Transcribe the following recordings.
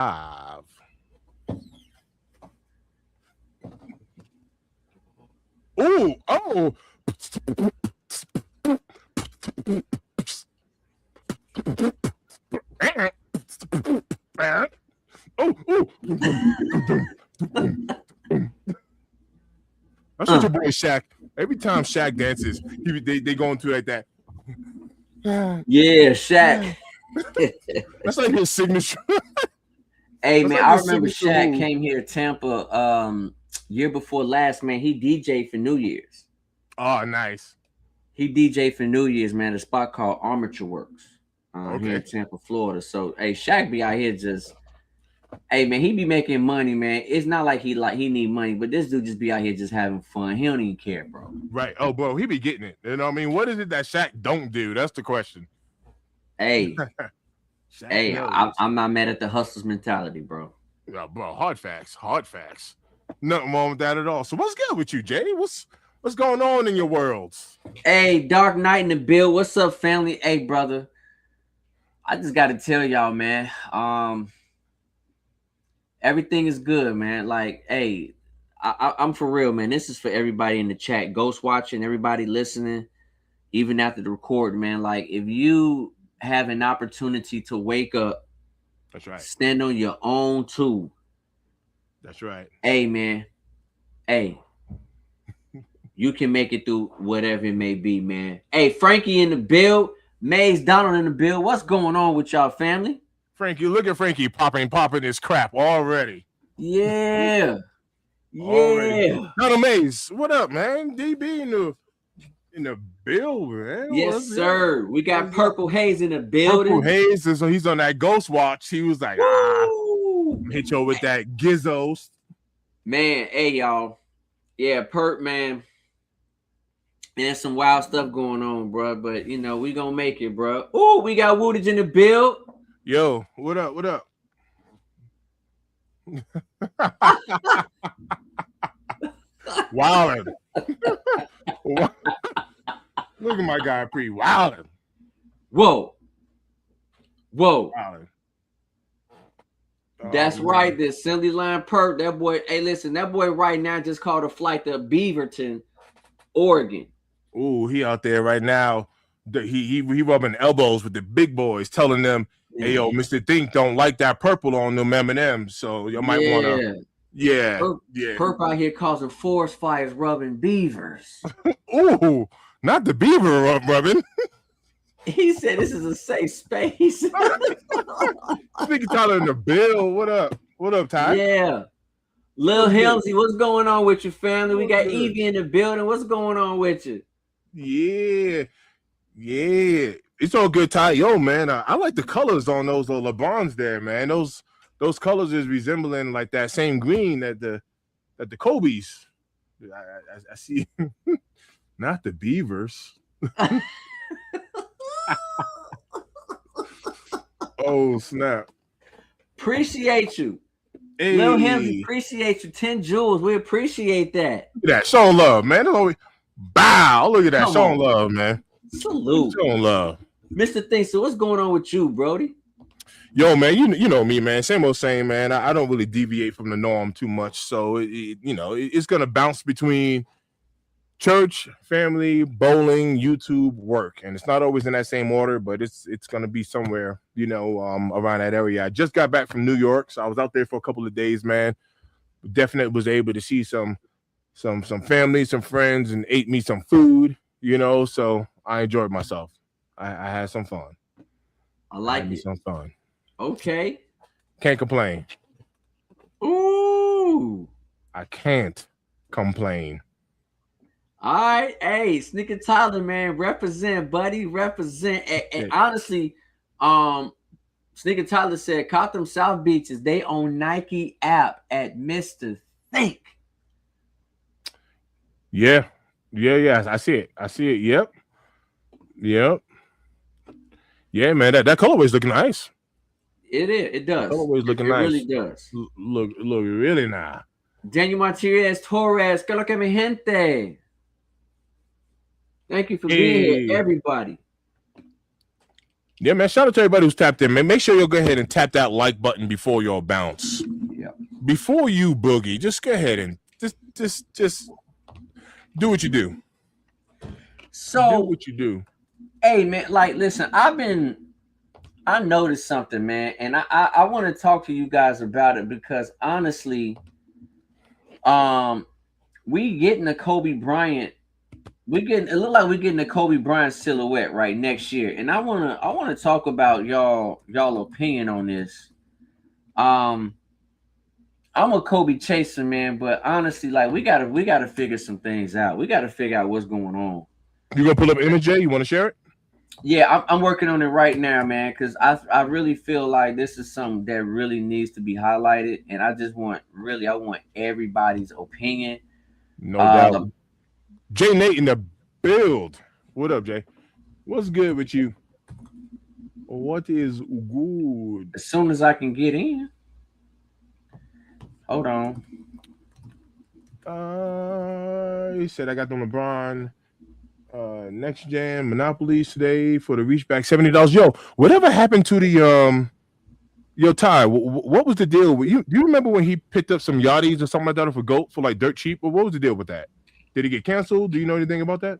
live. Ooh, oh. Oh, ooh. That's what your boy Shaq. Every time Shaq dances, they go into like that. Yeah, Shaq. That's like his signature. Hey That's man, like I his remember signature Shaq move. came here to Tampa year before last, man. He DJ'd for New Year's. Oh, nice. He DJ'd for New Year's, man, at a spot called Armature Works here in Okay. Tampa, Florida. So hey, Shaq be out here just hey man, he be making money, man. It's not like he need money, but this dude just be out here just having fun. He don't even care, bro. Right. Oh, bro, he be getting it. You know what I mean? What is it that Shaq don't do? That's the question. Hey, Shaq hey, knows. I'm not mad at the hustlers mentality, bro. Yeah, bro, hard facts. Hard facts. Nothing wrong with that at all. So what's good with you, Jay? What's going on in your worlds? Hey, Dark Knight in the bill. What's up, family? Hey, brother. I just gotta tell y'all, man. Everything is good, man. Like, hey, I'm for real, man. This is for everybody in the chat, ghost watching, everybody listening, even after the record, man. Like, if you have an opportunity to wake up, That's right. stand on your own too. That's right. Hey, man. Hey, you can make it through whatever it may be, man. Hey, Frankie in the build, Maze Donald in the build. What's going on with y'all, family? Frankie, look at Frankie popping his crap already. Yeah. Already. Yeah. Donald Mays, what up, man? DB in the bill, man. Yes, sir. We got Purple Haze in the Purple building. Haze, and so he's on that ghost watch. He was like, Woo! hit you with that Gizzos. Man, hey y'all. Yeah, Perp, man. There's some wild stuff going on, bro. But you know, we gonna make it, bro. Oh, we got Woodage in the build. Yo, what up? What up? Wildin'. Look at my guy, pre wildin'. Whoa. Whoa. Wildin'. That's right. The assembly line Perp. That boy, hey, listen, that boy right now just called a flight to Beaverton, Oregon. Ooh, he out there right now. He rubbing elbows with the big boys, telling them, "Hey, yo, Mr. Think don't like that purple on them M&Ms, so you might want to." Yeah, Perp out here causing forest fires, rubbing beavers. Ooh, not the beaver rubbing. He said this is a safe space. Nigga Tyler in the bill. What up? What up, Ty? Yeah. Lil Helmsy, what's going on with you, family? We got Evie in the building. What's going on with you? Yeah. It's all good, Ty. Yo, man, I like the colors on those LeBrons there, man. Those colors is resembling like that same green that the Kobe's. I see. Not the Beavers. Oh, snap. Appreciate you. Hey. Lil Helmsy, appreciate you. 10 jewels. We appreciate that. Look at that. Showing love, man. Bow. Look at that. Showing love, man. Salute. Showing love. Mr. Think, so what's going on with you, Brody? Yo, man, you know me, man. Same old same, man. I don't really deviate from the norm too much. So, it's going to bounce between church, family, bowling, YouTube, work. And it's not always in that same order, but it's going to be somewhere, around that area. I just got back from New York, so I was out there for a couple of days, man. Definitely was able to see some family, some friends, and ate me some food, so I enjoyed myself. I had some fun. I like it. Some fun. Okay. Can't complain. Ooh. I can't complain. All right. Hey, Sneaker Tyler, man. Represent, buddy. Represent. And honestly, Sneaker Tyler said, Gotham South Beaches, they own Nike app at Mr. Think. Yeah. I see it. Yep. Yeah, man. That colorway's looking nice. It is. It does. Colorway's looking nice. It really does. Look really nice. Daniel Martinez Torres, que lo que mi gente. Thank you for being here, everybody. Yeah, man. Shout out to everybody who's tapped in, man. Make sure you'll go ahead and tap that like button before y'all bounce. Yeah. Before you boogie, just go ahead and just do what you do. Do So, what you do. hey man, like listen, I noticed something, man, and I want to talk to you guys about it because honestly, um, we getting a Kobe Bryant. It look like we're getting a Kobe Bryant silhouette right next year, and I wanna talk about y'all opinion on this. Um, I'm a Kobe chaser, man, but honestly, like we gotta figure some things out. We gotta figure out what's going on. You gonna pull up an image, Jay? You want to share it? Yeah, I'm working on it right now, man, because I really feel like this is something that really needs to be highlighted, and I want everybody's opinion. No doubt. Uh, Jay Nate in the build. What up, Jay? What's good with you? What is good? as soon as I can get in, hold on. He said I got the LeBron next gen monopolies today for the reach back $70. Yo, whatever happened to the yo Ty? What was the deal with you? Do you remember when he picked up some yachties or something like that for goat for like dirt cheap? Or what was the deal with that? Did he get canceled? Do you know anything about that?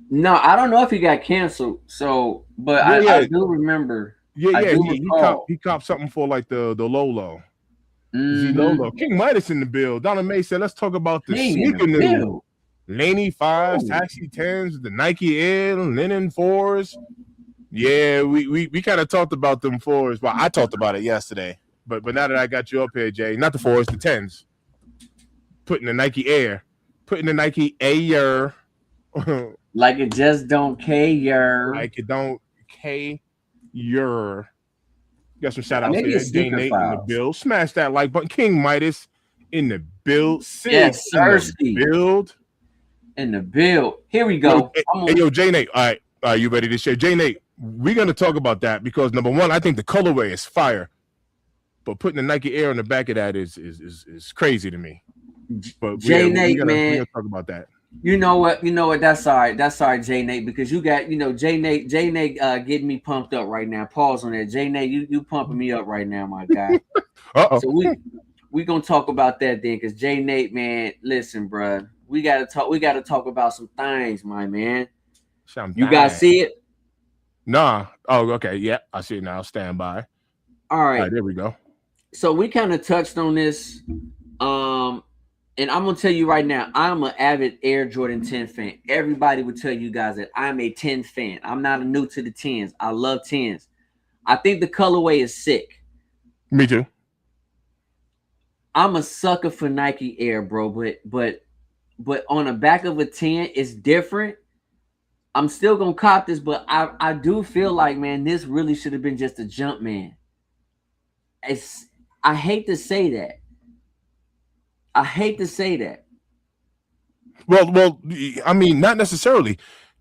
No, I don't know if he got canceled. So, but Yeah, I yeah, do remember. yeah, I yeah. do He copped recall. he copped something for like the Lolo. Z Mm-hmm. Lolo. King Midas in the bill. Donna May said, let's talk about the King in the sneaker news. bill. Laney fives, Ooh. taxi tens, the Nike Air, linen fours. Yeah, we kind of talked about them fours. Well, I talked about it yesterday. But now that I got you up here, Jay, not the fours, the tens. Putting the Nike Air. Putting the Nike Air. Like it just don't care. Like it don't K your. Got some shout outs Maybe here. it's Jay sneaker Nate in the files. build. Smash that like button. King Midas in the build. Sig Yes, in the Cersei build. in the bill. Here we Yo, go. hey, yo, Jay Nate. All right. Are you ready to share? Jay Nate, we're going to talk about that because number one, I think the colorway is fire. But putting the Nike Air on the back of that is crazy to me. But Jay we're Nate, gonna man. talk about that. You know what? That's all right. That's all right, Jay Nate, because you got, Jay Nate getting me pumped up right now. Pause on that. Jay Nate, you pumping me up right now, my guy. Uh-oh. So we gonna talk about that then, because Jay Nate, man, listen, bro. We gotta talk about some things, my man. You guys see it? Nah. Oh, okay. Yeah, I see it now. Stand by. All All right. right, there we go. So we kind of touched on this. And I'm gonna tell you right now, I'm an avid Air Jordan 10 fan. Everybody would tell you guys that I'm a 10 fan. I'm not new to the 10s. I love 10s. I think the colorway is sick. Me too. I'm a sucker for Nike Air, bro. But on the back of a 10, it's different. I'm still gonna cop this, but I do feel like, man, this really should have been just a jump, man. I hate to say that. I hate to say that. Well, I mean, not necessarily.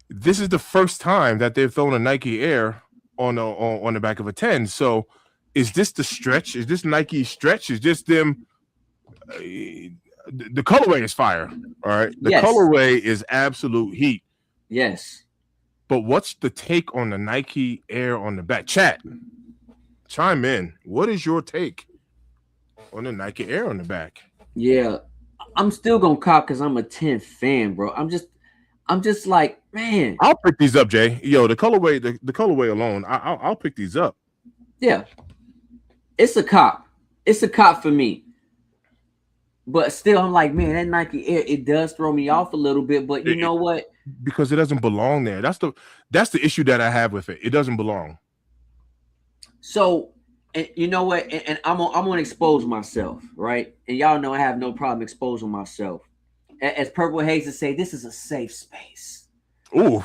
This is the first time that they've thrown a Nike Air on the back of a 10. So, is this the stretch? Is this Nike stretch? Is this them? The colorway is fire. All right, the colorway is absolute heat. Yes. But what's the take on the Nike Air on the back? Chat, chime in. What is your take on the Nike Air on the back? Yeah, I'm still gonna cop because I'm a 10 fan, bro. I'm just like, man. I'll pick these up, Jay. Yo, the colorway, the colorway alone, I'll pick these up. Yeah, it's a cop. It's a cop for me. But still, I'm like, man, that Nike Air, it does throw me off a little bit. But you know what? Because it doesn't belong there. That's the issue that I have with it. It doesn't belong. So, and you know what? And I'm gonna expose myself, right? And y'all know I have no problem exposing myself. As Purple Haze to say, this is a safe space. Ooh.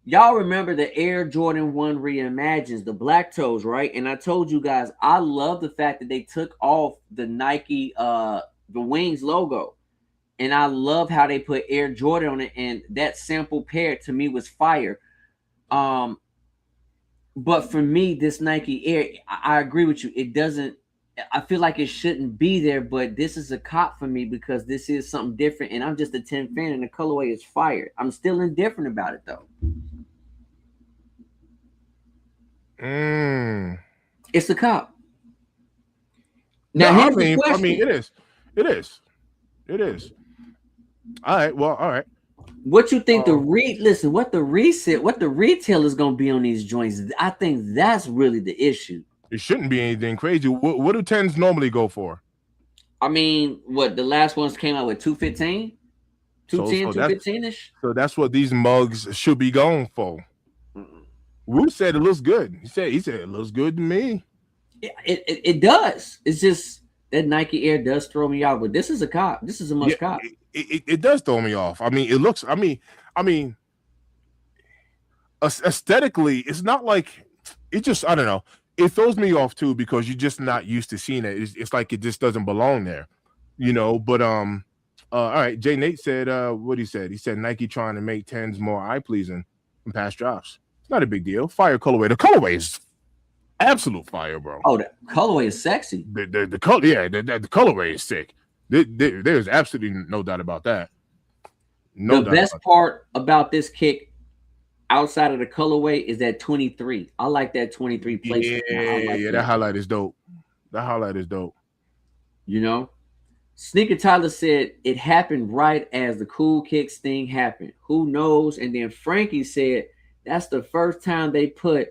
Y'all remember the Air Jordan 1 Reimagines, the black toes, right? And I told you guys, I love the fact that they took off the Nike, the Wings logo. And I love how they put Air Jordan on it. And that sample pair to me was fire. But for me, this Nike Air, I agree with you. It doesn't, I feel like it shouldn't be there, but this is a cop for me because this is something different. And I'm just a 10 fan and the colorway is fire. I'm still indifferent about it though. It's a cop. No, Now here's the question. It is. All right. Well, all right. What you think listen, what the retail is gonna be on these joints? I think that's really the issue. It shouldn't be anything crazy. What do 10s normally go for? I mean, what the last ones came out with 215? 210, 215-ish? So that's what these mugs should be going for. Wu said it looks good. He said it looks good to me. It does. It's just that Nike Air does throw me out, but this is a cop. This is a must cop. It does throw me off. I mean, it looks. I mean, aesthetically, it's not like it just. I don't know. It throws me off too because you're just not used to seeing it. It's like it just doesn't belong there, you know. But all right. Jay Nate said what he said. He said Nike trying to make 10s more eye pleasing from past drops. It's not a big deal. Fire colorway. The colorway is absolute fire, bro. Oh, the colorway is sexy. The color, yeah, the colorway is sick. There's absolutely no doubt about that. The best part about this kick, outside of the colorway, is that 23. I like that 23 placement. Yeah, that highlight is dope. That highlight is dope. You know, Sneaker Tyler said it happened right as the cool kicks thing happened. Who knows? And then Frankie said that's the first time they put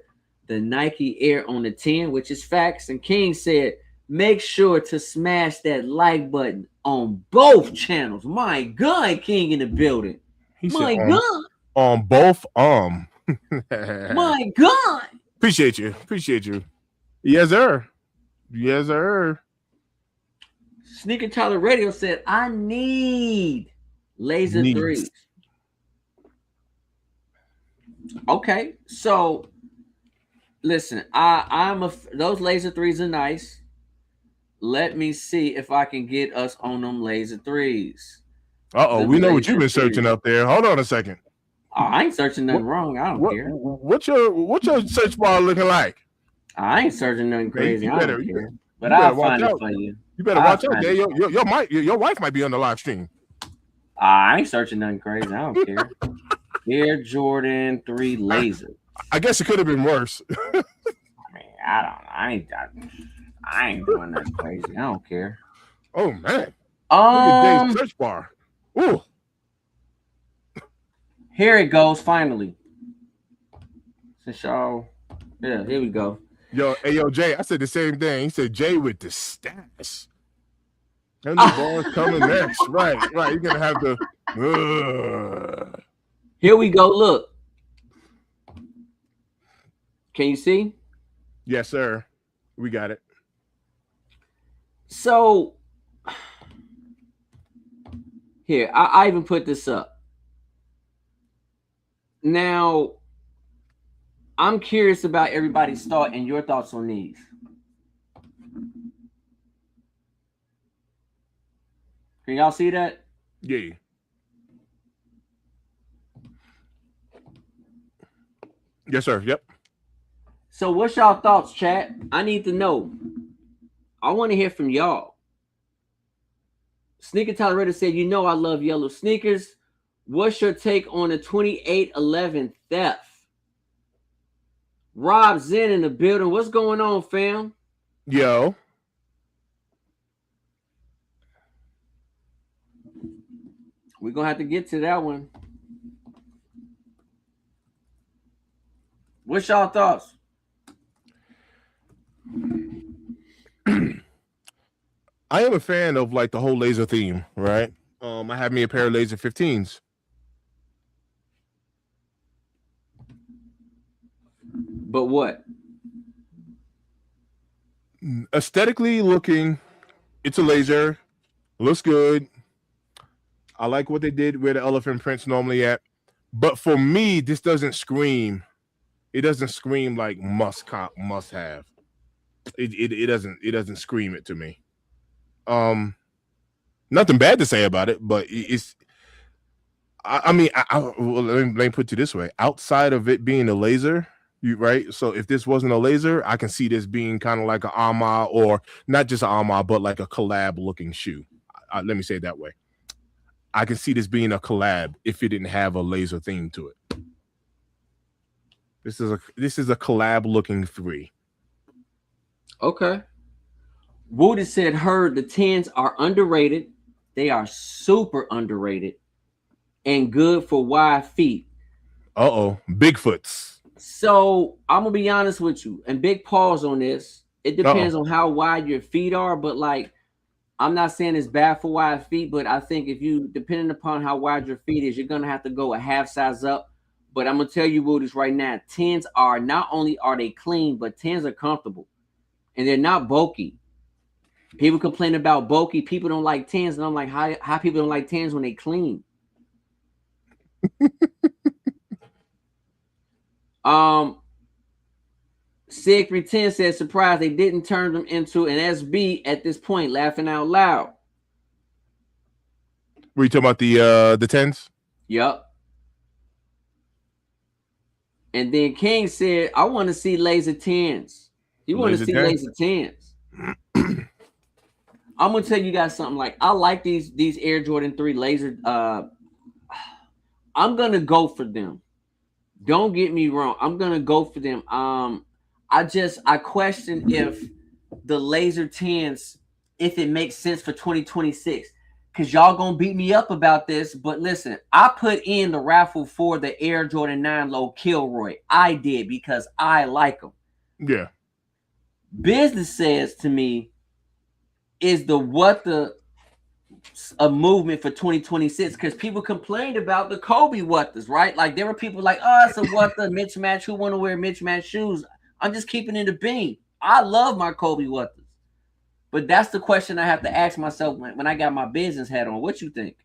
the Nike Air on the 10, which is facts. And King said, make sure to smash that like button on both channels. My God, King in the building. My God. On both My God. Appreciate you. Yes, sir. Sneaker Tyler Radio said, I need laser threes. Okay, so listen, those laser threes are nice. Let me see if I can get us on them laser threes. We know what you've been searching up there. Hold on a second. Oh, I ain't searching nothing wrong. I don't care. What's your search bar looking like? I ain't searching nothing crazy. I don't care. But I'll find it for you. You better watch out, Jay. Your wife might be on the live stream. I ain't searching nothing crazy. I don't care. Air Jordan 3 laser. I guess it could have been worse. I mean, I ain't doing nothing crazy. I don't care. Oh man. Look at Dave's search bar. Ooh. Here it goes, finally. Since y'all, yeah, here we go. Yo, Jay, I said the same thing. He said Jay with the stats. And the ball's coming next. Right. You're gonna have to. Here we go. Look. Can you see? Yes, sir. We got it. So here, I even put this up. Now, I'm curious about everybody's thought and your thoughts on these. Can y'all see that? Yeah. Yes, sir. Yep. So what's y'all thoughts, chat? I need to know. I want to hear from y'all. Sneaker Tyler said, you know I love yellow sneakers. What's your take on the 2811 theft? Rob Zen in the building. What's going on, fam? Yo. We're going to have to get to that one. What's y'all thoughts? I am a fan of like the whole laser theme, right? I have me a pair of laser 15s. But what? Aesthetically looking, it's a laser. Looks good. I like what they did where the elephant print's normally at. But for me, this doesn't scream. It doesn't scream like must have. It doesn't scream it to me. Nothing bad to say about it, but it's. I mean, well, let me put it this way: outside of it being a laser, right? So if this wasn't a laser, I can see this being kind of like an Arma, or not just an Arma, but like a collab looking shoe. Let me say it that way. I can see this being a collab if it didn't have a laser theme to it. This is a collab looking 3. Okay. Woody said, heard the 10s are underrated. They are super underrated and good for wide feet. Bigfoots. So I'm gonna be honest with you, and big pause on this. It depends on how wide your feet are, but like I'm not saying it's bad for wide feet, but I think if you, depending upon how wide your feet is, you're gonna have to go a half size up. But I'm gonna tell you, Woodies, right now, 10s are not only are they clean, but 10s are comfortable and they're not bulky. People complain about bulky. People don't like 10s, and I'm like, how people don't like 10s when they clean? Sig 10 said, surprised they didn't turn them into an SB at this point, laughing out loud. Were you talking about the 10s? Yep. And then King said, I want to see laser 10s. You want to see laser 10s. I'm gonna tell you guys something. Like, I like these Air Jordan 3 laser. I'm gonna go for them. Don't get me wrong. I'm gonna go for them. I question if the laser 10s, if it makes sense for 2026. Because y'all gonna beat me up about this. But listen, I put in the raffle for the Air Jordan 9 Low Kilroy. I did because I like them. Yeah. Business says to me, is a movement for 2026, because people complained about the Kobe Whattas, right? Like, there were people like, oh, it's a Whatta mismatch. Who want to wear mismatch shoes? I'm just keeping it a bean. I love my Kobe Whattas. But that's the question I have to ask myself when I got my business hat on. What you think?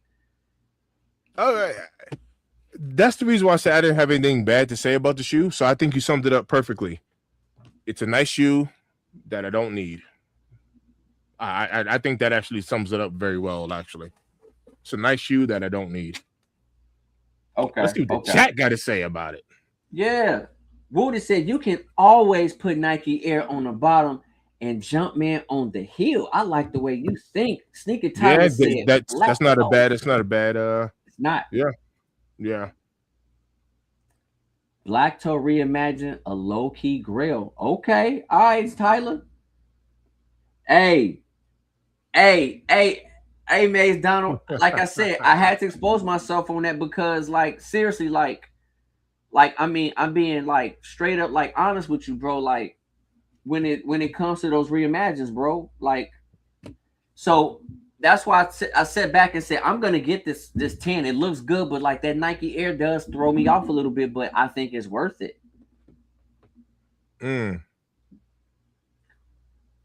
That's the reason why I said I didn't have anything bad to say about the shoe. So I think you summed it up perfectly. It's a nice shoe that I don't need. I think that actually sums it up very well, actually. It's a nice shoe that I don't need. Okay. Let's see what the chat got to say about it. Yeah. Woody said you can always put Nike Air on the bottom and Jumpman on the heel. I like the way you think. Sneaker Tyler said that's not a bad. It's not a bad. It's not. Yeah. Black Toe reimagined a low key grill. Okay. All right, Tyler. Hey, Maze Donald. Like I said, I had to expose myself on that because, like, seriously, like I mean, I'm being like straight up like honest with you, bro. Like, when it comes to those reimagines, bro, like, so that's why I sat back and said I'm gonna get this 10. It looks good, but like that Nike Air does throw me off a little bit, but I think it's worth it.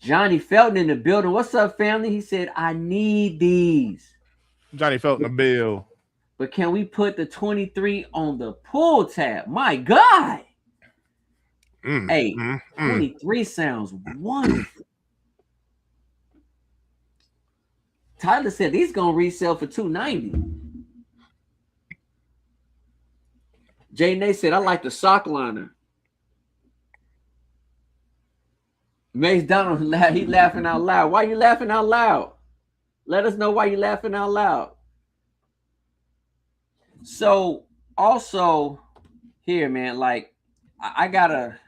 Johnny Felton in the building. What's up, family? He said, I need these. Johnny Felton, a bill. But can we put the 23 on the pull tab? My God. 23 sounds wonderful. Tyler said these gonna resell for $290. Jay Nate said, I like the sock liner. Mace Donald, he laughing out loud. Why you laughing out loud? Let us know why you laughing out loud. So also here, man, like I gotta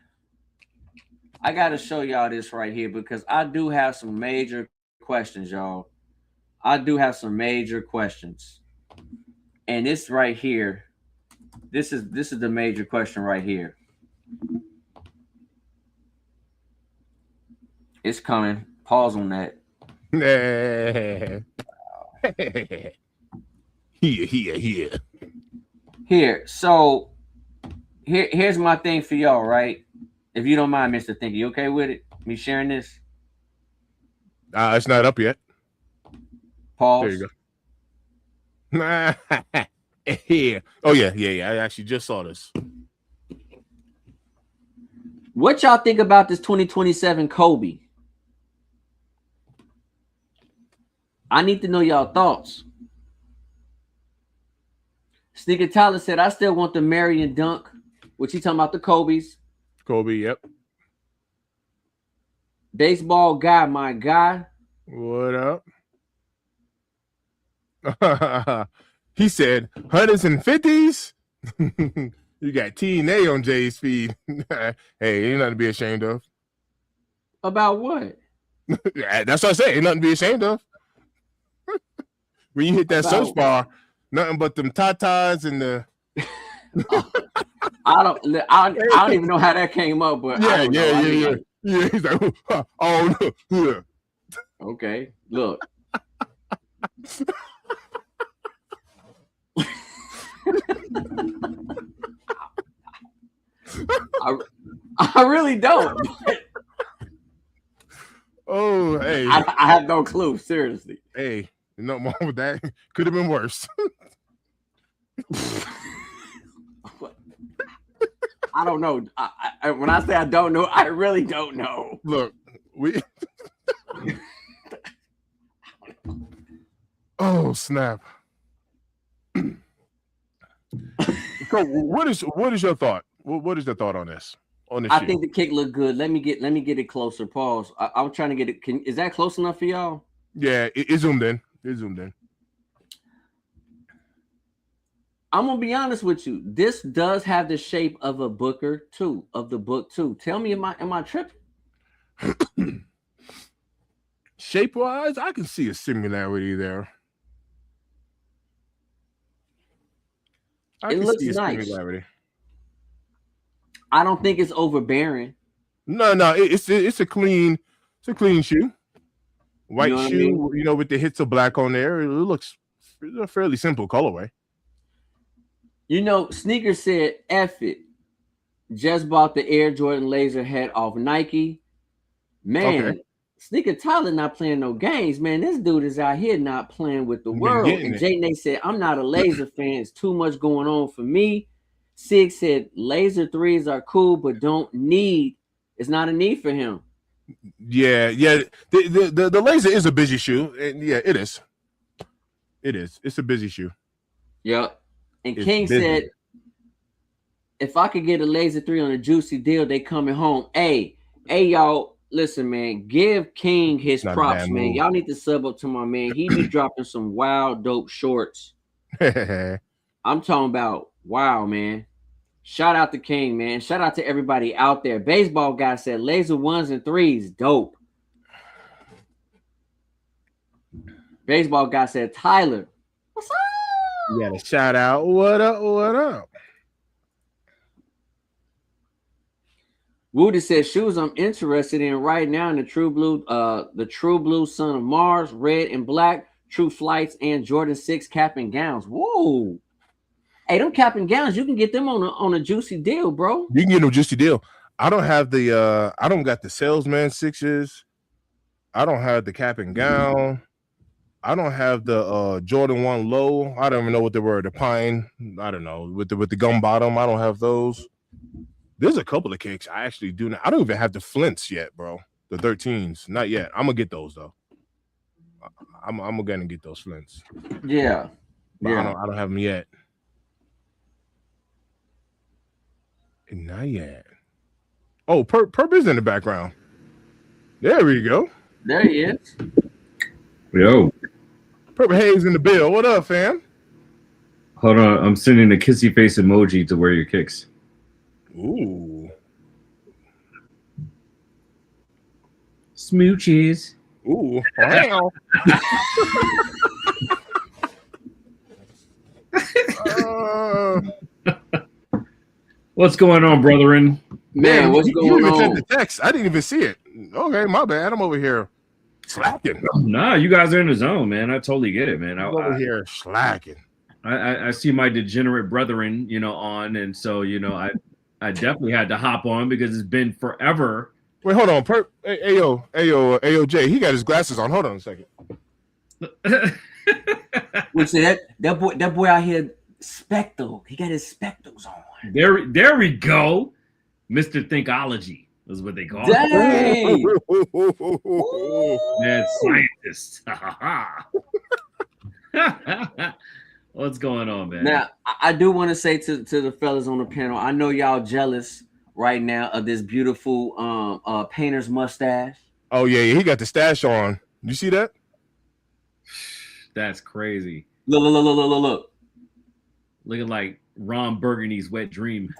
show y'all this right here because I do have some major questions, y'all. I do have some major questions. And this right here, this is the major question right here. It's coming. Pause on that. Here. So here's my thing for y'all, right? If you don't mind, Mr. Thinky, you okay with it? Me sharing this? It's not up yet. Pause. There you go. Yeah. Oh yeah. I actually just saw this. What y'all think about this 2027 Kobe? I need to know y'all thoughts. Sneaker Tyler said, I still want the Marion Dunk, which he talking about the Kobe's. Kobe, yep. Baseball guy, my guy. What up? He said hundreds and 50s. You got T and A on Jay's feed. Hey, ain't nothing to be ashamed of. About what? That's what I say. Ain't nothing to be ashamed of. When you hit that search bar, nothing but them tatas and the. I don't even know how that came up, but yeah. He's like, oh no. Okay, look. I really don't. Oh, hey. I have no clue. Seriously. Hey, nothing wrong with that. Could have been worse. I don't know. When I say I don't know, I really don't know. Look, oh snap! So, what is your thought? What is the thought on this? I think the kick looked good. Let me get it closer. Pause. I'm trying to get it. Is that close enough for y'all? Yeah, it zoomed in. It zoomed in. I'm gonna be honest with you. This does have the shape of a Booker too, of the book too. Tell me, am I tripping? Shape wise, I can see a similarity there. It looks nice. I don't think it's overbearing. No, it's a clean shoe. White shoe, I mean? With the hits of black on there. It looks a fairly simple colorway. Sneaker said, F it. Just bought the Air Jordan Laser head off Nike. Man, okay. Sneaker Tyler not playing no games, man. This dude is out here not playing with the world. And Jay Nate said, I'm not a laser fan. It's too much going on for me. Sig said, laser threes are cool, but it's not a need for him. Yeah. The laser is a busy shoe. And yeah, it is. It's a busy shoe. Yep. And King said, if I could get a laser 3 on a juicy deal, they coming home. Hey, y'all, listen, man, give King his props, man. Y'all need to sub up to my man. He be dropping some wild, dope shorts. I'm talking about, wow, man. Shout out to King, man. Shout out to everybody out there. Baseball guy said laser 1s and 3s, dope. Baseball guy said, Tyler, what's up? You got a shout out. What up? Woody says shoes I'm interested in right now in the True Blue Son of Mars, red and black, True Flights, and Jordan 6 cap and gowns. Whoa. Hey, them cap and gowns, you can get them on a juicy deal, bro. You can get them juicy deal. I don't have I don't got the Salesman 6s. I don't have the cap and gown. I don't have the Jordan 1 low. I don't even know what they were. The pine. I don't know. With the gum bottom. I don't have those. There's a couple of kicks I actually do not. I don't even have the Flints yet, bro. The 13s. Not yet. I'm gonna get those though. I'm gonna get those Flints. Yeah. But I don't have them yet. Not yet. Oh, Perp is in the background. There we go. There he is. Yo. Purple Hayes in the bill. What up, fam? Hold on. I'm sending a kissy face emoji to wear your kicks. Ooh. Smoochies. Ooh. Wow. What's going on, brethren? Man, what's going on? You sent the text. I didn't even see it. Okay, my bad. I'm over here slacking. Nah, you guys are in the zone, man. I totally get it, man. I'm over here slacking. I see my degenerate brethren, on, and so I definitely had to hop on because it's been forever. Wait, hold on, Perp. Ayo, Jay. He got his glasses on. Hold on a second. What's that boy out here? Specto. He got his spectacles on. There we go. Mr. Thinkology is what they call it. Mad scientist. What's going on, man? Now, I do want to say to the fellas on the panel, I know y'all jealous right now of this beautiful painter's mustache. Oh, yeah, he got the stash on. You see that? That's crazy. Look. Looking like Ron Burgundy's Wet Dream.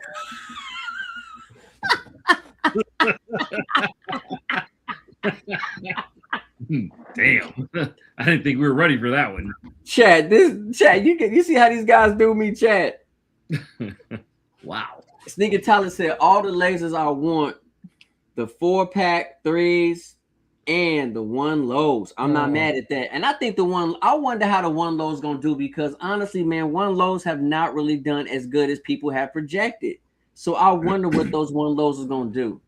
Damn. I didn't think we were ready for that one. Chad, you see how these guys do me, Chad? Wow. Sneaker Tyler said all the lasers I want, the 4-pack, 3s, and the 1 lows. I'm not mad at that. And I think I wonder how the 1 lows gonna do, because honestly, man, 1 lows have not really done as good as people have projected. So I wonder what those 1 lows is gonna do.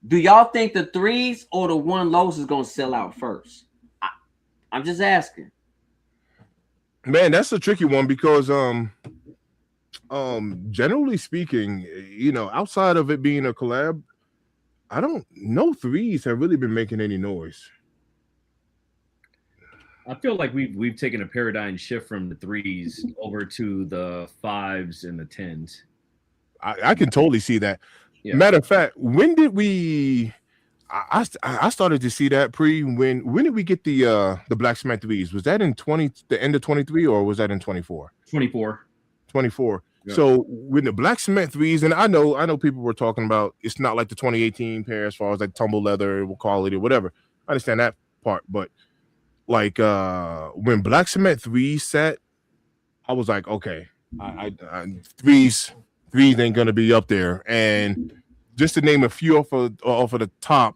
Do y'all think the 3s or the 1 lows is gonna sell out first? I'm just asking. Man, that's a tricky one because generally speaking, outside of it being a collab, I don't know 3s have really been making any noise. I feel like we've taken a paradigm shift from the 3s over to the 5s and the 10s. I can totally see that. Yeah. Matter of fact, when did we? I started to see that when did we get the Black Cement 3s? Was that in the end of 23 or was that in 24? 24. 24. Yeah. So when the Black Cement 3s, and I know people were talking about it's not like the 2018 pair as far as like tumble leather quality or whatever. I understand that part, but like when Black Cement 3 set, I was like, okay, I 3s ain't gonna be up there. And just to name a few off of the top,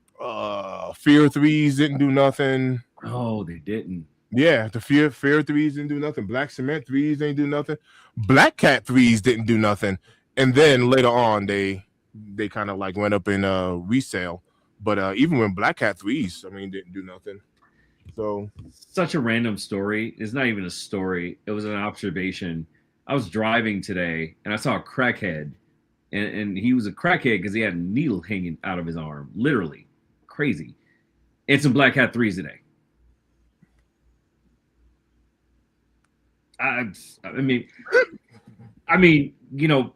Fear 3s didn't do nothing. Oh, they didn't. Yeah, the Fear 3s didn't do nothing. Black Cement 3s didn't do nothing. Black Cat 3s didn't do nothing. And then later on, they kind of like went up in resale. But even when Black Cat 3s, I mean, didn't do nothing. So such a random story. It's not even a story. It was an observation. I was driving today and I saw a crackhead, and he was a crackhead because he had a needle hanging out of his arm, literally crazy. And some Black Hat 3s today. I mean,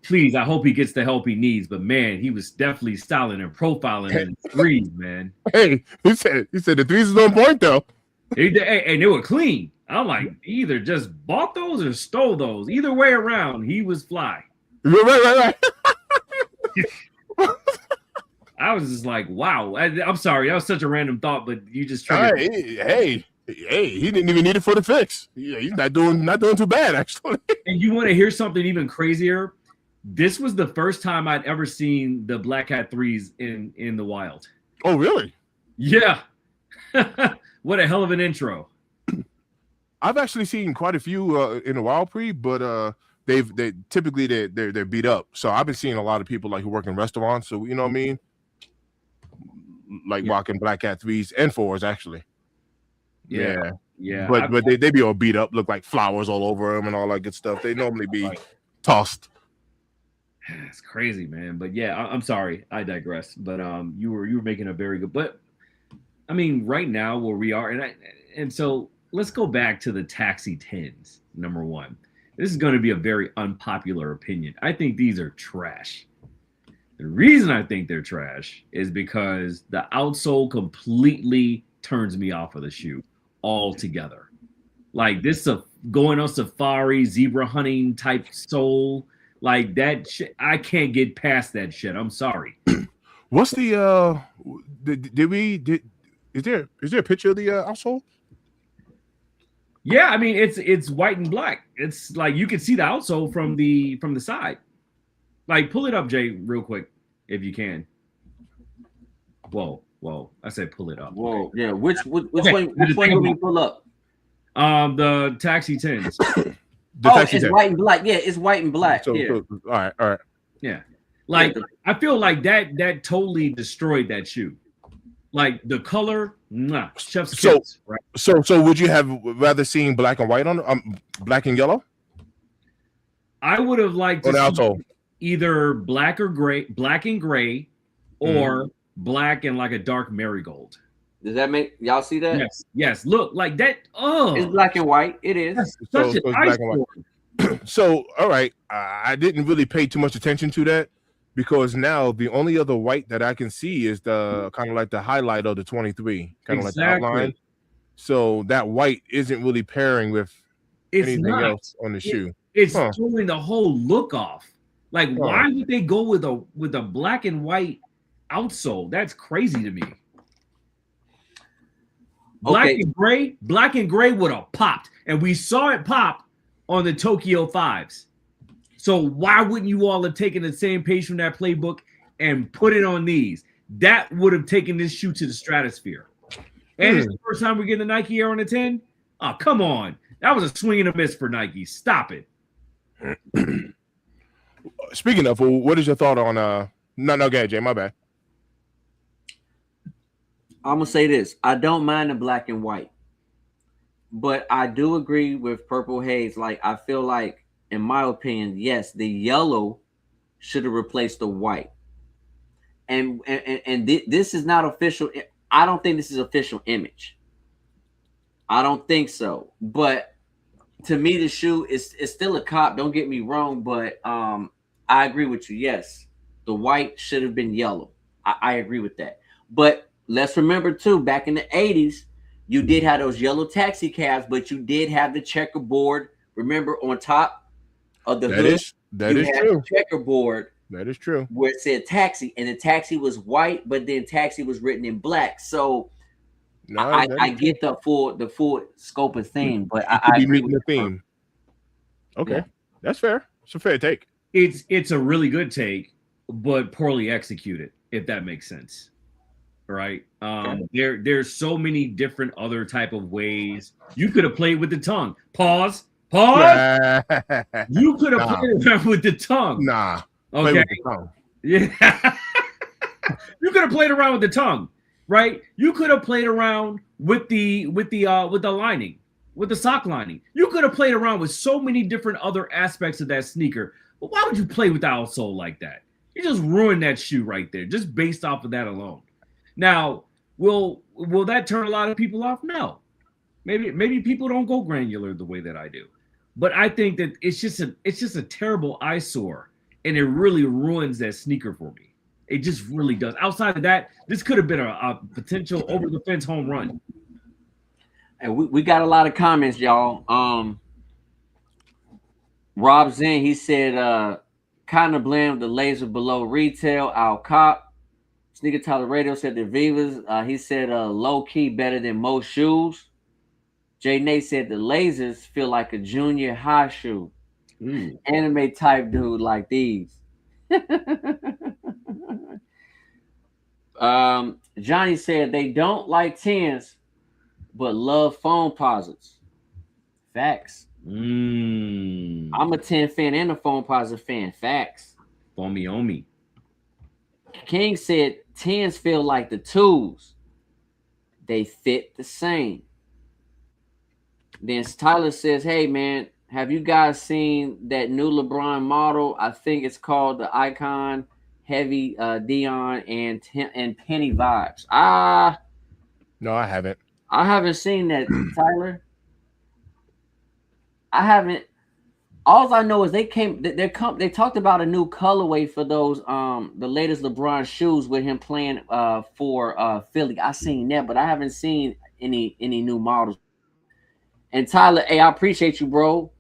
please, I hope he gets the help he needs. But man, he was definitely styling and profiling in the 3s, man. Hey, he said the 3s is on point though. Hey, they were clean. I'm like, either just bought those or stole those. Either way around, he was fly. Right. I was just like, wow. I'm sorry, that was such a random thought, but you just triggered. Hey, he didn't even need it for the fix. Yeah, he's not doing too bad actually. And you want to hear something even crazier? This was the first time I'd ever seen the Black Hat 3s in the wild. Oh, really? Yeah. What a hell of an intro. I've actually seen quite a few in the wild pre, but they typically they're beat up. So I've been seeing a lot of people like who work in restaurants. So you know what I mean, like rocking Black Cat 3s and 4s actually. Yeah. But they be all beat up, look like flowers all over them and all that good stuff. They normally be tossed. It's crazy, man. But yeah, I'm sorry, I digress. But you were making a very good. But I mean, right now where we are, and so let's go back to the Taxi 10s. Number one, this is going to be a very unpopular opinion. I think these are trash. The reason I think they're trash is because the outsole completely turns me off of the shoe altogether. Like this going on safari, zebra hunting type sole, like that shit. I can't get past that shit. I'm sorry. What's the is there a picture of the outsole? Yeah, I mean it's white and black. It's like you can see the outsole from the side. Like pull it up, Jay, real quick if you can. Whoa. I said pull it up. Whoa, yeah. Which one do we pull up? The Taxi 10s. It's white and black. Yeah, it's white and black. So, all right. Yeah. Like I feel like that totally destroyed that shoe. Like the color, chef's kiss, right? So would you have rather seen black and white on black and yellow? I would have liked to see either black and gray, or black and like a dark marigold. Does that make y'all see that? Yes. Look like that. Oh, it's black and white. It is. Such an black and white. So all right, I didn't really pay too much attention to that. Because now the only other white that I can see is the kind of like the highlight of the 23, kind of like the outline. So that white isn't really pairing with It's anything not. else on the shoe. It's throwing the whole look off. Like, why would they go with a black and white outsole? That's crazy to me. Black and gray would have popped, and we saw it pop on the Tokyo 5s. So why wouldn't you all have taken the same page from that playbook and put it on these? That would have taken this shoe to the stratosphere. And it's the first time we're getting the Nike Air on the 10. Oh, come on. That was a swing and a miss for Nike. Stop it. Speaking of, what is your thought on no, go ahead, Jay, my bad. I'm gonna say this. I don't mind the black and white, but I do agree with Purple Haze. Like, I feel like, in my opinion, yes, the yellow should have replaced the white. And this is not official. I don't think this is official image. I don't think so. But to me, the shoe is still a cop. Don't get me wrong, but I agree with you. Yes, the white should have been yellow. I agree with that. But let's remember too, back in the 80s, you did have those yellow taxi cabs, but you did have the checkerboard. Remember, on top of the hood, that is true. Checkerboard. That is true. Where it said taxi, and the taxi was white, but then taxi was written in black. So I get the full scope of theme, but I agree with the theme. Okay, that's fair. It's a fair take. It's a really good take, but poorly executed, if that makes sense. Right? There's so many different other type of ways you could have played with the tongue. Pause. You could have played around with the tongue. Nah. Okay. Yeah. You could have played around with the tongue, right? You could have played around with the lining, with the sock lining. You could have played around with so many different other aspects of that sneaker. But why would you play with the outsole like that? You just ruined that shoe right there, just based off of that alone. Now, will that turn a lot of people off? No. Maybe people don't go granular the way that I do. But I think that it's just a terrible eyesore. And it really ruins that sneaker for me. It just really does. Outside of that, this could have been a potential over the fence home run. And we got a lot of comments, y'all. Rob Zen, he said, kind of blame the laser below retail. I'll cop. Sneaker Tyler Radio said the Vivas. He said low key better than most shoes. Jay Nate said the lasers feel like a junior high shoe. Anime type dude like these. Johnny said they don't like 10s, but love phone posits. Facts. I'm a 10 fan and a phone posit fan. Facts. On me. King said 10s feel like the 2s. They fit the same. Then Tyler says, hey man, have you guys seen that new LeBron model? I think it's called the Icon Heavy Dion and Penny Vibes. No, I haven't. I haven't seen that, Tyler. I haven't. All I know is they talked about a new colorway for those the latest LeBron shoes with him playing for Philly. I seen that, but I haven't seen any new models. And Tyler, hey, I appreciate you, bro.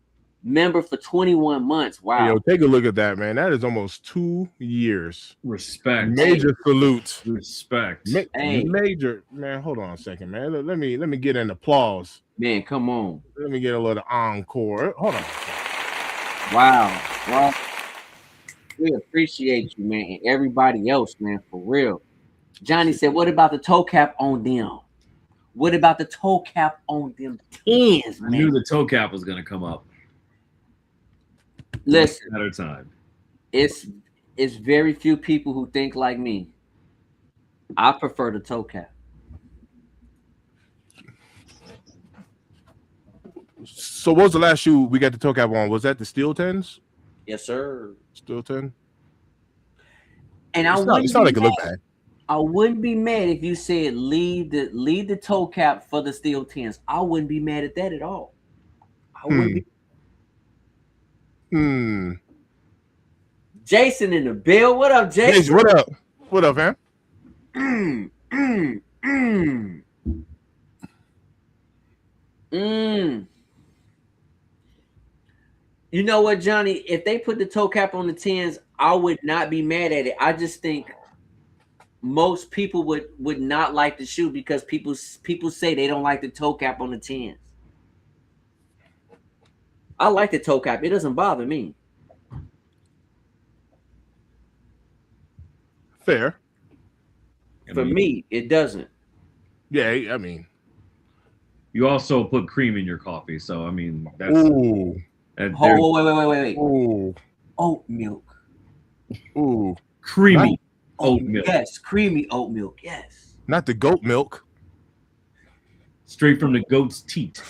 Member for 21 months. Wow. Hey, yo, take a look at that, man. That is almost 2 years. Respect. Major salute. Respect. Major, man. Hold on a second, man. Let me get an applause. Man, come on. Let me get a little encore. Hold on. Wow. Well, we appreciate you, man, and everybody else, man, for real. Johnny said, what about the toe cap on them? What about the toe cap on them 10s, man? I knew the toe cap was going to come up. Listen, at a time. It's very few people who think like me. I prefer the toe cap. So what was the last shoe we got the toe cap on? Was that the Steel 10s? Yes, sir. Steel 10. And it's not like it look bad. I wouldn't be mad if you said leave the toe cap for the Steel 10s. I wouldn't be mad at that at all. I wouldn't be. Jason in the bill. What up, Jason? What up? What up, man? You know what, Johnny? If they put the toe cap on the 10s, I would not be mad at it. I just think most people would not like the shoe because people say they don't like the toe cap on the 10s. I like the toe cap. It doesn't bother me. Fair. For me, it doesn't. Yeah, I mean, you also put cream in your coffee, so I mean that's. Ooh. Oh, wait. Ooh. Oat milk. Ooh. Creamy oat milk. Yes, creamy oat milk. Yes. Not the goat milk. Straight from the goat's teat.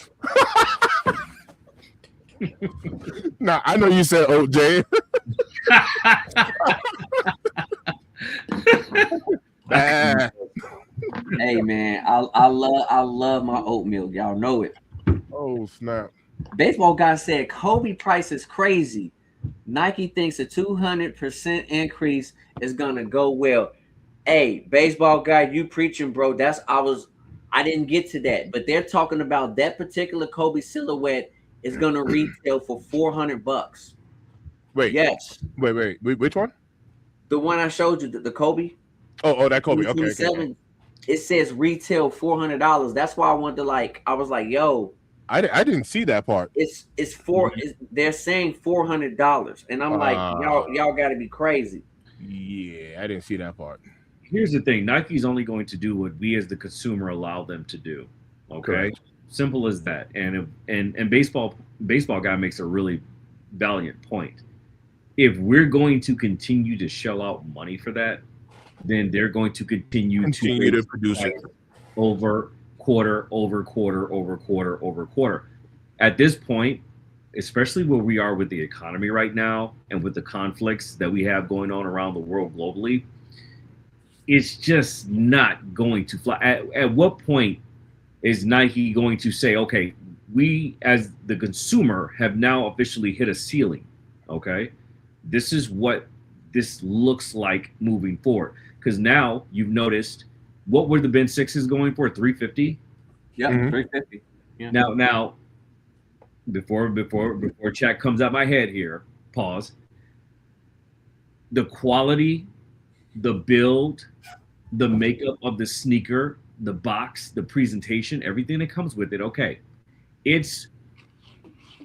Nah, I know you said OJ. Hey man, I love my oat milk. Y'all know it. Oh snap! Baseball guy said Kobe price is crazy. Nike thinks a 200% increase is gonna go well. Hey, baseball guy, you preaching, bro. I didn't get to that, but they're talking about that particular Kobe silhouette is gonna retail for $400. Wait. Yes. Wait. Which one? The one I showed you, the Kobe. Oh, that Kobe. Okay. It says retail $400. That's why I wanted to I was like, yo, I didn't see that part. They're saying $400, and I'm like, y'all got to be crazy. Yeah, I didn't see that part. Here's the thing: Nike's only going to do what we as the consumer allow them to do. Okay, Correct. Simple as that. And baseball guy makes a really valiant point. If we're going to continue to shell out money for that, then they're going to continue to produce it over quarter over quarter over quarter over quarter. At this point, especially where we are with the economy right now and with the conflicts that we have going on around the world globally, it's just not going to fly. At what point is Nike going to say, okay, we as the consumer have now officially hit a ceiling? Okay, this is what this looks like moving forward. Because now you've noticed, what were the Ben 6s going for? 350? Yeah, 350. Yeah. Now, before chat comes out my head here, pause. The quality, the build, the makeup of the sneaker, the box, the presentation, everything that comes with it. Okay, it's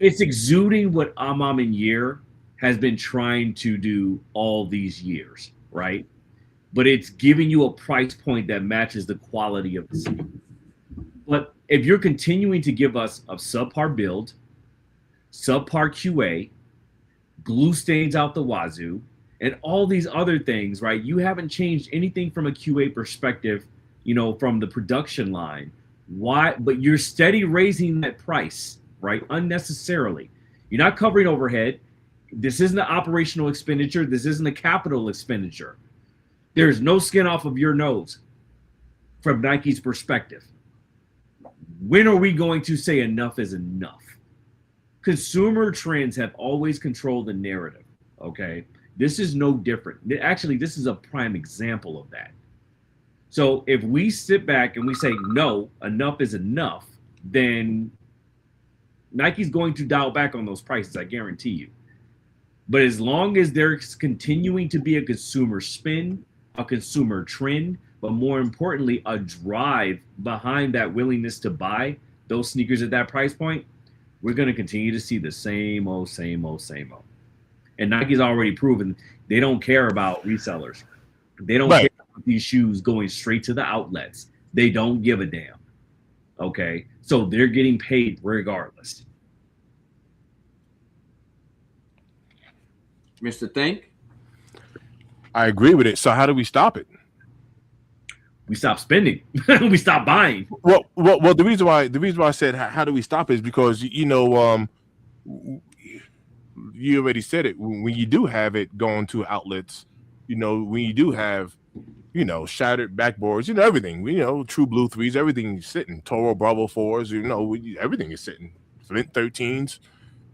exuding what Amam and Year has been trying to do all these years, right? But it's giving you a price point that matches the quality of the sneaker. But if you're continuing to give us a subpar build, subpar QA, glue stains out the wazoo, and all these other things, right? You haven't changed anything from a QA perspective, from the production line. Why? But you're steady raising that price, right? Unnecessarily. You're not covering overhead. This isn't an operational expenditure. This isn't a capital expenditure. There's no skin off of your nose from Nike's perspective. When are we going to say enough is enough? Consumer trends have always controlled the narrative, okay? This is no different. Actually, this is a prime example of that. So if we sit back and we say, no, enough is enough, then Nike's going to dial back on those prices, I guarantee you. But as long as there's continuing to be a consumer spin, a consumer trend, but more importantly, a drive behind that willingness to buy those sneakers at that price point, we're going to continue to see the same old. And Nike's already proven they don't care about resellers. They don't care about these shoes going straight to the outlets. They don't give a damn. Okay? So they're getting paid regardless. Mr. Think? I agree with it. So how do we stop it? We stop spending. We stop buying. Well, the reason why I said how do we stop it is because you already said it. When you do have it going to outlets, when you do have shattered backboards, everything, True Blue 3s, everything is sitting. Toro Bravo 4s, everything is sitting. Flint 13s.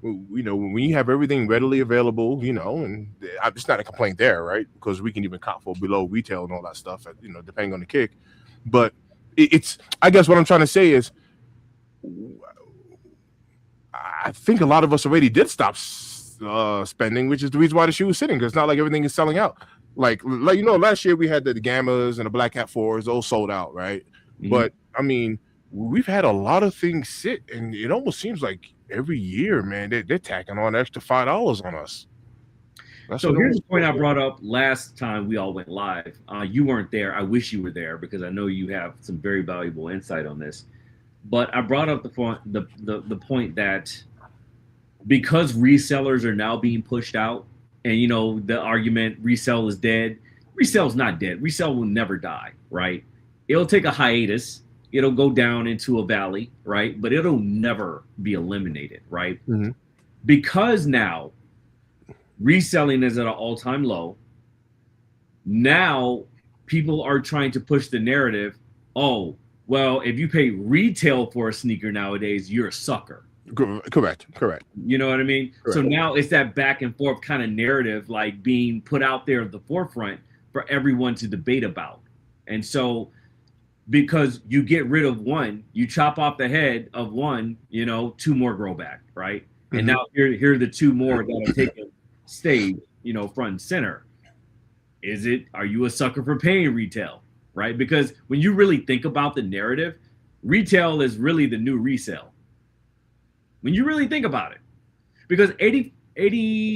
When you have everything readily available, and it's not a complaint there, right? Because we can even cop for below retail and all that stuff, depending on the kick. But it's, I guess what I'm trying to say is, I think a lot of us already did stop spending, which is the reason why the shoe is sitting. Because it's not like everything is selling out. Like last year we had the Gammas and the Black Hat 4s, those sold out, right? Mhm. But I mean, we've had a lot of things sit, and it almost seems like every year, man, they're tacking on an extra $5 on us. So here's the point I brought up last time we all went live. You weren't there. I wish you were there because I know you have some very valuable insight on this. But I brought up the point that because resellers are now being pushed out, and the argument resell is dead. Resell is not dead. Resell will never die, right? It'll take a hiatus. It'll go down into a valley, right? But it'll never be eliminated, right? Mm-hmm. Because now reselling is at an all-time low. Now people are trying to push the narrative, oh, well, if you pay retail for a sneaker nowadays, you're a sucker. Correct. You know what I mean? Correct. So now it's that back and forth kind of narrative like being put out there at the forefront for everyone to debate about. And so because you get rid of one, you chop off the head of one, two more grow back, right? Mm-hmm. And now here are the two more that are taking stage, front and center. Are you a sucker for paying retail, right? Because when you really think about the narrative, retail is really the new resale. When you really think about it, because 80,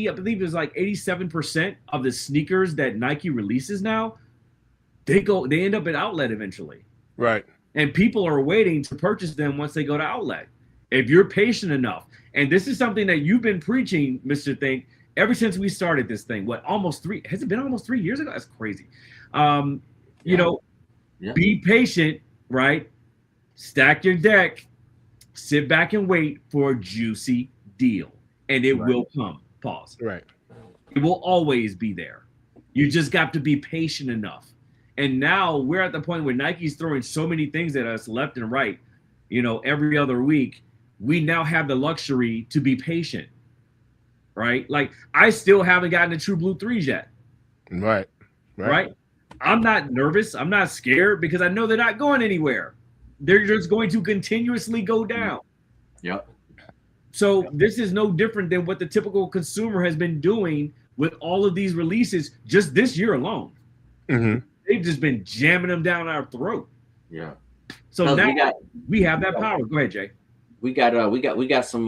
I believe it's like 87% of the sneakers that Nike releases now, they end up at outlet eventually. Right. And people are waiting to purchase them once they go to outlet. If you're patient enough, and this is something that you've been preaching, Mr. Think, ever since we started this thing, has it been almost 3 years ago? That's crazy. Be patient, right? Stack your deck, sit back and wait for a juicy deal. And it will come. Pause. Right. It will always be there. You just got to be patient enough. And now we're at the point where Nike's throwing so many things at us left and right, every other week. We now have the luxury to be patient. Right? Like I still haven't gotten the True Blue 3s yet. Right? I'm not nervous. I'm not scared because I know they're not going anywhere. They're just going to continuously go down. Yep. So this is no different than what the typical consumer has been doing with all of these releases just this year alone. Mm-hmm. They've just been jamming them down our throat. Yeah. So now we have that power. Go ahead, Jay. We got some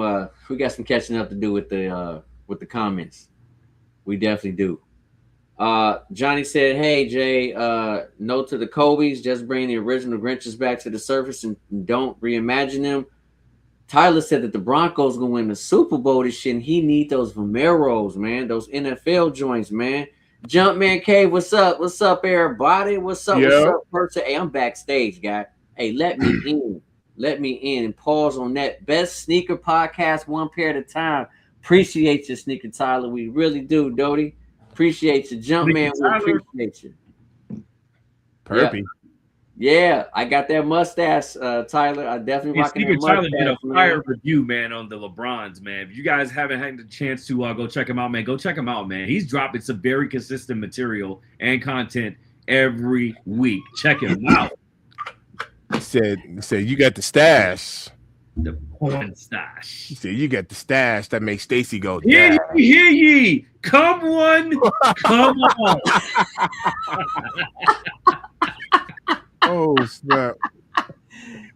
catching up to do with the comments. We definitely do. Johnny said, hey Jay, no to the Kobe's, just bring the original Grinches back to the surface and don't reimagine them. Tyler said that the Broncos gonna win the Super Bowl this shit, and he need those Vomeros, man, those NFL joints, man. Jumpman Cave, what's up? What's up, everybody? What's up? What's up, person? Hey, I'm backstage, guy. Hey, let me in. Let me in and pause on that. Best sneaker podcast, one pair at a time. Appreciate you, Sneaker Tyler. We really do, Doty. Appreciate you, Jumpman. We appreciate you. Perpy. Yeah, I got that mustache, Tyler. I definitely rocking that mustache. Tyler did a fire review, man, on the LeBrons, man. If you guys haven't had the chance to go check him out, man, go check him out, man. He's dropping some very consistent material and content every week. Check him out. He said you got the stash. The porn stash. He said you got the stash that makes Stacy go. Hear ye. Come one. Come on. Oh snap!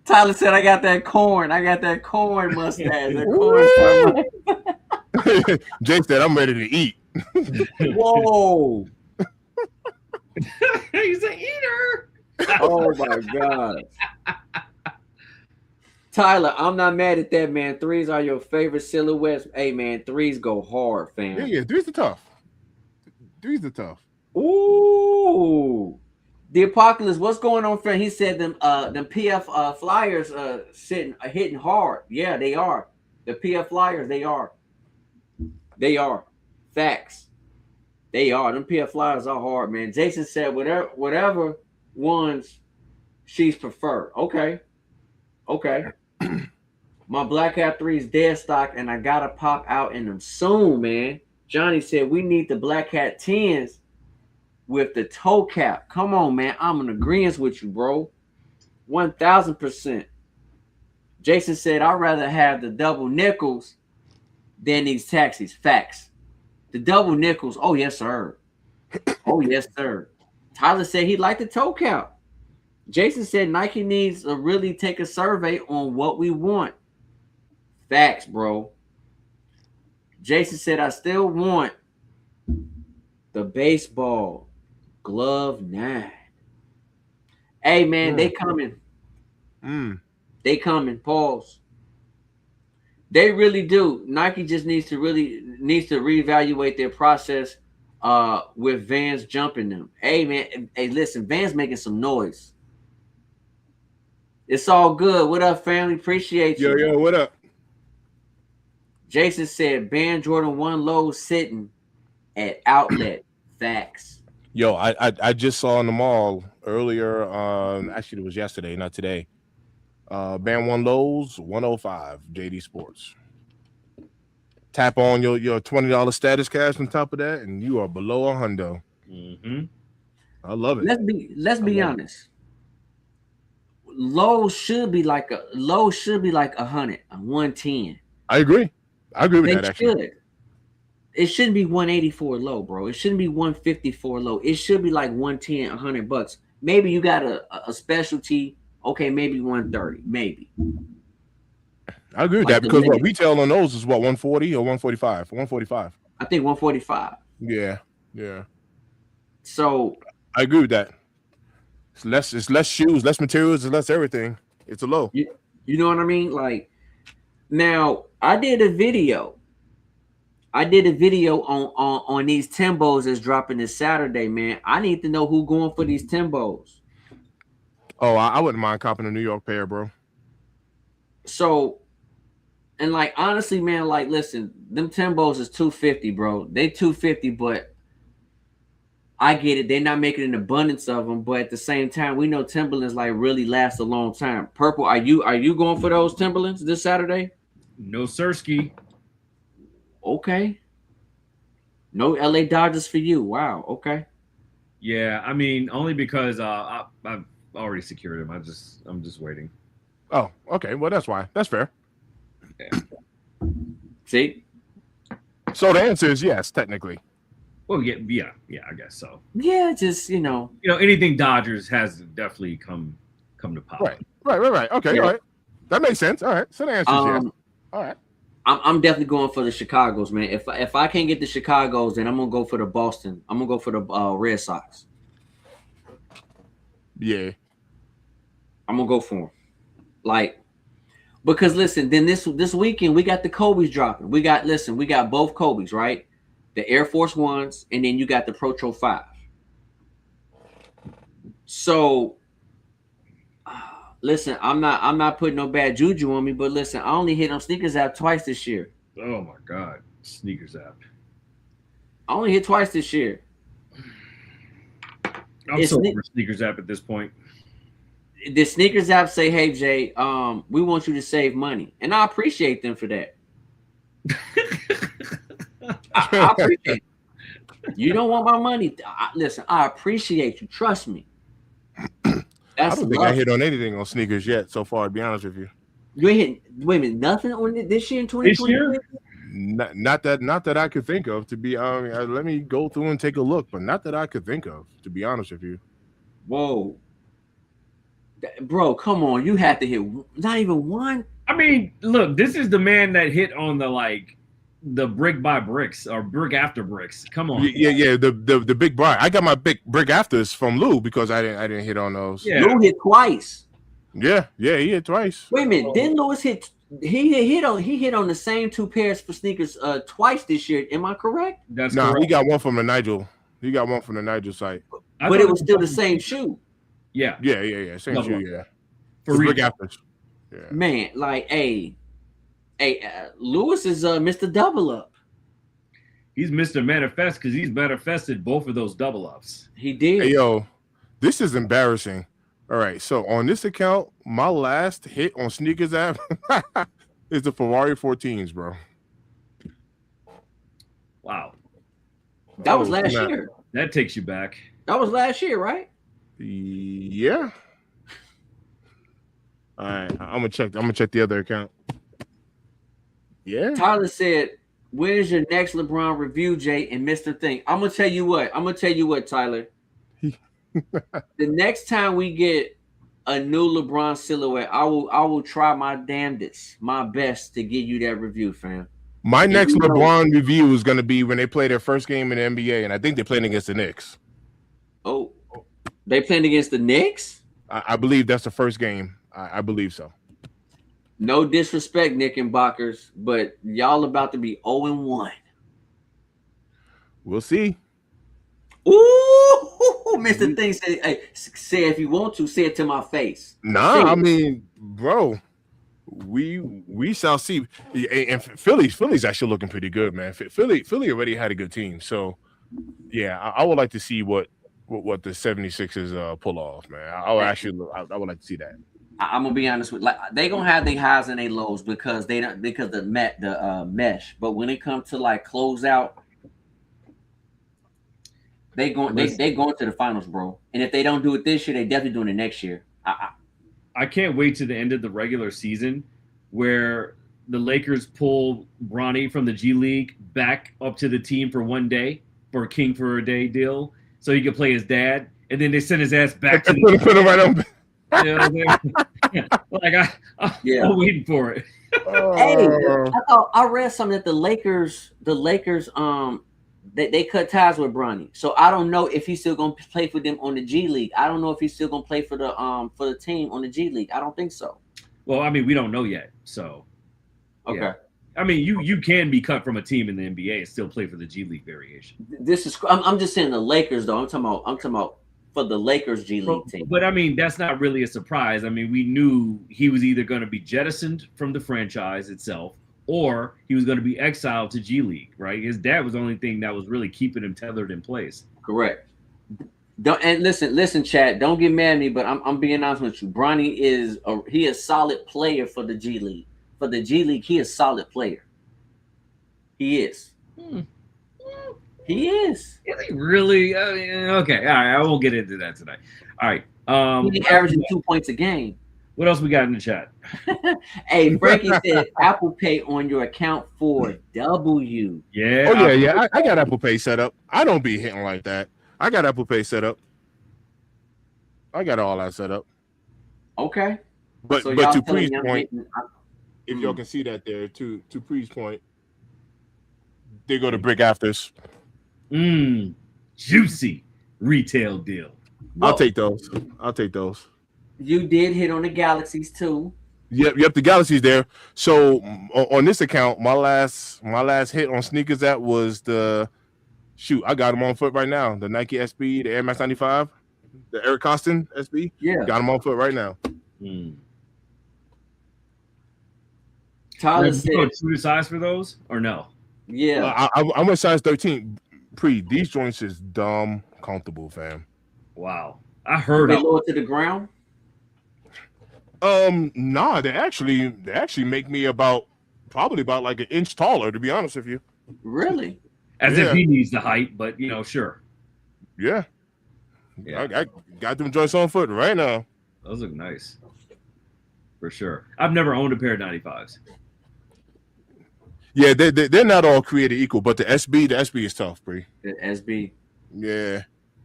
Tyler said, "I got that corn. I got that corn mustache. That corn." Jake said, "I'm ready to eat." Whoa! He's an eater. Oh my god! Tyler, I'm not mad at that, man. Threes are your favorite silhouettes. Hey, man, threes go hard, fam. Yeah, threes are tough. Threes are tough. Ooh. The Apocalypse, what's going on, friend? He said them PF Flyers hitting hard. Yeah, they are. The PF Flyers, they are. They are. Facts. They are. Them PF Flyers are hard, man. Jason said whatever ones she's preferred. Okay. My Black Hat 3 is dead stock, and I gotta pop out in them soon, man. Johnny said we need the Black Hat 10s with the toe cap. Come on, man. I'm in agreement with you, bro. 1000%. Jason said I'd rather have the double nickels than these taxis. Facts. The double nickels. Oh yes, sir. Oh yes, sir. Tyler said he liked the toe count. Jason said Nike needs to really take a survey on what we want. Facts, bro. Jason said I still want the baseball glove 9. Hey man, they coming. They coming. Pause. They really do. Nike just needs to reevaluate their process with Vans jumping them. Hey man, hey listen, Vans making some noise. It's all good. What up, family? Appreciate you. Yo, what up? Jason said Band Jordan 1 low sitting at outlet. Facts. Yo, I just saw in the mall earlier. Actually, it was yesterday, not today. Band 1 lows 105 JD Sports. Tap on your $20 status cash on top of that, and you are below $100. I love it. Let's be honest. Low should be like 100, 110. I agree with that. Actually, it shouldn't be 184 low, bro. It shouldn't be 154 low. It should be like 110, $100. Maybe you got a specialty. Okay, maybe 130, maybe. I agree with that because what retail on those is what 140 or 145? 145. I think 145. Yeah. So I agree with that. It's less shoes, less materials, it's less everything. It's a low. You know what I mean? Like now, I did a video on these Timbos that's dropping this Saturday, man. I need to know who going for these Timbos. Oh, I wouldn't mind copping a New York pair, bro. So, and like honestly, man, like listen, them Timbos is $250, bro. They $250, but I get it. They're not making an abundance of them, but at the same time, we know Timberlands like really last a long time. Purple, are you going for those Timberlands this Saturday? No sirski. Okay. No LA Dodgers for you. Wow. Okay. Yeah, I mean, only because I've already secured them. I'm just waiting. Oh, okay. Well, that's why. That's fair. Yeah. See? So the answer is yes, technically. Well, yeah, I guess so. Yeah, just anything Dodgers has definitely come to pop. Right. Okay, yeah. All right. That makes sense. All right. So the answer is yes. All right. I'm definitely going for the Chicagos, man. If I can't get the Chicagos, then I'm gonna go for the Boston. I'm gonna go for the Red Sox. Yeah. I'm gonna go for them. Like, because listen, then this weekend we got the Kobe's dropping. We got both Kobe's, right? The Air Force Ones, and then you got the Protro 5. So listen, I'm not putting no bad juju on me, but listen, I only hit on Sneakers app twice this year. Oh my God, Sneakers app. I only hit twice this year. I'm so over Sneakers app at this point. The Sneakers app say, "Hey Jay, we want you to save money," and I appreciate them for that. I appreciate it. You don't want my money. Listen, I appreciate you. Trust me. I don't think I hit on anything on sneakers yet so far, to be honest with you. You ain't hit, wait a minute, nothing on it this year in 2020? Not that I could think of, to be honest. Let me go through and take a look, but not that I could think of, to be honest with you. Whoa. Bro, come on. You have to hit not even one. I mean, look, this is the man that hit on the brick by bricks or brick after bricks. Come on. Yeah. The big brick. I got my big brick afters from Lou because I didn't hit on those. Yeah. Lou hit twice. Yeah, he hit twice. Wait a minute. Didn't Lewis hit? He hit on the same two pairs for sneakers twice this year. Am I correct? That's correct. He got one from the Nigel. He got one from the Nigel site. But it was still the same shoe. Yeah. Same shoe. Yeah. For brick afters. Yeah. Man, like, hey, Lewis is Mr. Double Up. He's Mr. Manifest because he's manifested both of those double ups. He did. Hey, yo, this is embarrassing. All right, so on this account, my last hit on Sneakers app is the Ferrari 14s, bro. Wow. That was last year. That takes you back. That was last year, right? Yeah. All right, I'm gonna check the other account. Yeah. Tyler said Where's your next LeBron review, Jay and Mr. Thing? I'm gonna tell you what, Tyler. The next time we get a new LeBron silhouette, I will try my damnedest, my best to give you that review, fam. My next LeBron review is going to be when they play their first game in the NBA, and I think they're playing against the Knicks. Oh, they playing against the Knicks? I believe that's the first game. I believe so. No disrespect, Knickerbockers, but y'all about to be 0-1. We'll see. Ooh, Mr. Thing said, hey, say if you want to, say it to my face. Nah, I mean, bro, we shall see. And Philly's actually looking pretty good, man. Philly already had a good team. So, yeah, I would like to see what the 76ers pull off, man. I would like to see that. I'm gonna be honest with they gonna have their highs and their lows because the mesh. But when it comes to like closeout, they going to the finals, bro. And if they don't do it this year, they definitely doing it next year. I can't wait to the end of the regular season where the Lakers pull Bronny from the G League back up to the team for one day for a king for a day deal, so he can play his dad, and then they send his ass back to the put him right on. You know, like I'm waiting for it. Hey, I read something that the Lakers, they cut ties with Bronny, so I don't know if he's still gonna play for them on the G League. I don't know if he's still gonna play for the team on the G League. I don't think so. Well, I mean, we don't know yet, so okay. Yeah. I mean, you can be cut from a team in the NBA and still play for the G League variation. I'm just saying the Lakers though. I'm talking about for the Lakers G League team. But I mean, that's not really a surprise. I mean, we knew he was either going to be jettisoned from the franchise itself, or he was going to be exiled to G League, right? His dad was the only thing that was really keeping him tethered in place. Correct. And listen, Chad. Don't get mad at me, but I'm being honest with you. Bronny is a solid player for the G League. For the G League, he is a solid player. He is. He is. Is he really? Okay. All right. I won't get into that tonight. All right. He's averaging 2 points a game. What else we got in the chat? Hey, Frankie said Apple Pay on your account for W. Yeah. Oh yeah. I got Apple Pay set up. I don't be hitting like that. I got Apple Pay set up. I got all that set up. Okay. But So to y'all Pre's telling point, young- if y'all can see that there, to Pre's point, they go to brick afters. Juicy retail deal. I'll take those. You did hit on the Galaxies too. Yep. The Galaxy's there. So on this account, my last hit on sneakers app was I got them on foot right now. The Nike SB, the Air Max 95, the Eric Costin SB. Yeah. Got them on foot right now. Tyler You said, go true to size for those or no? yeah. I'm a size 13. These joints is dumb comfortable, fam. Wow. I heard They it. lower to the ground. Nah, they actually make me probably about like an inch taller, to be honest with you. Really? As if he needs the height, but sure. Yeah. I got them joints on foot right now. Those look nice. For sure. I've never owned a pair of 95s. Yeah, they're not all created equal, but the SB is tough, Bree. The SB. Yeah.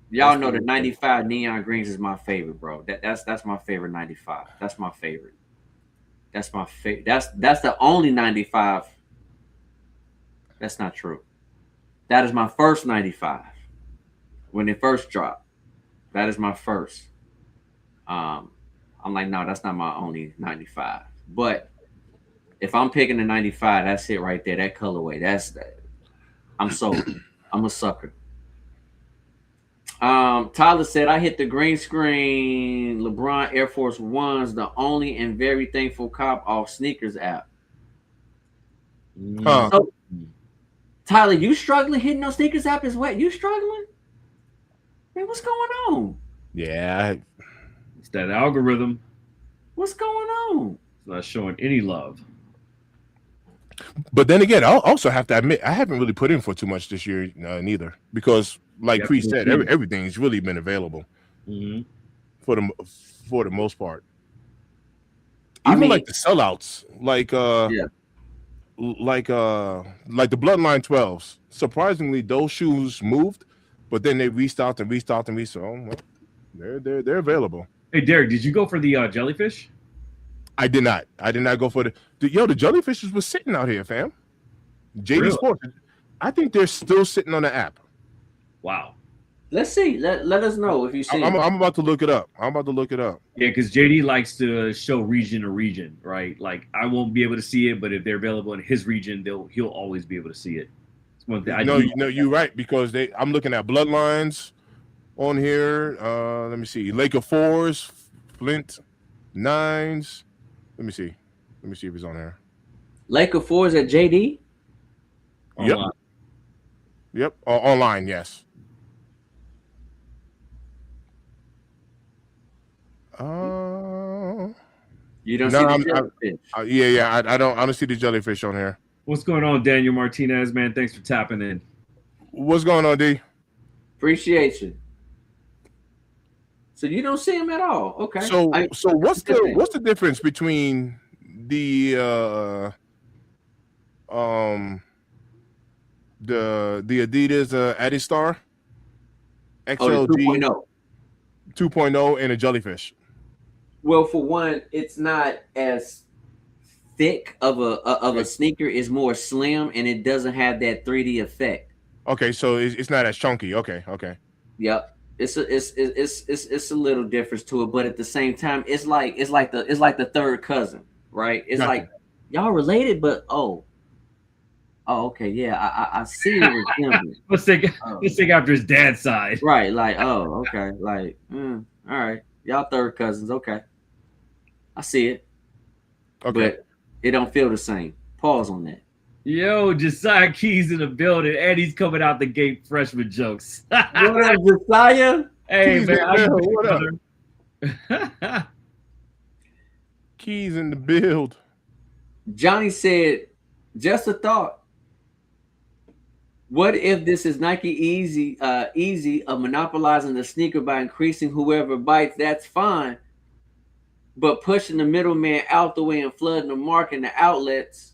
Y'all know the 95 neon greens is my favorite, bro. That's my favorite 95. That's my favorite. That's my favorite. That's the only 95. That's not true. That is my first 95. When it first dropped. That is my first. I'm like, no, that's not my only 95. But if I'm picking a 95, that's it right there. That colorway. I'm sold. I'm a sucker. Tyler said, I hit the green screen LeBron Air Force Ones, the only and very thankful cop off sneakers app. So, Tyler, you struggling hitting those sneakers app as well? You struggling? Man, what's going on? Yeah. It's that algorithm. What's going on? It's not showing any love. But then again, I'll also have to admit, I haven't really put in for too much this year neither, because like Pre said, everything's really been available for the most part. Even like the sellouts, like the Bloodline 12s. Surprisingly, those shoes moved, but then they restocked and restocked and restocked. Well, they're available. Hey, Derek, did you go for the jellyfish? I did not. I did not go for the jellyfishes was sitting out here, fam. JD Really? Sports. I think they're still sitting on the app. Wow. Let's see. Let us know if you see. I'm about to look it up. Yeah, because JD likes to show region to region, right? Like I won't be able to see it, but if they're available in his region, he'll always be able to see it. It's one thing. You're right, because I'm looking at Bloodlines on here. Let me see. Lake of Fours, Flint Nines. Let me see if it's on here. Lake of Fours at JD. Online. Yep. Online, yes. You don't see the jellyfish. I don't see the jellyfish on here. What's going on, Daniel Martinez, man? Thanks for tapping in. What's going on, D? Appreciate you. So you don't see him at all. Okay. So what's the difference between the Adidas Adistar XLG 2.0 and a jellyfish? Well, for one, it's not as thick of a sneaker. It's more slim, and it doesn't have that 3D effect. Okay, so it's not as chunky. Okay. Yep. It's a little difference to it, but at the same time, it's like the third cousin, right? It's like y'all related, but okay, yeah, I see the resemblance. Let's take after his dad's side, right? Like, okay, like, all right, y'all third cousins, okay. I see it. Okay. But it don't feel the same. Pause on that. Yo, Josiah Keys in the building, and he's coming out the gate fresh with jokes. What up, Josiah? Hey, Keys man. what up? Keys in the build. Johnny said, just a thought. What if this is Nike easy of monopolizing the sneaker by increasing whoever bites? That's fine. But pushing the middleman out the way and flooding the market and the outlets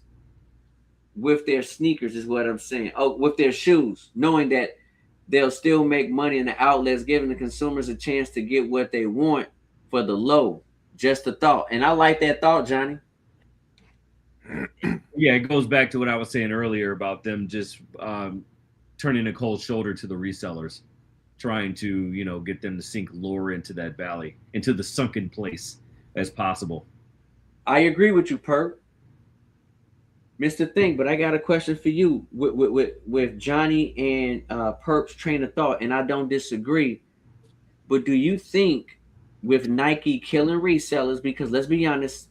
with their sneakers is what I'm saying. Oh, with their shoes, knowing that they'll still make money in the outlets, giving the consumers a chance to get what they want for the low. Just a thought. And I like that thought, Johnny. Yeah, it goes back to what I was saying earlier about them just turning a cold shoulder to the resellers, trying to, get them to sink lower into that valley, into the sunken place as possible. I agree with you, Perp. Mr. Think, but I got a question for you with Johnny and Perp's train of thought, and I don't disagree. But do you think with Nike killing resellers, because let's be honest,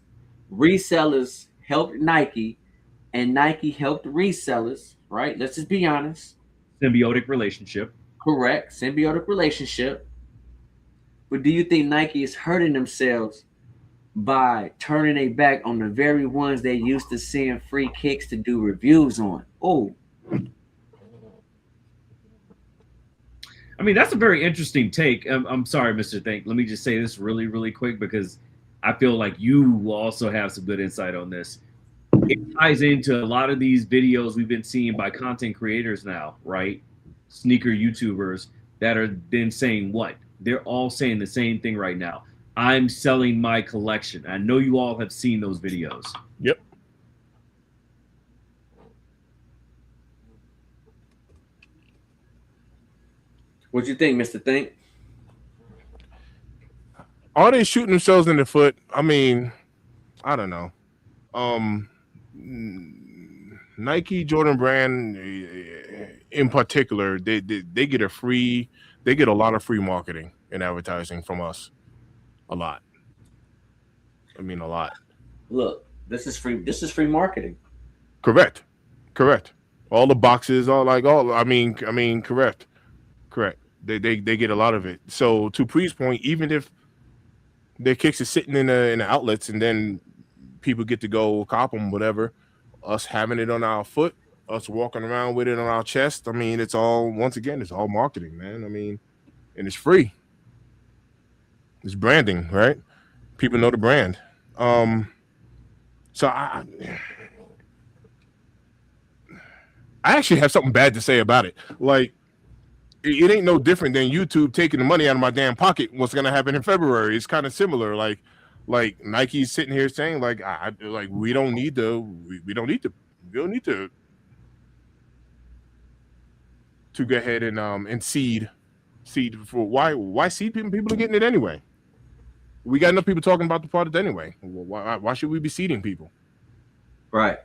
resellers helped Nike and Nike helped resellers, right? Let's just be honest. Symbiotic relationship. Correct. Symbiotic relationship. But do you think Nike is hurting themselves by turning their back on the very ones they used to seeing free kicks to do reviews on? Oh, I mean, that's a very interesting take. I'm sorry, Mr. Think. Let me just say this really, really quick, because I feel like you will also have some good insight on this. It ties into a lot of these videos we've been seeing by content creators now, right? Sneaker YouTubers that are then saying what? They're all saying the same thing right now. I'm selling my collection. I know you all have seen those videos. Yep. what you think, Mr. Think? Are they shooting themselves in the foot? I mean, I don't know. Nike, Jordan Brand in particular, they get a lot of free marketing and advertising from us. A lot. I mean, a lot. Look, this is free marketing. Correct. All the boxes, correct. They get a lot of it. So to Pre's point, even if their kicks are sitting in the outlets and then people get to go cop them, whatever, us having it on our foot, us walking around with it on our chest, I mean, it's all marketing, man. I mean, and it's free. It's branding, right? People know the brand. So I actually have something bad to say about it. Like, it ain't no different than YouTube taking the money out of my damn pocket. What's gonna happen in February? It's kind of similar. Like Nike's sitting here saying, like, we don't need to go ahead and seed for why seed people? People are getting it anyway. We got enough people talking about the product anyway. Why should we be seeding people? Right.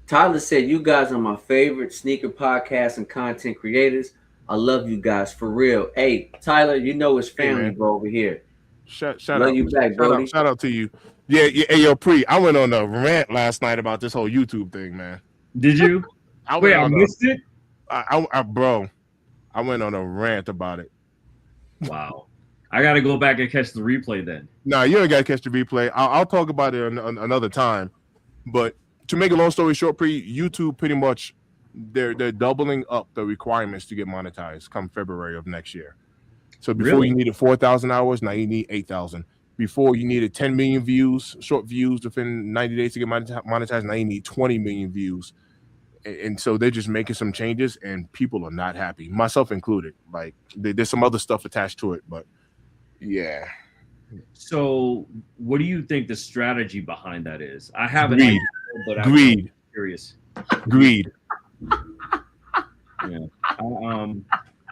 Tyler said, "You guys are my favorite sneaker podcast and content creators. I love you guys for real." Hey, Tyler, you know it's family, bro, over here. Shout love out, you back, Brody. Shout out to you. Yeah. Hey, yo, Pre, I went on a rant last night about this whole YouTube thing, man. Did you? I missed it. Bro, I went on a rant about it. Wow. I got to go back and catch the replay then. No, you ain't got to catch the replay. I'll talk about it another time. But to make a long story short, YouTube pretty much they're doubling up the requirements to get monetized come February of next year. So before you needed 4,000 hours, now you need 8,000. Before you needed 10 million views, short views within 90 days to get monetized, now you need 20 million views. And so they're just making some changes, and people are not happy, myself included. Like, there's some other stuff attached to it, but yeah. So what do you think the strategy behind that is? I haven't. Greed. But I'm curious. Greed. Yeah.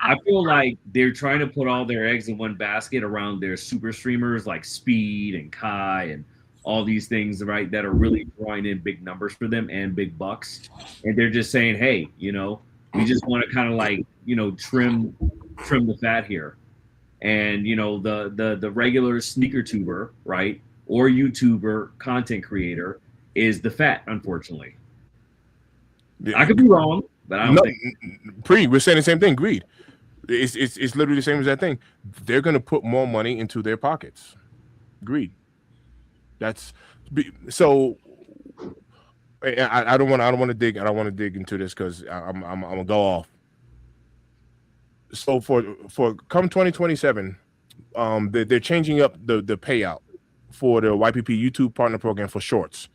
I feel like they're trying to put all their eggs in one basket around their super streamers like Speed and Kai and all these things, right, that are really drawing in big numbers for them and big bucks. And they're just saying, hey, we just want to kind of like, trim the fat here. And, the regular sneaker tuber, right, or YouTuber content creator is the fat, unfortunately. Yeah. I could be wrong, but I don't think. We're saying the same thing, greed. It's literally the same as that thing. They're going to put more money into their pockets. Greed. That's so. I don't want to dig. I don't want to dig into this because I'm gonna go off. So for come 2027, they're changing up the payout for the YPP YouTube Partner Program for shorts.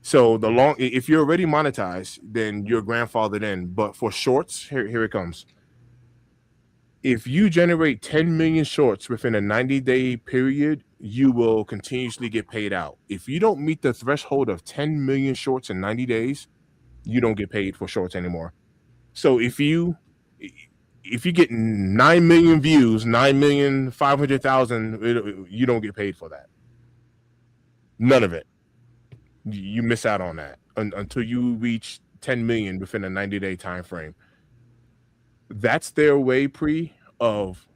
So if you're already monetized, then you're grandfathered in. But for shorts, here it comes. If you generate 10 million shorts within a 90-day period, you will continuously get paid out. If you don't meet the threshold of 10 million shorts in 90 days, you don't get paid for shorts anymore. So if you get 9 million views, 9,500,000, you don't get paid for that. None of it. You miss out on that until you reach 10 million within a 90-day time frame. That's their way, of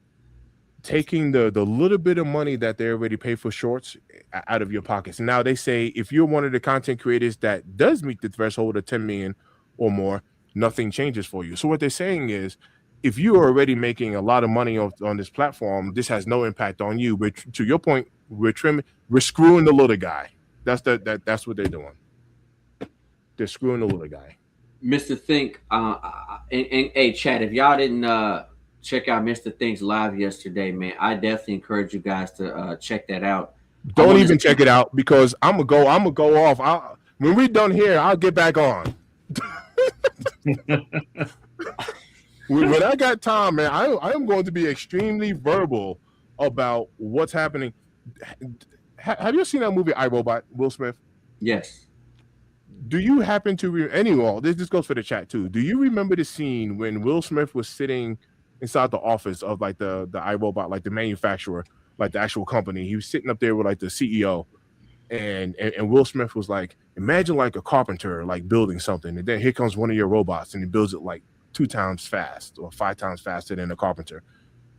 taking the little bit of money that they already pay for shorts out of your pockets. Now they say if you're one of the content creators that does meet the threshold of 10 million or more, nothing changes for you. So what they're saying is, if you are already making a lot of money on this platform, this has no impact on you. But to your point, we're screwing the little guy. That's what they're doing. They're screwing the little guy. Mr. Think, and hey, chat, if y'all didn't check out Mr. Think's live yesterday, man, I definitely encourage you guys to check that out. Don't even check it out because I'm gonna go off. When we're done here, I'll get back on. When I got time, man, I am going to be extremely verbal about what's happening. Have you seen that movie iRobot, Will Smith? Yes. Do you happen to anyone? This goes for the chat too. Do you remember the scene when Will Smith was sitting inside the office of like the iRobot, like the manufacturer, like the actual company? He was sitting up there with like the CEO, and Will Smith was like, imagine like a carpenter like building something, and then here comes one of your robots and he builds it like 2 times fast or 5 times faster than a carpenter,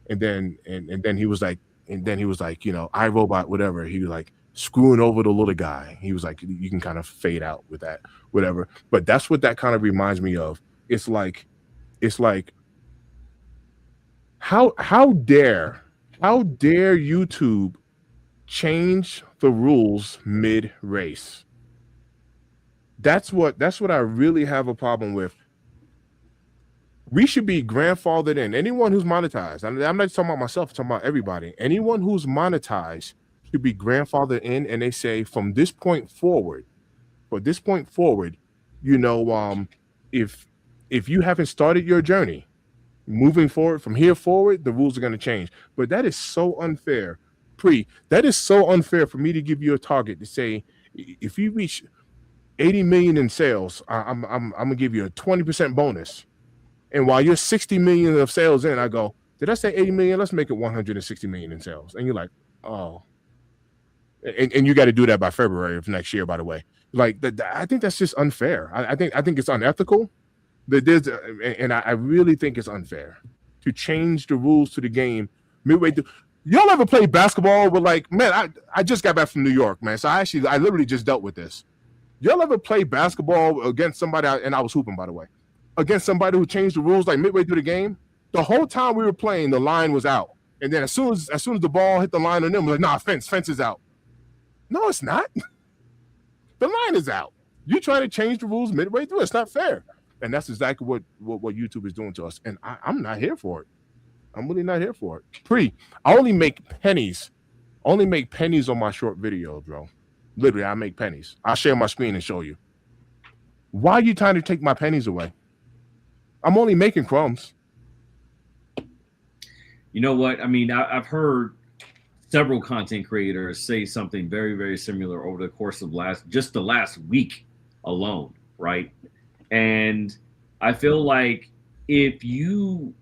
and then he was like, iRobot, whatever. He was like screwing over the little guy. He was like, you can kind of fade out with that, whatever. But that's what that kind of reminds me of. It's like how dare YouTube change the rules mid-race? That's what I really have a problem with. We should be grandfathered in. Anyone who's monetized, I'm not talking about myself, I'm talking about everybody. Anyone who's monetized should be grandfathered in, and they say from this point forward, if if you haven't started your journey, moving forward from here forward, the rules are going to change. But that is so unfair. That is so unfair for me to give you a target to say, if you reach 80 million in sales, I'm gonna give you a 20% bonus. And while you're 60 million of sales in, I go, did I say 80 million? Let's make it 160 million in sales. And you're like, oh, and you got to do that by February of next year, by the way. Like, I think that's just unfair. I think it's unethical. And I really think it's unfair to change the rules to the game midway through. Y'all ever play basketball with, like, man, I just got back from New York, man. So I literally just dealt with this. Y'all ever play basketball against somebody, and I was hooping, by the way, against somebody who changed the rules like midway through the game? The whole time we were playing, the line was out. And then as soon as the ball hit the line on them, we're like, nah, fence is out. No, it's not. The line is out. You trying to change the rules midway through. It's not fair. And that's exactly what YouTube is doing to us. And I'm not here for it. I'm really not here for it. I only make pennies. On my short videos, bro. Literally, I make pennies. I'll share my screen and show you. Why are you trying to take my pennies away? I'm only making crumbs. You know what? I mean, I've heard several content creators say something very, very similar over the course of the last week alone, right? And I feel like if you're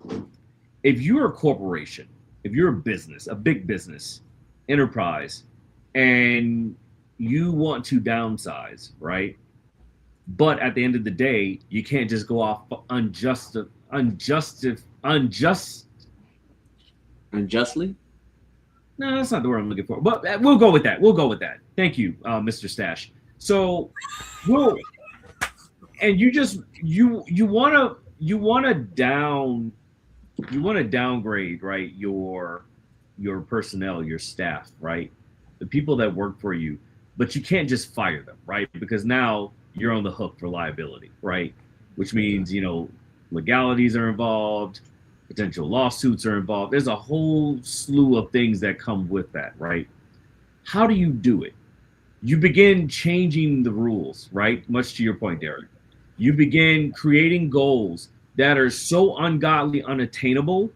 a corporation, if you're a business, a big business enterprise, and you want to downsize, right? But at the end of the day, you can't just go off unjustly. No, that's not the word I'm looking for. But we'll go with that. Thank you, Mr. Stash. So, and you want to downgrade, right? Your personnel, your staff, right? The people that work for you, but you can't just fire them, right? Because now you're on the hook for liability, right? Which means, legalities are involved, potential lawsuits are involved. There's a whole slew of things that come with that, right? How do you do it? You begin changing the rules, right? Much to your point, Derek. You begin creating goals that are so ungodly, unattainable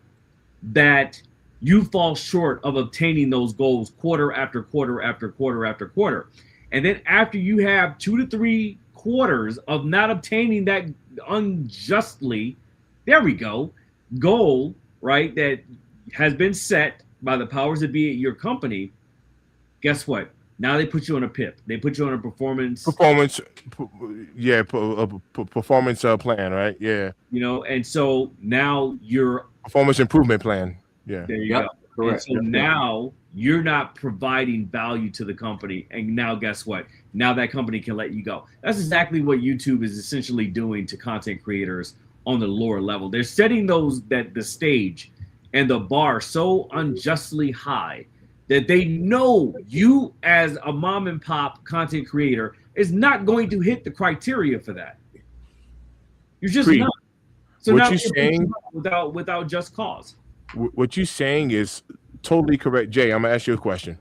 that you fall short of obtaining those goals quarter after quarter after quarter after quarter. And then after you have 2 to 3 quarters of not obtaining that unjustly, there we go, goal, right, that has been set by the powers that be at your company, guess what? Now they put you on a PIP. They put you on a performance plan, right? Yeah. And so now you're performance improvement plan. Yeah. There you go. Correct. And so now you're not providing value to the company. And now guess what? Now that company can let you go. That's exactly what YouTube is essentially doing to content creators on the lower level. They're setting the stage and the bar so unjustly high that they know you as a mom and pop content creator is not going to hit the criteria for that. You're just not. So now you're saying without just cause. What you're saying is totally correct. Jay, I'm gonna ask you a question.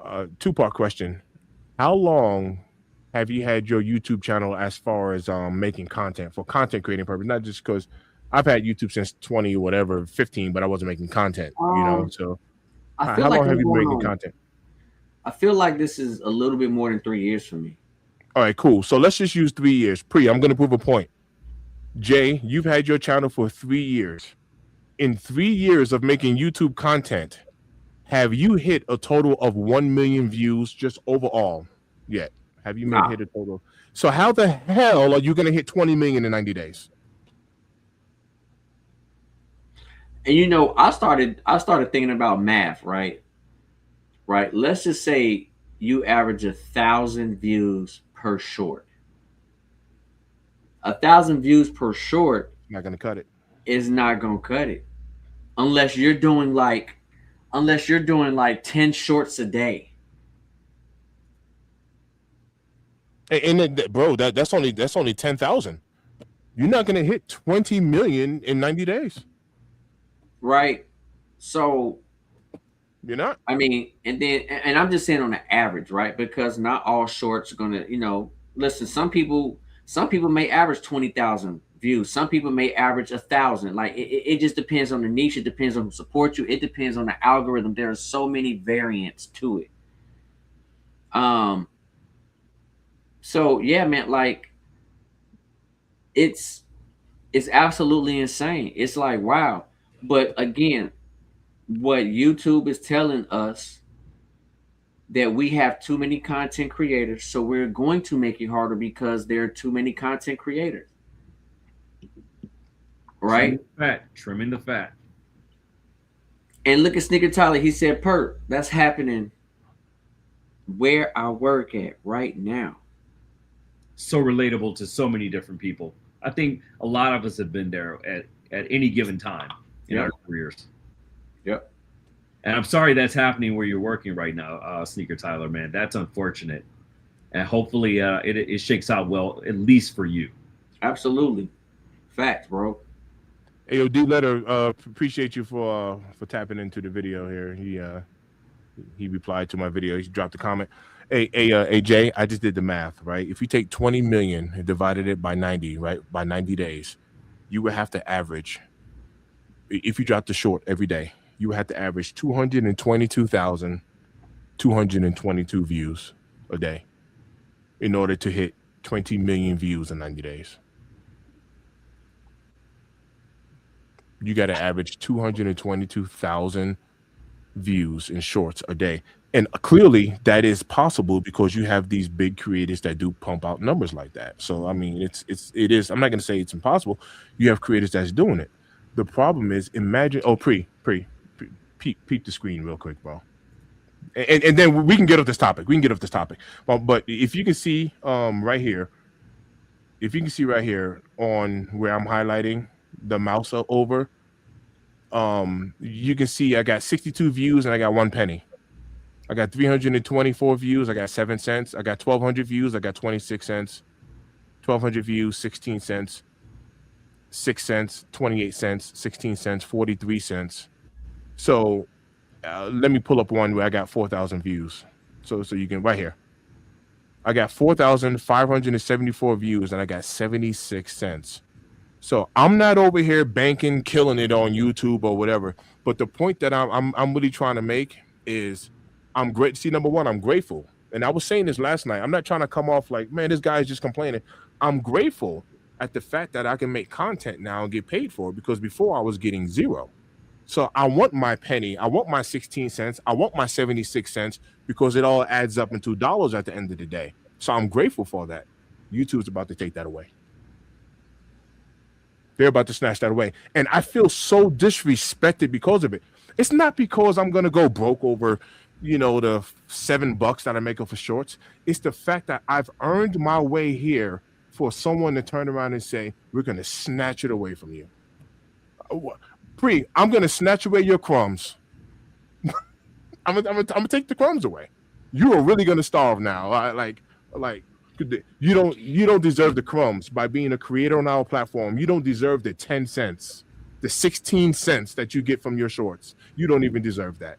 2-part question. How long have you had your YouTube channel as far as making content for content creating purpose? Not just because I've had YouTube since 15, but I wasn't making content, so how long have you been making content? I feel like this is a little bit more than 3 years for me. All right, cool. So let's just use 3 years. I'm going to prove a point. Jay, you've had your channel for 3 years. In 3 years of making YouTube content, have you hit a total of 1 million views just overall yet? Have you hit a total? So how the hell are you going to hit 20 million in 90 days? And I started thinking about math, right? Right. Let's just say you average 1,000 views per short. 1,000 views per short not going to cut it. Is not going to cut it unless you're doing like 10 shorts a day. And bro, that's only 10,000. You're not going to hit 20 million in 90 days. Right. So you're not. I mean, and I'm just saying on the average, right? Because not all shorts are gonna, listen, some people may average 20,000 views. Some people may average 1,000. Like it just depends on the niche. It depends on who supports you. It depends on the algorithm. There are so many variants to it. Um. So yeah, man. Like it's it's absolutely insane. It's like wow. But again, what YouTube is telling us that we have too many content creators, so we're going to make it harder because there are too many content creators. Right? Trimming the fat. And look at Sneaker Tyler. He said, "Perp, that's happening where I work at right now." So relatable to so many different people. I think a lot of us have been there at any given time in our careers. Yep. And I'm sorry that's happening where you're working right now, Sneaker Tyler, man. That's unfortunate. And hopefully it shakes out well, at least for you. Absolutely. Facts, bro. Hey, yo, D Letter, appreciate you for tapping into the video here. He replied to my video. He dropped a comment. Hey, Jay, I just did the math, right? If you take 20 million and divided it by 90, right, by 90 days, you would have to average, if you drop the short every day, you would have to average 222,222 views a day in order to hit 20 million views in 90 days. You got to average 222,000 views in shorts a day. And clearly that is possible because you have these big creators that do pump out numbers like that. So, I mean, it is, I'm not going to say it's impossible. You have creators that's doing it. The problem is imagine, peep the screen real quick, bro. And then we can get off this topic. But if you can see right here, on where I'm highlighting the mouse over, you can see I got 62 views and I got 1 penny. I got 324 views, I got 7 cents. I got 1,200 views, I got 26 cents. 1,200 views, 16 cents. 6 cents, 28 cents, 16 cents, 43 cents. So let me pull up one where I got 4,000 views. So you can, right here, I got 4,574 views and I got 76 cents. So I'm not over here banking, killing it on YouTube or whatever. But the point that I'm really trying to make is I'm great. See, number one, I'm grateful. And I was saying this last night. I'm not trying to come off like, man, this guy's just complaining. I'm grateful at the fact that I can make content now and get paid for it, because before I was getting zero. So I want my penny. I want my 16 cents. I want my 76 cents, because it all adds up into dollars at the end of the day. So I'm grateful for that. YouTube's about to take that away. They're about to snatch that away. And I feel so disrespected because of it. It's not because I'm going to go broke over, the $7 that I make off of shorts. It's the fact that I've earned my way here for someone to turn around and say, we're going to snatch it away from you. I'm going to snatch away your crumbs. I'm gonna take the crumbs away. You are really going to starve now. You don't deserve the crumbs by being a creator on our platform. You don't deserve the 10 cents, the 16 cents that you get from your shorts. You don't even deserve that.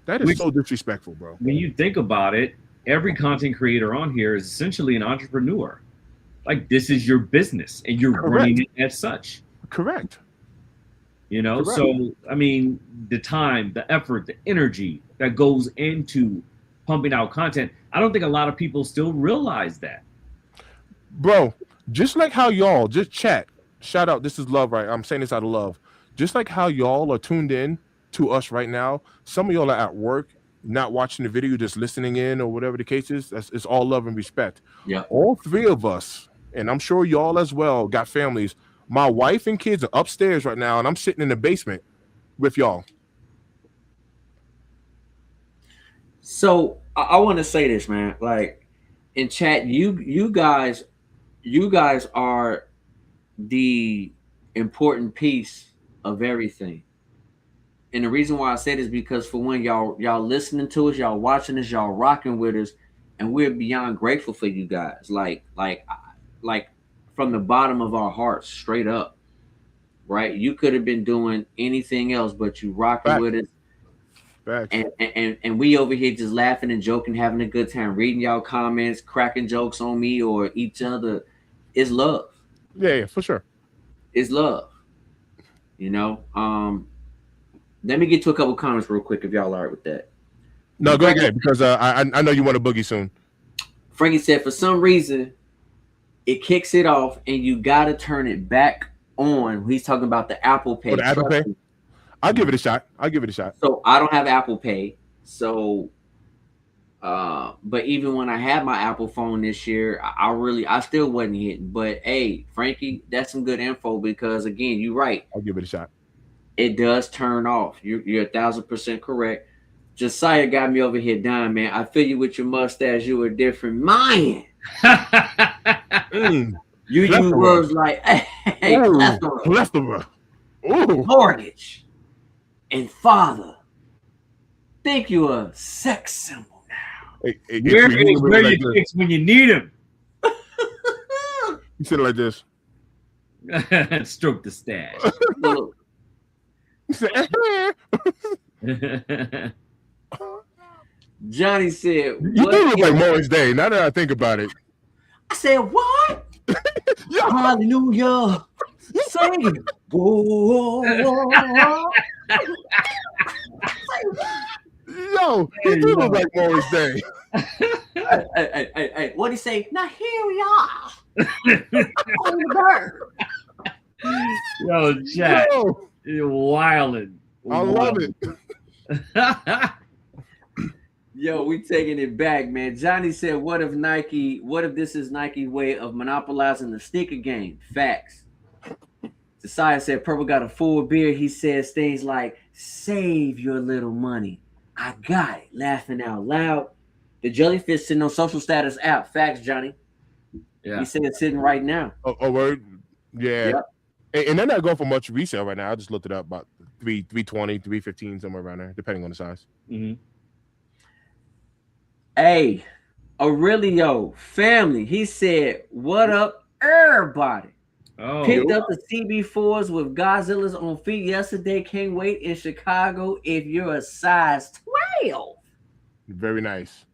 That is so disrespectful, bro. When you think about it, every content creator on here is essentially an entrepreneur. Like, this is your business and you're running it as such. Correct. Correct. So, I mean, the time, the effort, the energy that goes into pumping out content, I don't think a lot of people still realize that. Bro, just like how y'all, just chat, shout out, this is love, right? I'm saying this out of love. Just like how y'all are tuned in to us right now, some of y'all are at work, not watching the video, just listening in or whatever the case is. It's all love and respect. Yeah. All three of us, and I'm sure y'all as well, got families. My wife and kids are upstairs right now, and I'm sitting in the basement with y'all. So I want to say this, man. Like, in chat, you guys are the important piece of everything. And the reason why I say this is because, for one, y'all listening to us, y'all watching us, y'all rocking with us, and we're beyond grateful for you guys. Like from the bottom of our hearts, straight up. Right? You could have been doing anything else, but you rocking with us. Facts. And we over here just laughing and joking, having a good time, reading y'all comments, cracking jokes on me or each other. It's love. Yeah, for sure. It's love. You know. Let me get to a couple comments real quick if y'all are right with that. No, go ahead, because I know you want to boogie soon. Frankie said for some reason it kicks it off and you gotta turn it back on. He's talking about the Apple Pay. The Apple Pay? I'll give it a shot. So I don't have Apple Pay. So but even when I had my Apple phone this year, I still wasn't hitting. But hey, Frankie, that's some good info because again, you're right. I'll give it a shot. It does turn off. You're 1,000% correct. Josiah got me over here dying, man. I feel you with your mustache. You a different man. You use words like hey, plethora. Mortgage, and father. Think you a sex symbol now. Where you fix when you need him? You said it like this. Stroke the stash. Johnny said, "You do look like Morris Day." Now that I think about it, I said, "What? Hallelujah! Sing it, whoa, whoa, whoa. Yo, you do look like Morris Day." Hey, what do you say? Now here we are on the bird. Yo, chat, you're wildin'. I love it. Yo, we taking it back, man. Johnny said, what if this is Nike's way of monopolizing the sneaker game? Facts. Josiah said, Purple got a full beard. He says things like, save your little money. I got it. Laughing out loud. The jellyfish sitting on social status app. Facts, Johnny. Yeah. He said it's sitting right now. Oh, word? Yeah. Yep. And they're not going for much resale right now. I just looked it up, about 320, 315, somewhere around there, depending on the size. Mm-hmm. Hey, Aurelio family. He said, what up, everybody? Oh, picked up the CB4s with Godzilla's on feet yesterday. Can't wait in Chicago if you're a size 12. Very nice.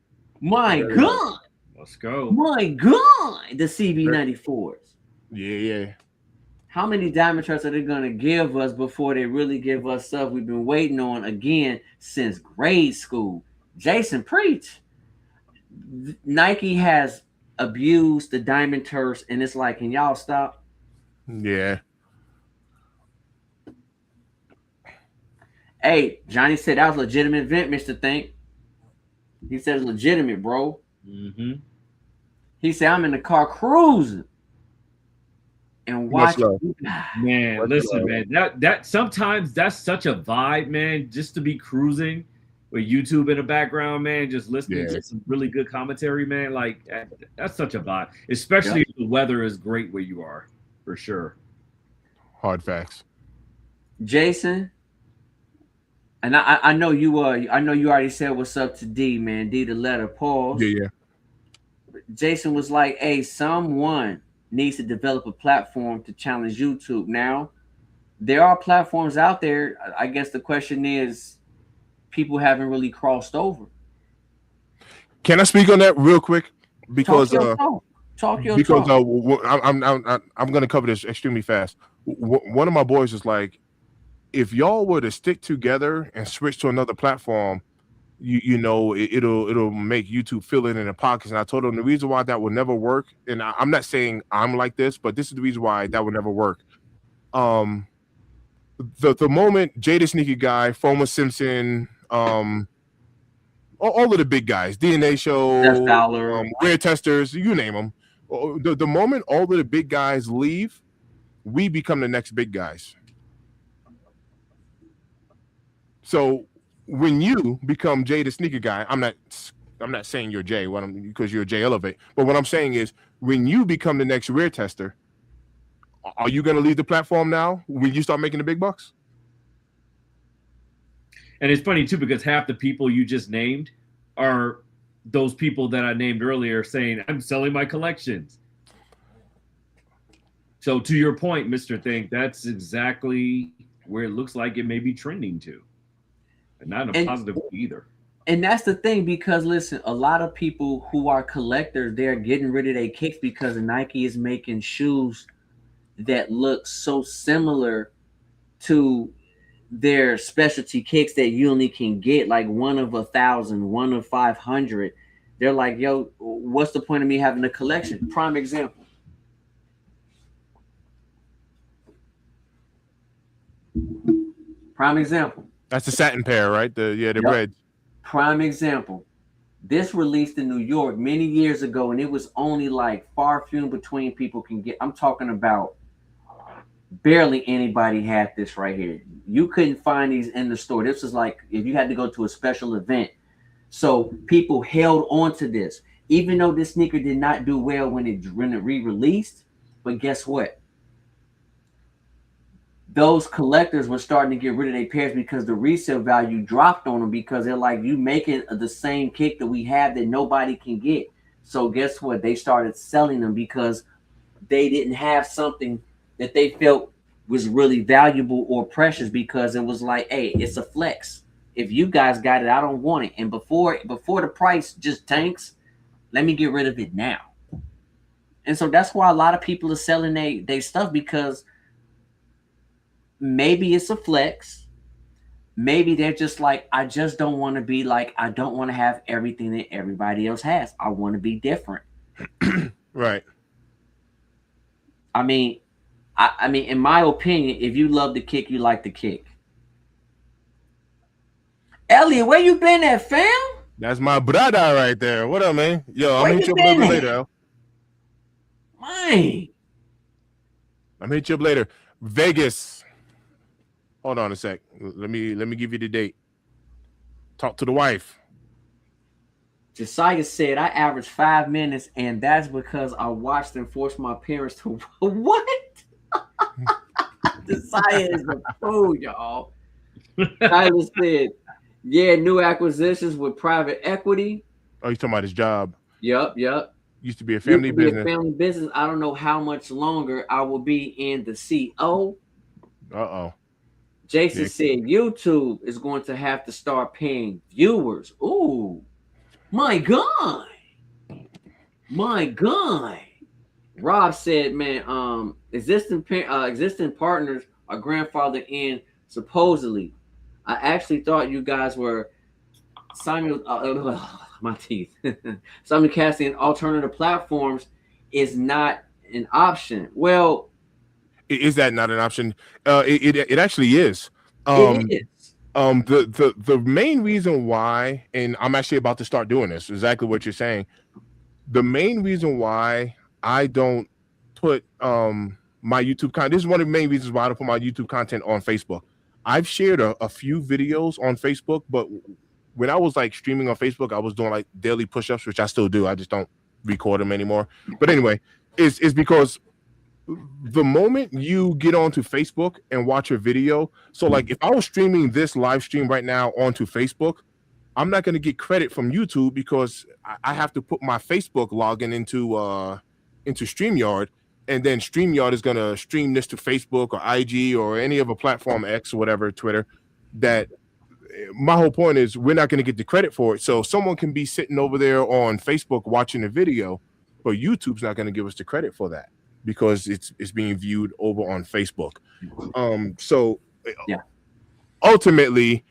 My Very God. Nice. Let's go. My God. The CB94s. Yeah. How many diamond trucks are they going to give us before they really give us stuff we've been waiting on again since grade school? Jason, preach. Nike has abused the diamond turfs, and it's like, can y'all stop? Yeah. Hey, Johnny said that was a legitimate event, Mr. Think. He said it's legitimate, bro. Mm-hmm. He said, I'm in the car cruising and watching. Man, listen, man. That sometimes that's such a vibe, man, just to be cruising with YouTube in the background, man, just listening to some really good commentary, man. Like that's such a vibe, especially if the weather is great where you are, for sure. Hard facts. Jason, and I know you already said what's up to D, man. D the letter, pause. Yeah. Jason was like, hey, someone needs to develop a platform to challenge YouTube. Now, there are platforms out there. I guess the question is, people haven't really crossed over. Can I speak on that real quick? Because talk your talk. I'm going to cover this extremely fast. One of my boys is like, if y'all were to stick together and switch to another platform, you know, it'll make YouTube fill it in the pockets. And I told him the reason why that would never work, and I'm not saying I'm like this, but this is the reason why that would never work. The moment Jada Sneaky Guy, Foma Simpson, all of the big guys, DNA Show, Rare Testers, you name them. The moment all of the big guys leave, we become the next big guys. So when you become Jay the Sneaker Guy, I'm not saying you're Jay, because you're Jay Elevate. But what I'm saying is, when you become the next Rare Tester, are you going to leave the platform now when you start making the big bucks? And it's funny too, because half the people you just named are those people that I named earlier saying, I'm selling my collections. So to your point, Mr. Think, that's exactly where it looks like it may be trending to. and not in a positive way either. And that's the thing, because listen, a lot of people who are collectors, they're getting rid of their kicks because Nike is making shoes that look so similar to their specialty kicks that you only can get like one of 1,000, one of 500. They're like, yo, what's the point of me having a collection? Prime example. That's the satin pair, right? The bread. Prime example. This released in New York many years ago, and it was only like far few in between people can get. I'm talking about barely anybody had this right here. You couldn't find these in the store. This was like if you had to go to a special event. So people held on to this, even though this sneaker did not do well when it re-released. But guess what? Those collectors were starting to get rid of their pairs because the resale value dropped on them, because they're like, you making the same kick that we have that nobody can get. So guess what? They started selling them because they didn't have something that they felt was really valuable or precious, because it was like, hey, it's a flex. If you guys got it, I don't want it. And before the price just tanks, let me get rid of it now. And so that's why a lot of people are selling they stuff, because maybe it's a flex. Maybe they're just like, I just don't want to be like, I don't want to have everything that everybody else has. I want to be different. Right. I mean, in my opinion, if you love the kick, you like the kick. Elliot, where you been at, fam? That's my brother right there. What up, man? Yo, I'm gonna hit you up a little bit later, Al. Man. I'm gonna hit you up later. Vegas. Hold on a sec. Let me give you the date. Talk to the wife. Josiah said I averaged 5 minutes, and that's because I watched and forced my parents to what? Josiah is a fool, y'all. Tyler said, yeah, new acquisitions with private equity. Oh, you talking about his job? Yep. Used to be a family business. I don't know how much longer I will be in the CO. Uh-oh. Jason said YouTube is going to have to start paying viewers. Ooh, my God. Rob said, man, existing partners are grandfathered in supposedly. I actually thought you guys were my teeth. Simulcasting alternative platforms is not an option. Well, is that not an option? It actually is. It is. The main reason why, and I'm actually about to start doing this, exactly what you're saying. The main reason why I don't put my YouTube content, this is one of the main reasons why I don't put my YouTube content on Facebook. I've shared a few videos on Facebook, but when I was like streaming on Facebook, I was doing like daily push-ups, which I still do. I just don't record them anymore. But anyway, it's because the moment you get onto Facebook and watch a video, so like if I was streaming this live stream right now onto Facebook, I'm not going to get credit from YouTube because I have to put my Facebook login into StreamYard, and then StreamYard is going to stream this to Facebook or IG or any other platform, X or whatever, Twitter. That my whole point is we're not going to get the credit for it. So someone can be sitting over there on Facebook watching a video, but YouTube's not going to give us the credit for that because it's being viewed over on Facebook. So ultimately,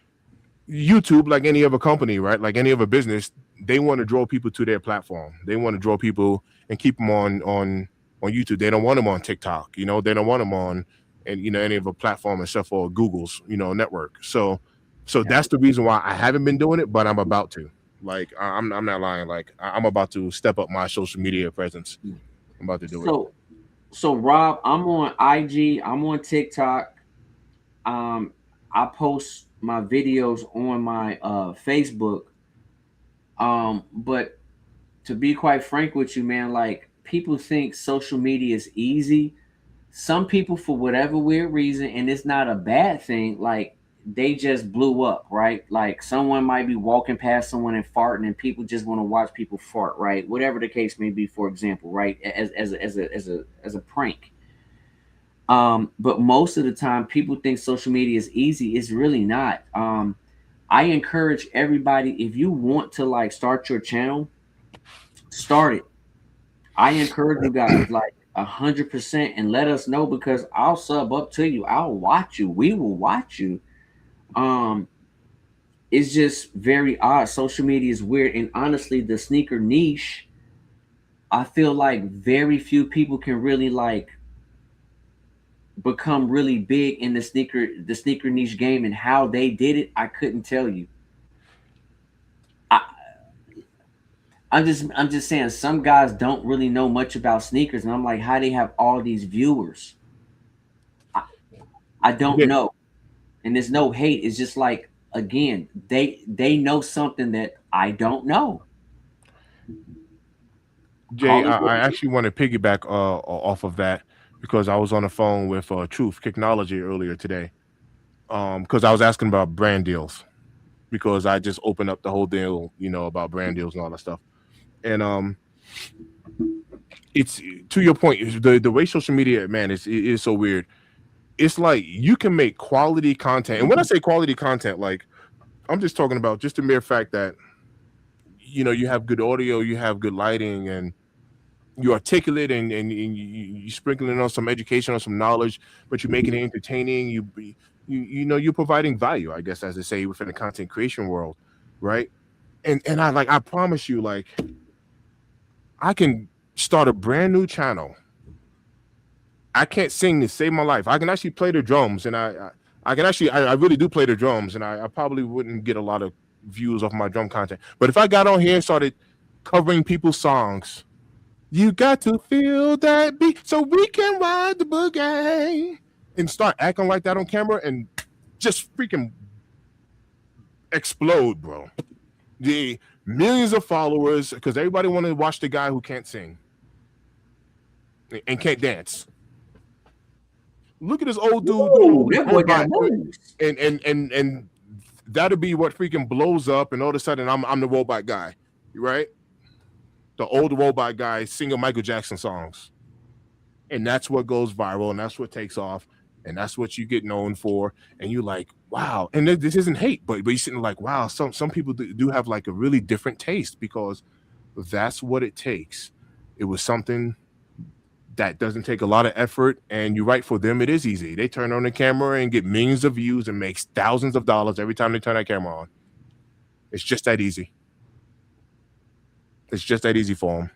YouTube, like any other company, right? Like any other business, they want to draw people to their platform. They want to draw people and keep them on YouTube. They don't want them on TikTok, they don't want them on any of a platform except for Google's, network. So that's the reason why I haven't been doing it, but I'm about to. Like I'm not lying. Like I'm about to step up my social media presence. I'm about to do it. So Rob, I'm on IG, I'm on TikTok. I post my videos on my Facebook. But to be quite frank with you, man, like people think social media is easy. Some people, for whatever weird reason, and it's not a bad thing, like they just blew up, right? Like someone might be walking past someone and farting, and people just want to watch people fart, right? Whatever the case may be, for example, right? As a prank. But most of the time, people think social media is easy. It's really not. I encourage everybody, if you want to like start your channel, start it. I encourage you guys like 100% and let us know, because I'll sub up to you. I'll watch you. We will watch you. Um, it's just very odd. Social media is weird, and honestly, the sneaker niche, I feel like very few people can really like become really big in the sneaker niche game, and how they did it. I couldn't tell you. I, I'm just saying some guys don't really know much about sneakers, and I'm like, how they have all these viewers? I don't Yeah, know. And there's no hate. It's just like, again, they know something that I don't know. Jay, Call it I what it is. actually want to piggyback off of that because I was on the phone with Truth Technology earlier today. Because I was asking about brand deals because I just opened up the whole deal, about brand deals and all that stuff. And it's to your point, the way social media, man, it is so weird. It's like you can make quality content, and when I say quality content, like I'm just talking about just the mere fact that you have good audio, you have good lighting, and you articulate and you sprinkling on some education, on some knowledge, but you're making it entertaining. You're providing value, I guess, as they say within the content creation world, right? And I promise you, like I can start a brand new channel. I can't sing to save my life. I can actually play the drums, and I can actually I really do play the drums, and I probably wouldn't get a lot of views off my drum content. But if I got on here and started covering people's songs, you got to feel that beat so we can ride the boogie, and start acting like that on camera and just freaking explode, bro. The millions of followers because everybody want to watch the guy who can't sing and can't dance. Look at this old dude doing all Ooh, this that boy got robot, moves. and that'll be what freaking blows up, and all of a sudden I'm the robot guy, right? The old robot guy singing Michael Jackson songs, and that's what goes viral, and that's what takes off, and that's what you get known for, and you like, wow. And this isn't hate, but you're sitting like, wow, some people do have like a really different taste because that's what it takes. It was something that doesn't take a lot of effort, and you're right, for them it is easy. They turn on the camera and get millions of views and makes thousands of dollars every time they turn that camera on. It's just that easy. It's just that easy for them.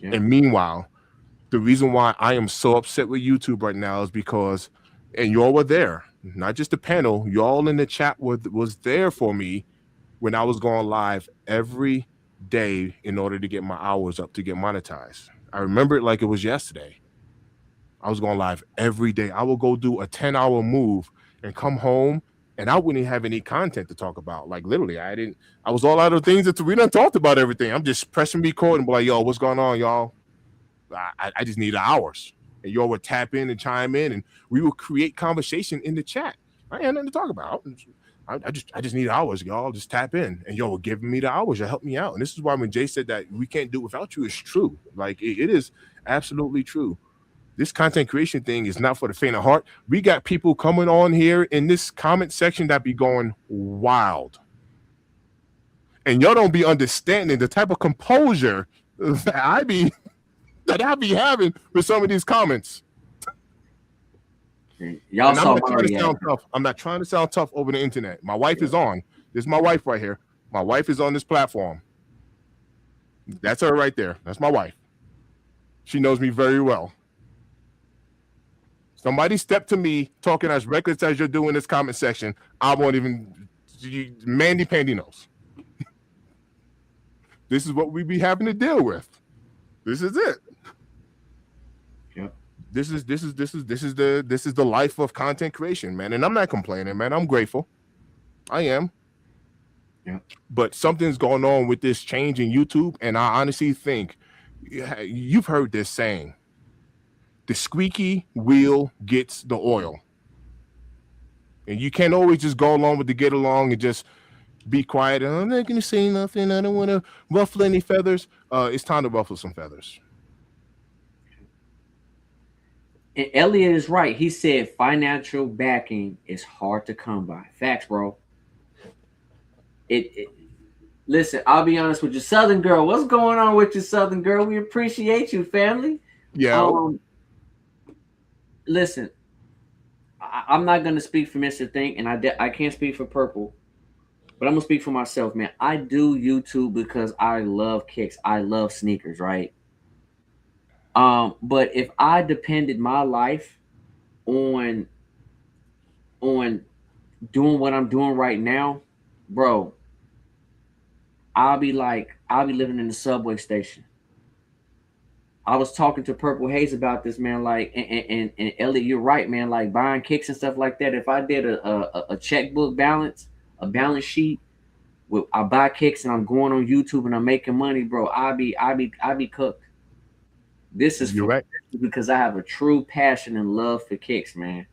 Yeah. And meanwhile, the reason why I am so upset with YouTube right now is because, and y'all were there, not just the panel, y'all in the chat was there for me when I was going live every day in order to get my hours up to get monetized. I remember it like it was yesterday. I was going live every day. I would go do a 10-hour move and come home, and I wouldn't have any content to talk about. Like literally, I was all out of things that we done talked about everything. I'm just pressing record and be like, yo, what's going on, y'all? I just need hours. And y'all would tap in and chime in, and we would create conversation in the chat. I ain't nothing to talk about. I just need hours, y'all. Just tap in, and y'all were giving me the hours. You help me out, and this is why when Jay said that we can't do it without you, it's true. Like it is absolutely true. This content creation thing is not for the faint of heart. We got people coming on here in this comment section that be going wild, and y'all don't be understanding the type of composure that I be having with some of these comments. Y'all And I'm saw not trying to Mario. sound tough. I'm not trying to sound tough over the internet. My wife is on. This is my wife right here. My wife is on this platform. That's her right there. That's my wife. She knows me very well. Somebody step to me talking as reckless as you're doing this comment section. I won't even. Mandy Pandy knows. This is what we be having to deal with. This is it. Yep. This is the life of content creation, man. And I'm not complaining, man. I'm grateful. I am. Yeah. But something's going on with this change in YouTube, and I honestly think you've heard this saying: the squeaky wheel gets the oil. And you can't always just go along with the get along and just be quiet. I'm not going to say nothing. I don't want to ruffle any feathers. It's time to ruffle some feathers. And Elliot is right. He said financial backing is hard to come by. Facts, bro. Listen, I'll be honest with you, Southern girl. What's going on with you, Southern girl? We appreciate you, family. Yeah. Listen, I'm not gonna speak for Mr. Think, and I can't speak for Purple, but I'm gonna speak for myself, man. I do YouTube because I love kicks. I love sneakers, right? But if I depended my life on doing what I'm doing right now, bro, I'll be living in the subway station. I was talking to Purple Haze about this, man. Like, and Elliot, you're right, man. Like buying kicks and stuff like that. If I did a checkbook balance, a balance sheet, I buy kicks and I'm going on YouTube and I'm making money, bro. I be cooked. This is because I have a true passion and love for kicks, man.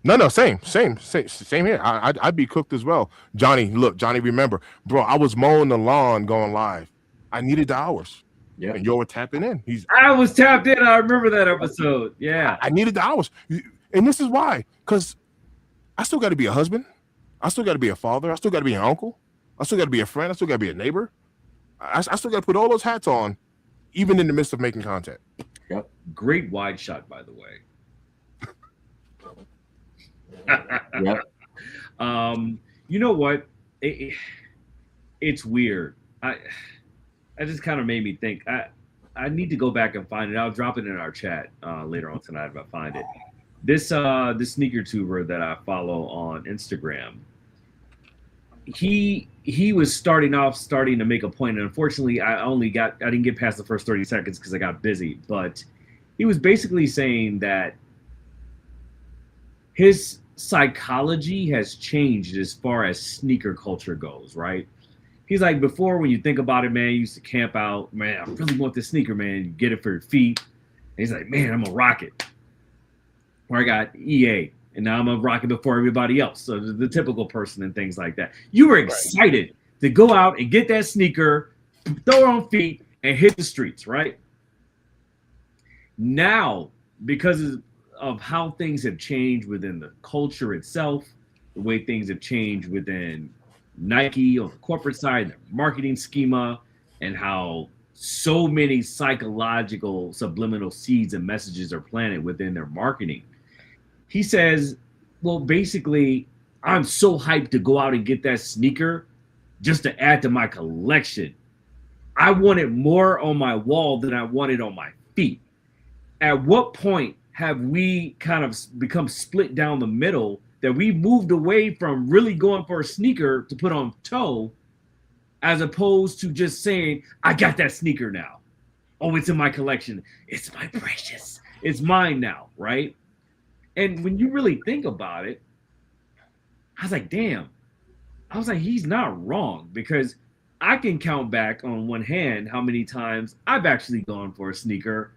No, same here. I'd be cooked as well. Johnny, remember, bro, I was mowing the lawn going live. I needed the hours. Yeah, and you were tapping in. I was tapped in. I remember that episode. Yeah, I needed the hours, and this is why. Because I still got to be a husband. I still got to be a father. I still got to be an uncle. I still got to be a friend. I still got to be a neighbor. I still got to put all those hats on, even in the midst of making content. Yep. Great wide shot, by the way. Yep. You know what? It's weird. I just kind of made me think. I need to go back and find it. I'll drop it in our chat later on tonight if I find it. This sneaker tuber that I follow on Instagram, he was starting to make a point, and unfortunately I didn't get past the first 30 seconds because I got busy, but he was basically saying that his psychology has changed as far as sneaker culture goes, right? He's like, before, when you think about it, man, you used to camp out, man, I really want this sneaker, man. You get it for your feet. And he's like, man, I'm gonna rock it. Or I got EA, and now I'm gonna rock it before everybody else. So the typical person and things like that. You were excited to go out and get that sneaker, throw it on feet, and hit the streets, right? Now, because of how things have changed within the culture itself, the way things have changed within Nike on the corporate side, their marketing schema, and how so many psychological subliminal seeds and messages are planted within their marketing. He says, well, basically, I'm so hyped to go out and get that sneaker just to add to my collection. I want it more on my wall than I want it on my feet. At what point have we kind of become split down the middle that we moved away from really going for a sneaker to put on toe, as opposed to just saying, I got that sneaker now. Oh, it's in my collection. It's my precious. It's mine now, right? And when you really think about it, I was like, damn. I was like, he's not wrong, because I can count back on one hand how many times I've actually gone for a sneaker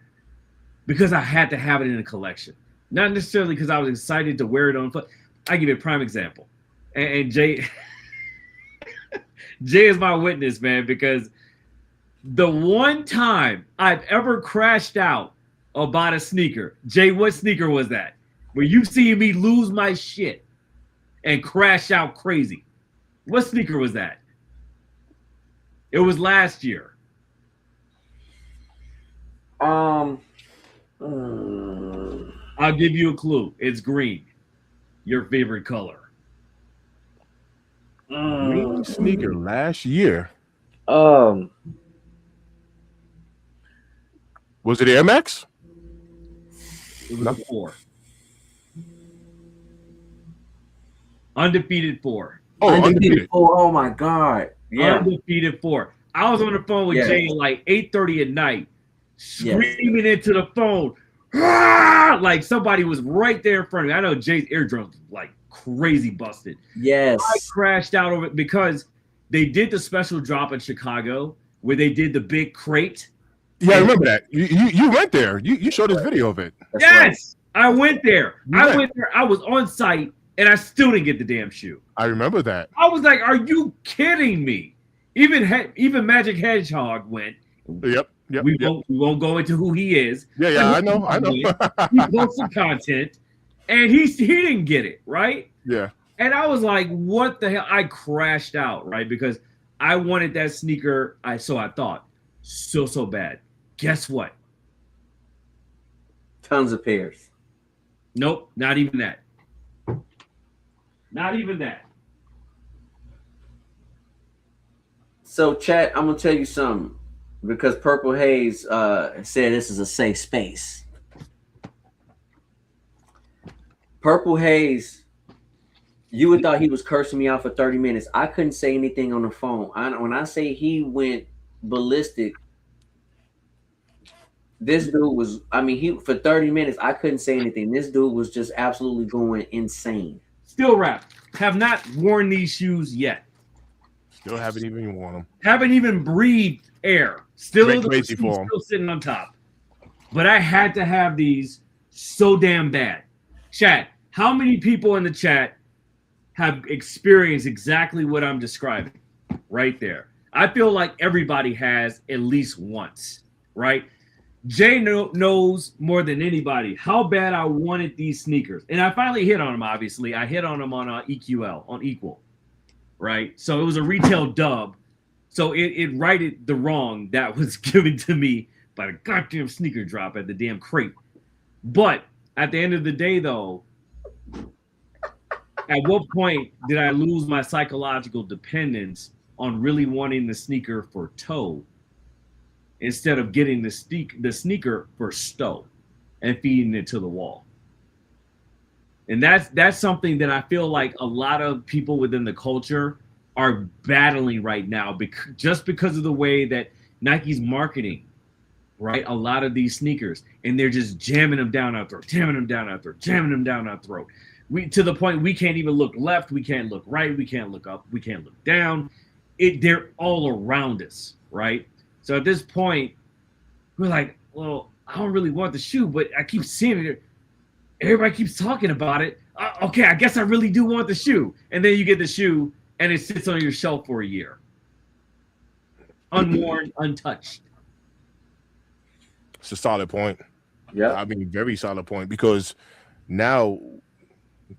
because I had to have it in a collection. Not necessarily because I was excited to wear it on foot. I give you a prime example. And Jay is my witness, man, because the one time I've ever crashed out about a sneaker, Jay, what sneaker was that? Where you see me lose my shit and crash out crazy. What sneaker was that? It was last year. I'll give you a clue. It's green. Your favorite color. Green sneaker last year. Was it Air Max? It was a 4. Undefeated 4. Oh, undefeated 4. Oh my God. Yeah. Undefeated 4. I was on the phone with Jay at like 8:30 at night, screaming into the phone. Like somebody was right there in front of me. I know Jay's eardrums like crazy busted. Yes. I crashed out over it because they did the special drop in Chicago where they did the big crate. Yeah, I remember that. You went there. You showed us video of it. That's yes, right. I went there. Yeah. I went there. I was on site and I still didn't get the damn shoe. I remember that. I was like, are you kidding me? Even Magic Hedgehog went. Yep. We won't go into who he is. Yeah, I know. He posts some content, and he didn't get it, right? Yeah. And I was like, what the hell? I crashed out, right? Because I wanted that sneaker. I thought so bad. Guess what? Tons of pairs. Nope, not even that. Not even that. So, chat, I'm gonna tell you something because Purple Haze said this is a safe space. Purple Haze, you would thought he was cursing me out for 30 minutes. I couldn't say anything on the phone. When I say he went ballistic, this dude was. I mean, he for 30 minutes I couldn't say anything. This dude was just absolutely going insane. Still wrapped. Have not worn these shoes yet. Still haven't even worn them. Haven't even breathed air. Still, Crazy for 'em. Still sitting on top. But I had to have these so damn bad. Chat, how many people in the chat have experienced exactly what I'm describing right there? I feel like everybody has at least once, right? Jay knows more than anybody how bad I wanted these sneakers. And I finally hit on them, obviously. I hit on them on EQL, on Equal, right? So it was a retail dub. So it righted the wrong that was given to me by the goddamn sneaker drop at the damn crate. But at the end of the day, though, at what point did I lose my psychological dependence on really wanting the sneaker for toe instead of getting the sneaker for stow and feeding it to the wall? And that's something that I feel like a lot of people within the culture are battling right now just because of the way that Nike's marketing, right? A lot of these sneakers, and they're just jamming them down our throat, jamming them down our throat, jamming them down our throat. To the point we can't even look left, we can't look right, we can't look up, we can't look down. They're all around us, right? So at this point, we're like, well, I don't really want the shoe, but I keep seeing it. Everybody keeps talking about it. Okay, I guess I really do want the shoe. And then you get the shoe, and it sits on your shelf for a year. Unworn, untouched. It's a solid point. Yeah. I mean, very solid point, because now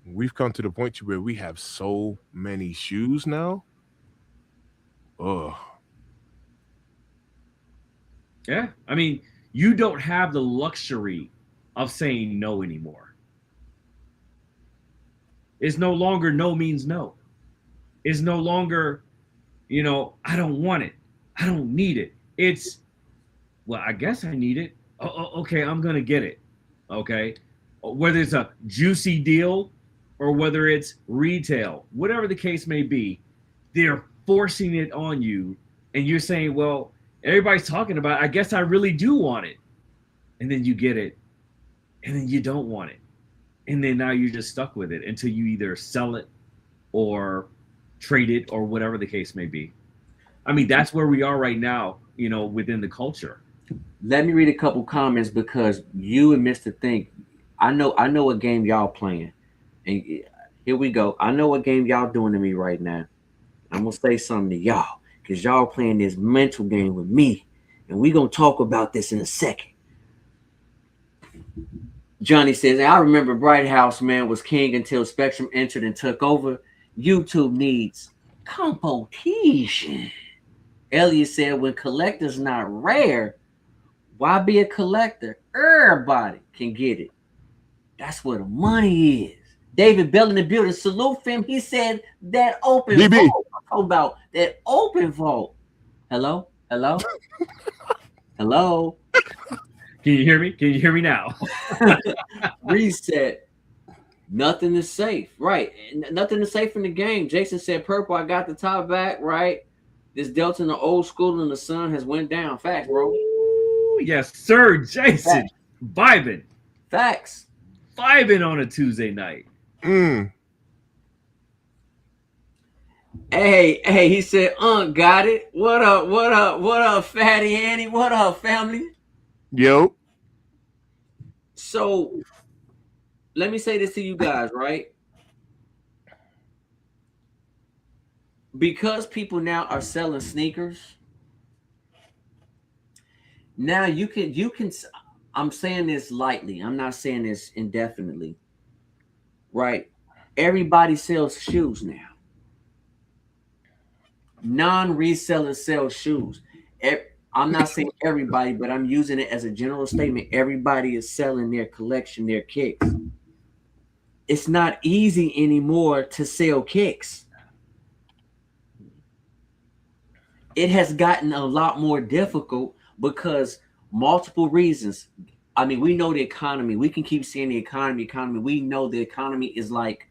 we've come to the point to where we have so many shoes now. Oh. Yeah. I mean, you don't have the luxury of saying no anymore. It's no longer no means no. It's no longer, I don't want it. I don't need it. It's, well, I guess I need it. Okay, I'm going to get it. Okay. Whether it's a juicy deal or whether it's retail, whatever the case may be, they're forcing it on you. And you're saying, well, everybody's talking about it. I guess I really do want it. And then you get it. And then you don't want it. And then now you're just stuck with it until you either sell it or trade it or whatever the case may be. I mean, that's where we are right now, within the culture. Let me read a couple comments because you and Mr. Think, I know what game y'all playing. And here we go. I know what game y'all doing to me right now. I'm going to say something to y'all because y'all playing this mental game with me. And we going to talk about this in a second. Johnny says, I remember Bright House, man, was king until Spectrum entered and took over. YouTube needs competition. Elliot said, when collector's not rare, why be a collector? Everybody can get it. That's where the money is. David Bell in the building, salute him. He said that open DB. vault. I'm talking about that open vault. Hello? Hello? Hello? Can you hear me? Can you hear me now? Reset. Nothing is safe. Right. Nothing is safe in the game. Jason said, Purple, I got the top back. Right. This Delta in the old school and the sun has went down. Facts, bro. Ooh, yes, sir. Jason. Facts. Vibing. Facts. Vibing on a Tuesday night. Hey, he said, got it. What up, Fatty Annie? What up, family? Yo. So let me say this to you guys, right? Because people now are selling sneakers, now you can, I'm saying this lightly. I'm not saying this indefinitely, right? Everybody sells shoes now. Non-resellers sell shoes. I'm not saying everybody, but I'm using it as a general statement. Everybody is selling their collection, their kicks. It's not easy anymore to sell kicks. It has gotten a lot more difficult because multiple reasons. I mean, we know the economy. We can keep saying the economy. We know the economy is like,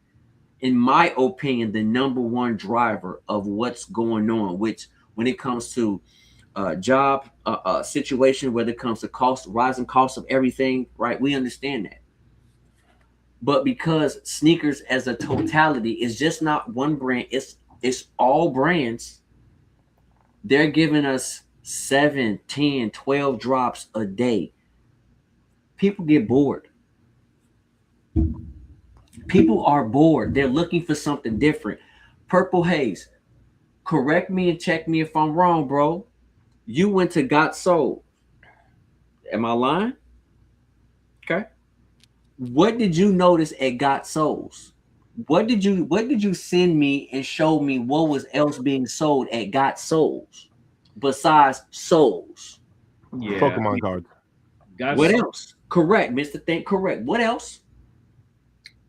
in my opinion, the number one driver of what's going on, which when it comes to job situation, whether it comes to cost, rising cost of everything, right? We understand that. But because sneakers as a totality is just not one brand, it's all brands. They're giving us 7, 10, 12 drops a day. People get bored. People are bored. They're looking for something different. Purple Haze, correct me and check me if I'm wrong, bro. You went to Got Sold. Am I lying? Okay. What did you notice at Got Souls? What did you send me and show me what was else being sold at Got Souls besides souls? Yeah. Pokemon cards. What else? Correct, Mr. Think. Correct. What else?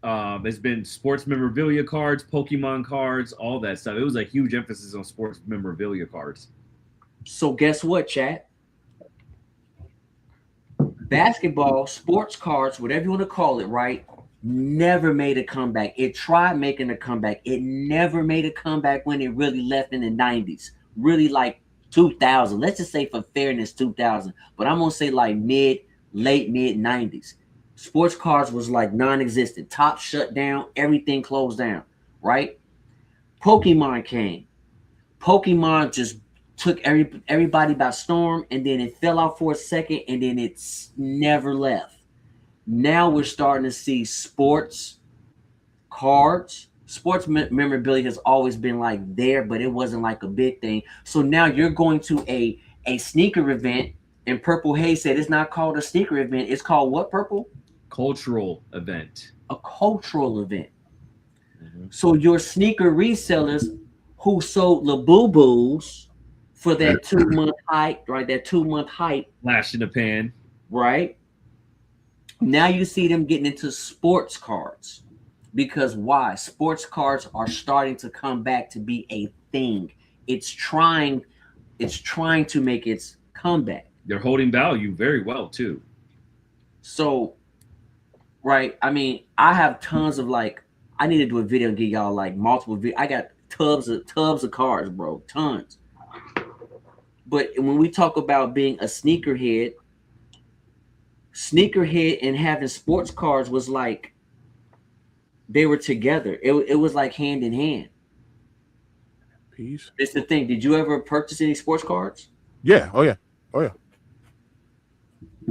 There's been sports memorabilia cards, Pokemon cards, all that stuff. It was a huge emphasis on sports memorabilia cards. So guess what, chat? Basketball, sports cards, whatever you want to call it, right? Never made a comeback. It tried making a comeback. It never made a comeback when it really left in the 90s. Really like 2000. Let's just say for fairness, 2000. But I'm going to say like late mid 90s. Sports cards was like non-existent. Top shut down. Everything closed down, right? Pokemon came. Pokemon just took everybody by storm, and then it fell out for a second, and then it's never left. Now we're starting to see sports cards. Sports memorabilia has always been like there, but it wasn't like a big thing. So now you're going to a sneaker event, and Purple Haze said it's not called a sneaker event. It's called what, Purple? Cultural event. A cultural event. Mm-hmm. So your sneaker resellers who sold Labubu's for that 2-month hype, right? That 2-month hype. Flash in the pan. Right? Now you see them getting into sports cards. Because why? Sports cards are starting to come back to be a thing. It's trying to make its comeback. They're holding value very well too. So, right, I mean, I have tons of like, I need to do a video and get y'all like multiple videos. I got tubs of cards, bro, tons. But when we talk about being a sneakerhead and having sports cards was like, they were together. It was like hand in hand. Peace. It's the thing. Did you ever purchase any sports cards? Yeah. Oh yeah.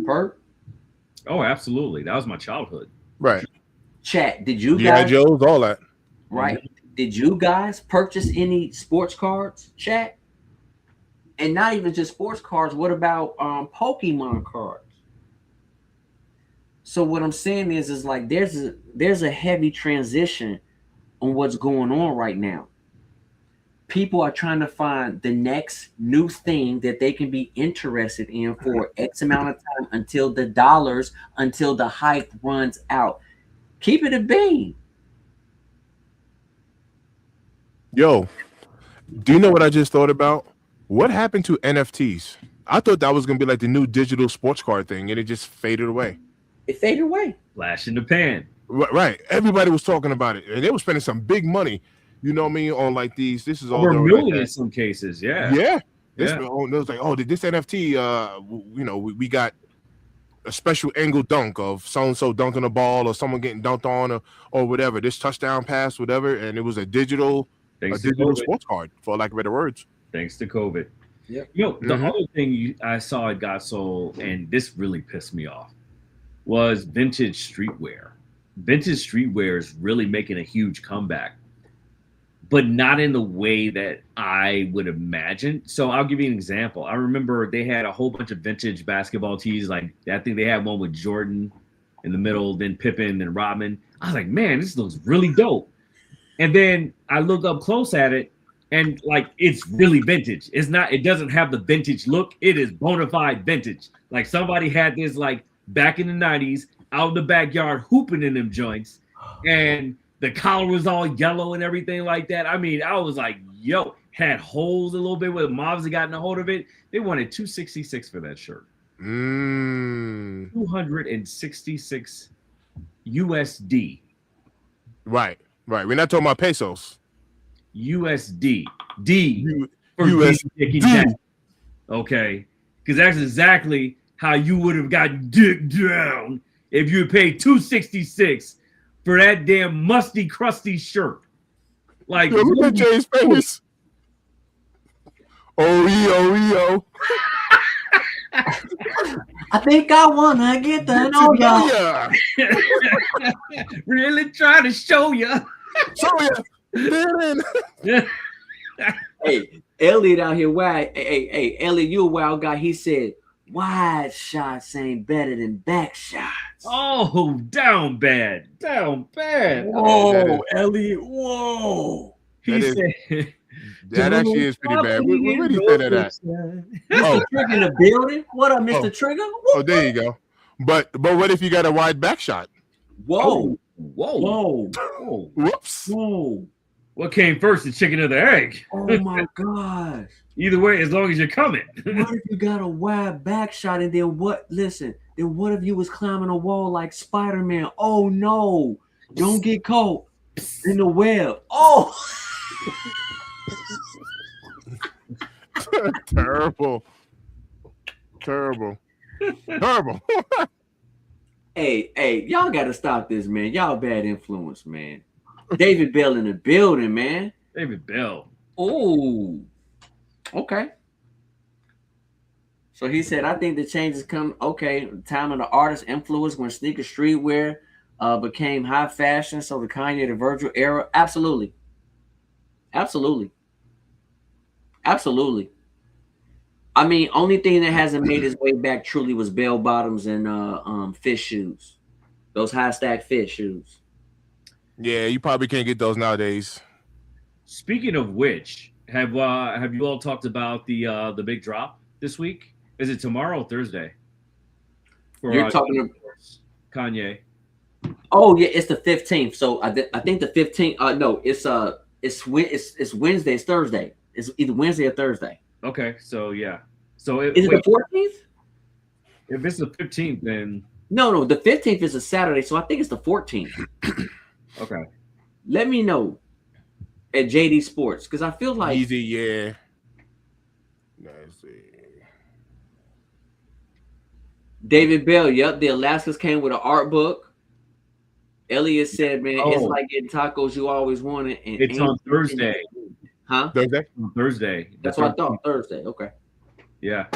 Perp? Oh, absolutely. That was my childhood. Right. Chat, did you G.I. guys? Joe's, all that. Right. Did you guys purchase any sports cards? Chat? And not even just sports cards. What about Pokemon cards? So what I'm saying is like there's a heavy transition on what's going on right now. People are trying to find the next new thing that they can be interested in for X amount of time until the hype runs out. Keep it a bean. Yo, do you know what I just thought about? What happened to NFTs? I thought that was going to be like the new digital sports card thing, and it just faded away. It faded away. Flash in the pan. Right. Everybody was talking about it, and they were spending some big money. You know what I mean? On like these, this is all over $1 million like in some cases. Yeah. Yeah. It was like, oh, this NFT, we got a special angle dunk of so-and-so dunking a ball or someone getting dunked on or whatever. This touchdown pass, whatever, and it was a digital sports card, for lack of better words. Thanks to COVID. Yeah. You know, the other thing I saw at Got Sold, and this really pissed me off, was vintage streetwear. Vintage streetwear is really making a huge comeback, but not in the way that I would imagine. So I'll give you an example. I remember they had a whole bunch of vintage basketball tees. Like I think they had one with Jordan in the middle, then Pippen, then Rodman. I was like, man, this looks really dope. And then I look up close at it, and like it's really vintage. It's not. It doesn't have the vintage look. It is bona fide vintage. Like somebody had this like back in the 90s out in the backyard hooping in them joints, and the collar was all yellow and everything like that. I mean, I was like, yo, had holes a little bit where mobs had gotten a hold of it. They wanted $266 for that shirt. 266 USD. Right. We're not talking about pesos. USD. D for USD. Jack. Okay. Because that's exactly how you would have gotten dick down if you had paid $266 for that damn musty, crusty shirt. Like, yo, look at Jay's face. Oh. I think I wanna get the know ya. Really trying to show you. Hey, Elliot out here, wild. Hey, Elliot, you a wild guy. He said, wide shots ain't better than back shots. Oh, down bad. Whoa, Elliot, whoa. He said, that actually is pretty bad. Where did he say that at? Mr. Trigger in the building? What up, Mr. Trigger? Oh, there you go. But what if you got a wide back shot? Whoa. Whoops. Whoa. What came first, the chicken or the egg? Oh my gosh. Either way, as long as you're coming. What if you got a wide back shot and then what? Listen, then what if you was climbing a wall like Spider-Man? Oh no. Don't get caught in the web. Oh. Terrible. Hey, y'all gotta stop this, man. Y'all bad influence, man. David Bell in the building, man. David Bell. Oh, okay. So he said, I think the changes come, okay, time of the artist influence when sneaker streetwear became high fashion. So the Kanye, the Virgil era. Absolutely. I mean, only thing that hasn't made its way back truly was bell bottoms and fish shoes. Those high stack fish shoes. Yeah, you probably can't get those nowadays. Speaking of which, have you all talked about the big drop this week? Is it tomorrow or Thursday? You're talking about Kanye. Oh yeah, it's the 15th. So I think the 15th. No, it's Wednesday. It's Thursday. It's either Wednesday or Thursday. Okay, so yeah. So is it the 14th? If it's the 15th, then no, the 15th is a Saturday, so I think it's the 14th. Okay. Let me know at JD Sports because I feel like easy, yeah. Let's see. David Bell, yep, the Alaskas came with an art book. Elliot said, man, it's like getting tacos you always wanted. And it's on Thursday. Huh? Thursday. That's what I thought. Thursday. Okay. Yeah.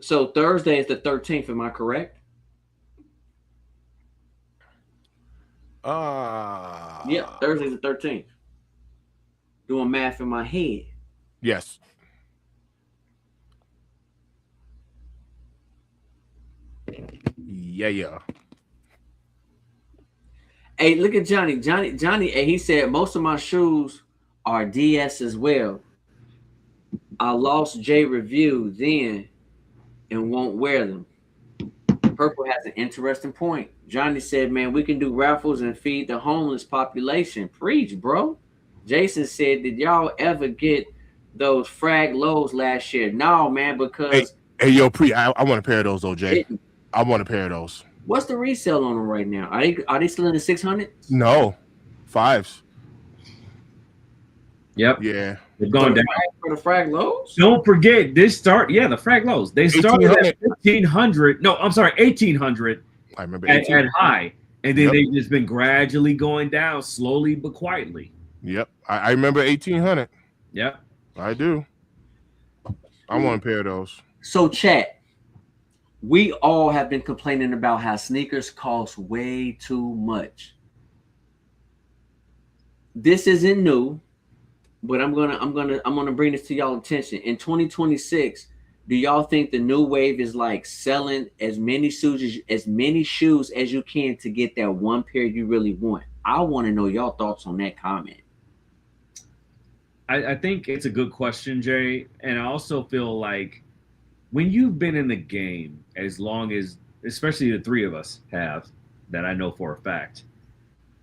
So Thursday is the 13th. Am I correct? Yeah, Thursday's the 13th. Doing math in my head. Yes. Yeah. Hey, look at Johnny. Hey, he said most of my shoes are DS as well. I lost J review then and won't wear them. Purple has an interesting point. Johnny said, man, we can do raffles and feed the homeless population. Preach, bro. Jason said, did y'all ever get those frag lows last year? No, man, because hey yo, I want a pair of those though, Jay. I want a pair of those. What's the resale on them right now? Are they still in the 600s? No, 5s. Yep. Yeah. They've gone down. For the frag lows? Don't forget, the frag lows. They started at 1,500. No, I'm sorry, 1,800. I remember at high. And then they've just been gradually going down slowly but quietly. Yep. I remember 1,800. Yep. I do. I want a pair of those. So, chat, we all have been complaining about how sneakers cost way too much. This isn't new, but I'm gonna bring this to y'all attention. In 2026, do y'all think the new wave is like selling as many shoes as you can to get that one pair you really want? I want to know y'all thoughts on that comment. I think it's a good question, Jay. And I also feel like when you've been in the game as long as, especially the three of us have, that I know for a fact,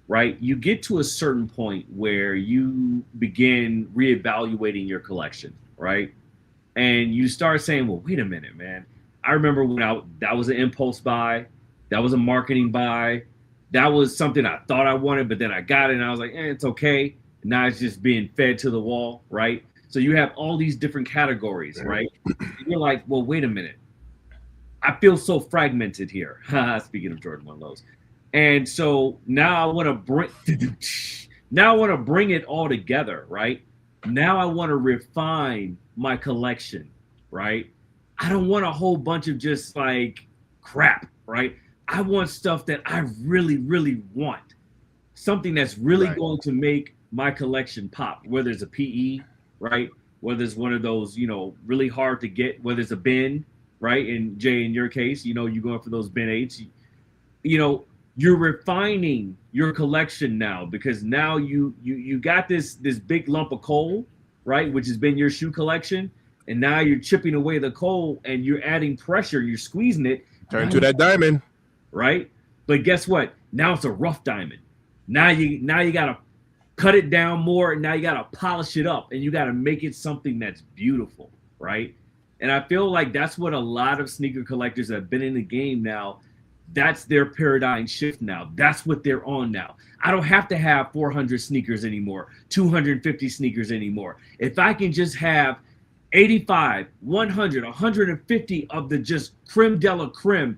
right? You get to a certain point where you begin reevaluating your collection, right? And you start saying, well, wait a minute, man. I remember when that was an impulse buy, that was a marketing buy, that was something I thought I wanted, but then I got it and I was like, it's okay. Now it's just being fed to the wall, right? So you have all these different categories, right? And you're like, well, wait a minute. I feel so fragmented here. Speaking of Jordan 1 lows. And so now I want to bring it all together, right? Now I want to refine my collection, right? I don't want a whole bunch of just like crap, right? I want stuff that I really, really want. Something that's really going to make my collection pop, whether it's a PE, right? Whether it's one of those, really hard to get, whether it's a bin, right? And Jay, in your case, you're going for those bin 8s. You're refining your collection now because now you got this big lump of coal, right? Which has been your shoe collection. And now you're chipping away the coal and you're adding pressure, you're squeezing it. Turn to that diamond. Right? But guess what? Now it's a rough diamond. Now you gotta cut it down more, and now you gotta polish it up, and you gotta make it something that's beautiful, right? And I feel like that's what a lot of sneaker collectors that have been in the game now, that's their paradigm shift now. That's what they're on now. I don't have to have 400 sneakers anymore, 250 sneakers anymore. If I can just have 85, 100, 150 of the just creme de la creme,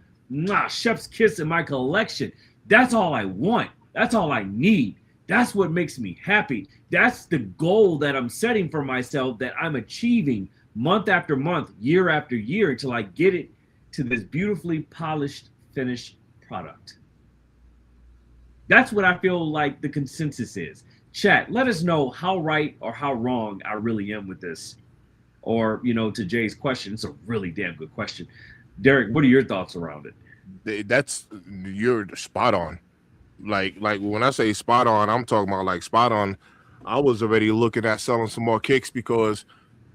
chef's kiss in my collection, that's all I want. That's all I need. That's what makes me happy. That's the goal that I'm setting for myself, that I'm achieving month after month, year after year, until I get it to this beautifully polished, finished product. That's what I feel like the consensus is. Chat, let us know how right or how wrong I really am with this. Or, to Jay's question, it's a really damn good question. Derek, what are your thoughts around it? You're spot on. Like when I say spot on, I'm talking about like spot on. I was already looking at selling some more kicks because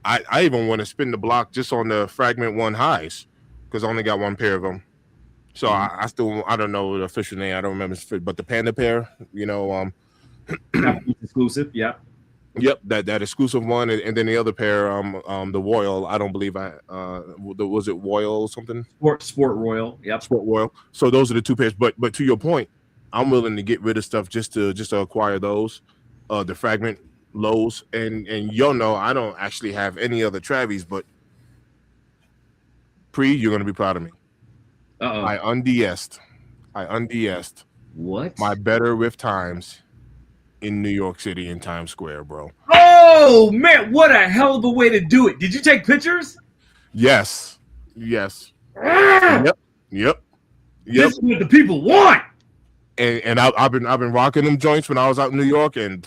I even want to spin the block just on the Fragment 1 highs because I only got one pair of them. So I don't know the official name. I don't remember, but the Panda pair, exclusive. Yeah. Yep, that exclusive one, and then the other pair, the Royal. I don't believe was it Royal something? Sport Royal. Yep. Sport Royal. So those are the two pairs. But to your point, I'm willing to get rid of stuff just to acquire those, the Fragment lows, and I don't actually have any other Travis, but you're gonna be proud of me. I unds'd what my better with times in New York City in Times Square, bro. Oh man, what a hell of a way to do it. Did you take pictures? Yes. Yep. This is what the people want. And I've been rocking them joints when I was out in New York, and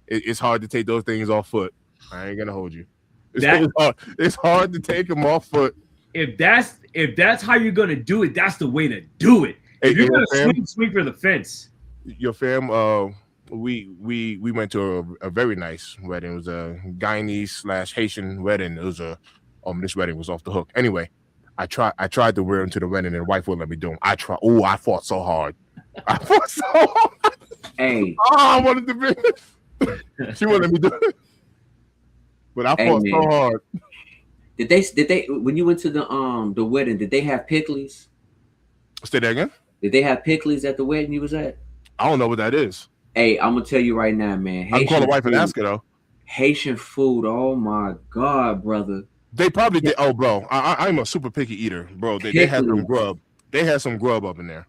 it's hard to take those things off foot. I ain't gonna hold you. It's hard to take them off foot. If that's how you're gonna do it, that's the way to do it. If you're gonna swing for the fence. Your fam, we went to a very nice wedding. It was a Guyanese/Haitian wedding. It was this wedding was off the hook. Anyway, I tried to wear them to the wedding, and the wife wouldn't let me do them. I fought so hard. Hey. I wanted to be. She wouldn't let me do it. But I fought so hard. Did they when you went to the wedding, did they have pickles? Say that again? Did they have pickles at the wedding you was at? I don't know what that is. Hey, I'm gonna tell you right now, man. I can call the wife and ask her though. Haitian food, oh my god, brother. They probably did. Oh, bro, I'm a super picky eater, bro. They had some grub. They had some grub up in there.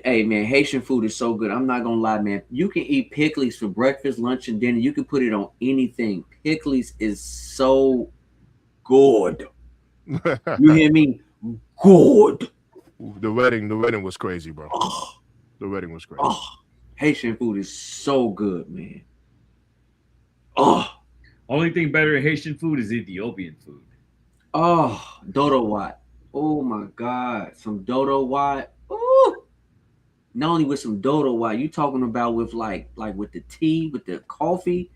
Hey, man, Haitian food is so good. I'm not gonna lie, man. You can eat pickles for breakfast, lunch, and dinner. You can put it on anything. Pickles is so good. You hear me? Good. The wedding was crazy, bro. Oh. The wedding was crazy. Oh, Haitian food is so good, man. Oh. Only thing better than Haitian food is Ethiopian food. Oh, dodo wat. Oh my God. Some dodo wat. Ooh. not only with some dodo white, you talking about with like with the tea, with the coffee,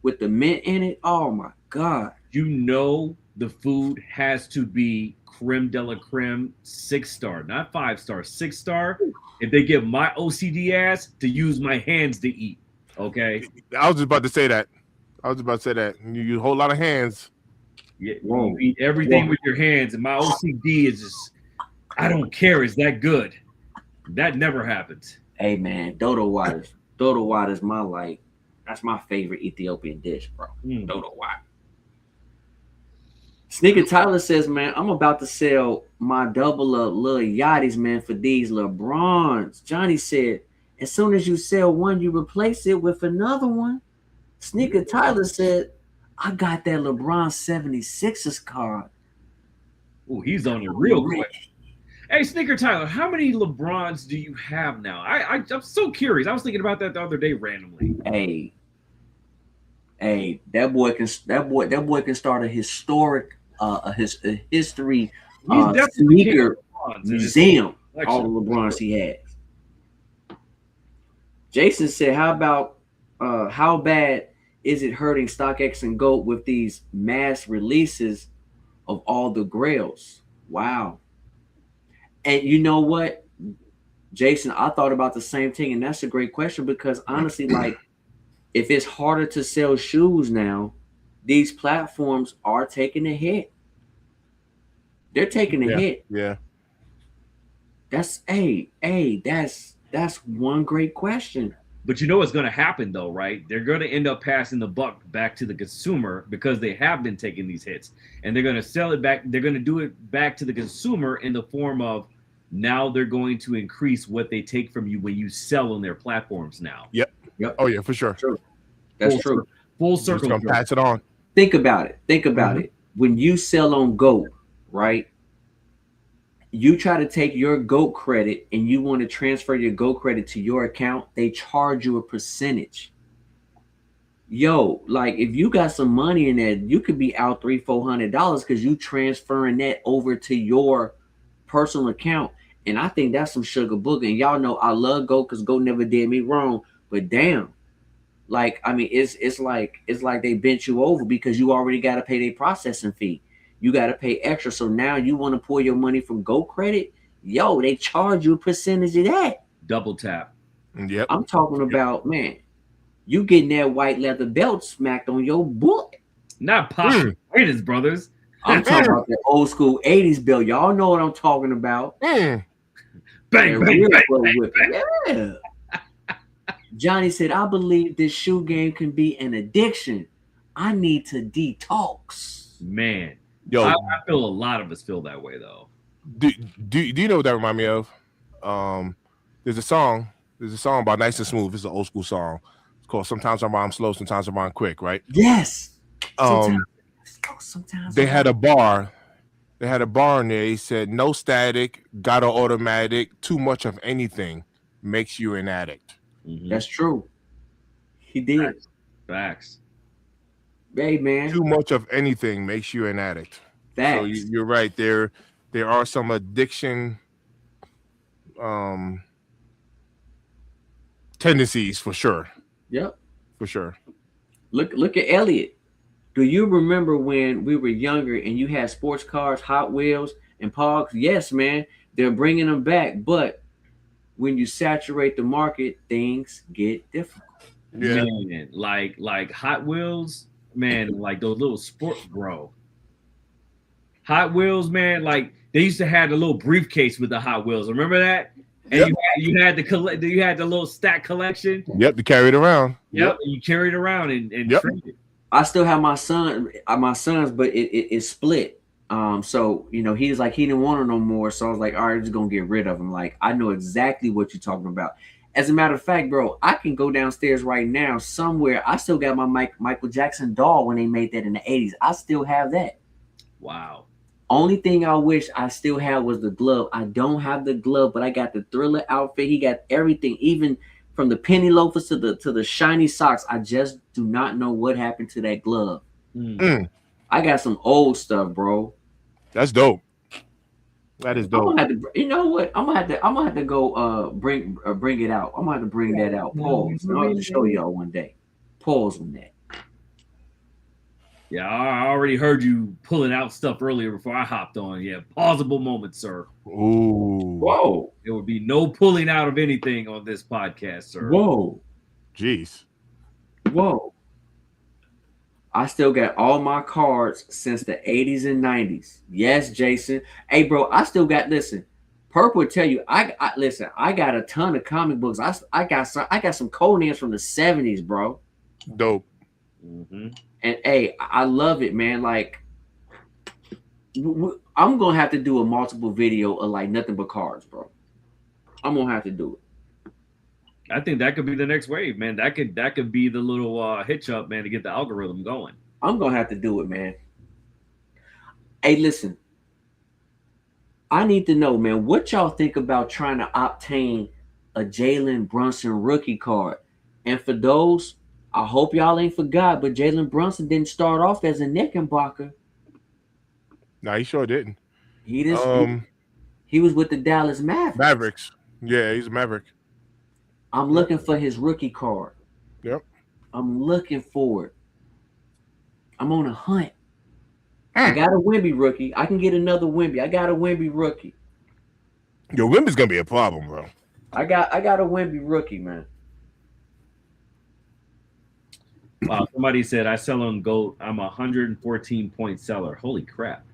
with the mint in it. Oh my god. You know the food has to be creme de la creme, 6-star, not 5-star, 6-star. If they give my OCD ass to use my hands to eat, okay? I was just about to say that. You use a whole lot of hands. Yeah, you eat everything with your hands, and my OCD is just, I don't care. Is that good? That never happens. Hey man, dodo water is my like, that's my favorite Ethiopian dish, bro. Dodo water. Sneaker Tyler says, man, I'm about to sell my double up little yachties, man, for these LeBrons. Johnny said, as soon as you sell one, you replace it with another one. Sneaker Tyler said, I got that LeBron 76ers card. Oh, he's on it real quick. Hey, Sneaker Tyler, how many LeBrons do you have now? I'm so curious. I was thinking about that the other day randomly. Hey, that boy can start a historic history sneaker museum. All the LeBrons he has. Jason said, how bad is it hurting StockX and GOAT with these mass releases of all the grails? Wow. And you know what, Jason, I thought about the same thing, and that's a great question because honestly, like, if it's harder to sell shoes now, these platforms are taking a hit. They're taking a hit. Yeah. That's that's one great question. But you know what's going to happen, though, right? They're going to end up passing the buck back to the consumer because they have been taking these hits. And they're going to sell it back. They're going to do it back to the consumer in the form of now they're going to increase what they take from you when you sell on their platforms now. Yep. Oh, yeah, for sure. That's true. Full circle. Just gonna pass it on. Think about it. it. When you sell on GOAT, right? You try to take your GOAT credit and you want to transfer your GOAT credit to your account, they charge you a percentage. Yo, like if you got some money in there, you could be out $300-$400 because you transferring that over to your personal account. And I think that's some sugar booger. And y'all know I love GOAT because GOAT never did me wrong. But damn, like I mean, it's like they bent you over because you already got to pay their processing fee. You got to pay extra. So now you want to pull your money from GOAT credit? Yo, they charge you a percentage of that. Double tap. Yep. I'm talking about, man, you getting that white leather belt smacked on your butt. Not Pocket Raiders, brothers. I'm talking about the old school 80s belt. Y'all know what I'm talking about. Bang, bang, bang, bang. Yeah. Johnny said, I believe this shoe game can be an addiction. I need to detox. Man. Yo, I feel a lot of us feel that way though. Do you know what that remind me of? There's a song by Nice and Smooth. It's an old school song. It's called Sometimes I Rhyme Slow, Sometimes I Rhyme Quick, right? Yes. Sometimes they had a bar. They had a bar in there. He said, no static, got an automatic, too much of anything makes you an addict. That's true. He did. Facts. Hey, man. Too much of anything makes you an addict. Facts. So you're right. There are some addiction tendencies for sure. Yep. For sure. Look at Elliot. Do you remember when we were younger and you had sports cars, Hot Wheels, and Pogs? Yes, man. They're bringing them back. But when you saturate the market, things get difficult. Yeah. Man, like Hot Wheels, man, like those little sports, bro. Hot Wheels, man, like they used to have the little briefcase with the Hot Wheels. Remember that? And you had the little stack collection. Yep, you carry it around. Yep, you carried around and traded. I still have my sons, but it split. So you know, he was like he didn't want it no more. So I was like, all right, I'm just gonna get rid of him. Like I know exactly what you're talking about. As a matter of fact, bro, I can go downstairs right now somewhere. I still got my Michael Jackson doll when they made that in the 80s. I still have that. Wow. Only thing I wish I still had was the glove. I don't have the glove, but I got the Thriller outfit. He got everything, even from the penny loafers to the shiny socks. I just do not know what happened to that glove. I got some old stuff, bro. That's dope. That is I'm dope. gonna have to, you know what? I'm gonna have to go bring it out. I'm gonna have to bring that out. Pause. I'll have to show y'all one day. Pause on that. Yeah, I already heard you pulling out stuff earlier before I hopped on. Yeah, pausable moment, sir. Ooh. Whoa. There would be no pulling out of anything on this podcast, sir. Whoa. Jeez. Whoa. I still got all my cards since the 80s and 90s. Yes, Jason. Hey, bro, I still got, listen, Perp would tell you, listen, I got a ton of comic books. I got some code names from the 70s, bro. Dope. Mm-hmm. And hey, I love it, man. Like, I'm gonna have to do a multiple video of like nothing but cards, bro. I'm gonna have to do it. I think that could be the next wave, man. That could be the little hitch up, man, to get the algorithm going. I'm gonna have to do it, man. Hey, listen, I need to know, man, what y'all think about trying to obtain a Jalen Brunson rookie card? And for those, I hope y'all ain't forgot, but Jalen Brunson didn't start off as a Knickerbocker. No, he sure didn't. He was with the Dallas Mavericks. Yeah, he's a Maverick. I'm looking for his rookie card. Yep. I'm looking for it. I'm on a hunt. I got a Wemby rookie. I can get another Wemby. I got a Wemby rookie. Yo, Wemby's gonna be a problem, bro. I got a Wemby rookie, man. Wow, somebody said I sell on GOAT. I'm a 114-point seller. Holy crap.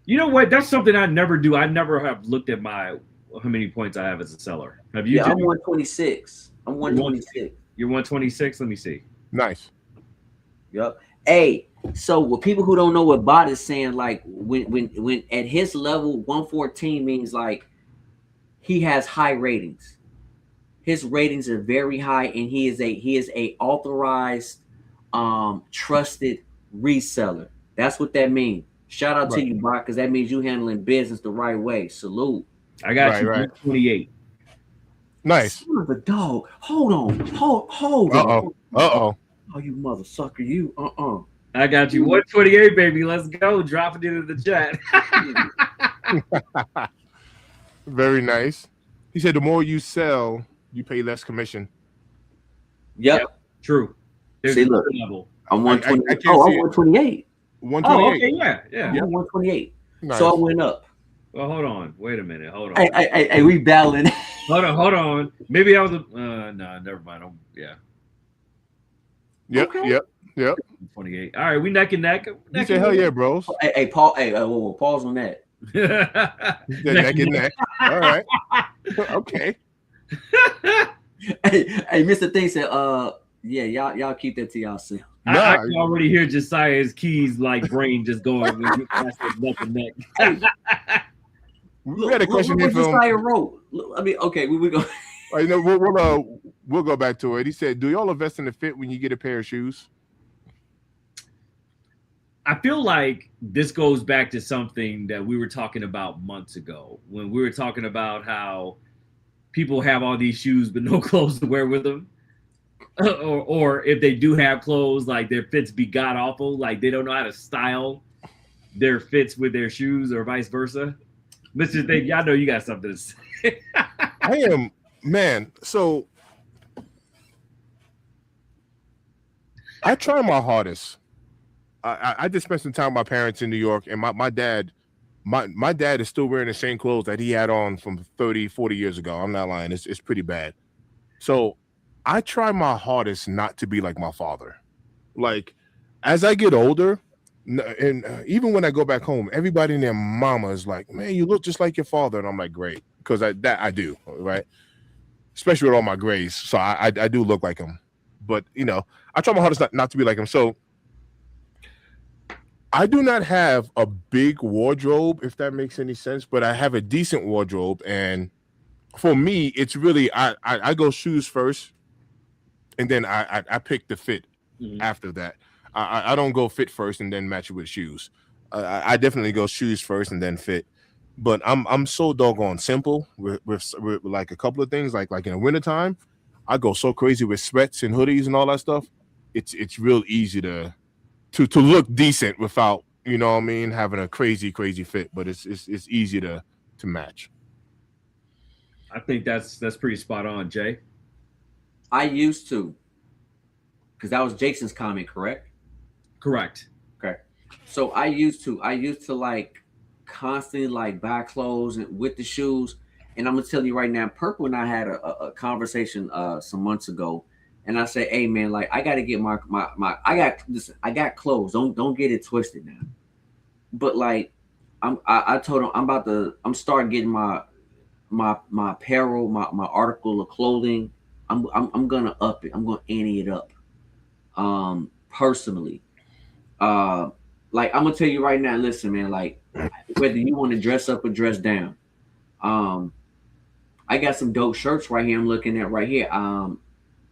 You know what? That's something I never do. I never have looked at how many points I have as a seller. Have you? Yeah, I'm 126. I'm 126. You're 126? Let me see. Nice. Yep. Hey, so with people who don't know what Bot is saying, like when at his level, 114 means like he has high ratings. His ratings are very high, and he is a authorized, trusted reseller. That's what that means. Shout out to you, Bot, because that means you handling business the right way. Salute. I got you 128. Nice. Son of a dog. Hold on. Hold on. Uh-oh. Oh, you mother sucker. You I got you 128, baby. Let's go. Drop it into the chat. Very nice. He said the more you sell, you pay less commission. Yep. True. There's See, look, level. I'm 128. I'm 128. 128. Oh, okay, yeah. I'm 128. Nice. So I went up. Well, hold on. Wait a minute. Hold on. Hey, we battling. Hold on. Maybe I was no, never mind. Yeah. Yep. Okay. Yep. 28. All right, we neck and neck. He said, hell yeah, bros. Hey, Paul. Hey, pause on that. He said neck and neck. All right. Okay. Hey, Mr. Thing said, yeah, y'all keep that to yourself. I can already hear Josiah's keys like brain just going when you pass the neck and neck. We had a question here from Josiah wrote. I mean, okay, we go. We'll go back to it. He said, "Do y'all invest in the fit when you get a pair of shoes?" I feel like this goes back to something that we were talking about months ago when we were talking about how people have all these shoes but no clothes to wear with them. Or if they do have clothes, like their fits be god awful, like they don't know how to style their fits with their shoes or vice versa. Mr. Thing, y'all know you got something to say. I am, man. So I try my hardest. I just spent some time with my parents in New York, and my dad is still wearing the same clothes that he had on from 30, 40 years ago. I'm not lying. It's pretty bad. So I try my hardest not to be like my father. Like, as I get older, and even when I go back home, everybody and their mama is like, man, you look just like your father. And I'm like, great. Because I do, right? Especially with all my grays. So I do look like him. But, I try my hardest not to be like him. So I do not have a big wardrobe, if that makes any sense, but I have a decent wardrobe. And for me, it's really, I go shoes first, and then I pick the fit after that. I don't go fit first and then match it with shoes. I definitely go shoes first and then fit. But I'm so doggone simple with like a couple of things. Like in the wintertime, I go so crazy with sweats and hoodies and all that stuff. It's real easy to look decent without you know what I mean, having a crazy fit, but it's easy to match. I think that's pretty spot on, Jay. I used to, because that was Jason's comment, correct? Correct. Okay. So I used to like constantly like buy clothes and with the shoes. And I'm gonna tell you right now, Purple and I had a conversation some months ago, and I said, "Hey man, like I got to get my I got clothes. Don't get it twisted now." But like I told him I'm starting getting my apparel, my article of clothing. I'm gonna up it. I'm gonna ante it up. Personally, like I'm gonna tell you right now. Listen, man. Like whether you want to dress up or dress down, I got some dope shirts right here. I'm looking at right here.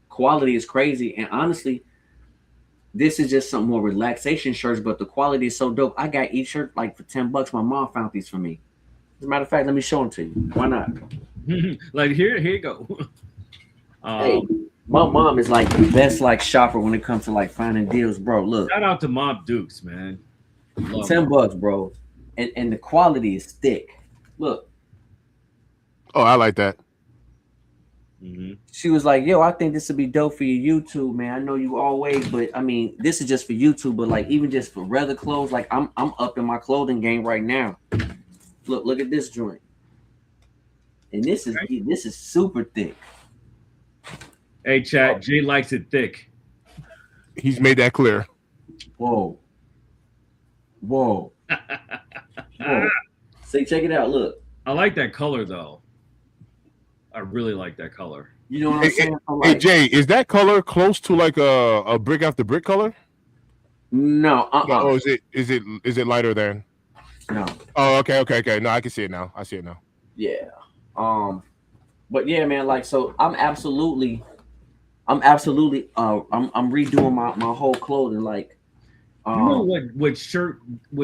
Quality is crazy, and honestly, this is just some more relaxation shirts. But the quality is so dope. I got each shirt like for $10. My mom found these for me. As a matter of fact, let me show them to you. Why not? Like here you go. Hey, my mom is like the best like shopper when it comes to like finding deals, bro. Look, Shout out to Mom Dukes, man. Love $10, bro, and the quality is thick. Look, Oh, I like that. she was like, "Yo, I think this would be dope for your YouTube, man. I know you always, but I mean, this is just for YouTube, but like even just for regular clothes, like I'm up in my clothing game right now. Look at this joint, and this is super thick. Hey, chat. Jay likes it thick. He's made that clear. Whoa. See, check it out. Look, I like that color though. I really like that color. you know what I'm saying? Hey Jay, is that color close to like a brick after brick color? No, No, or is it lighter than? no. Oh, okay. No, I can see it now. I see it now. Yeah. But yeah, man, like so I'm absolutely I'm redoing my whole clothing. Like You know what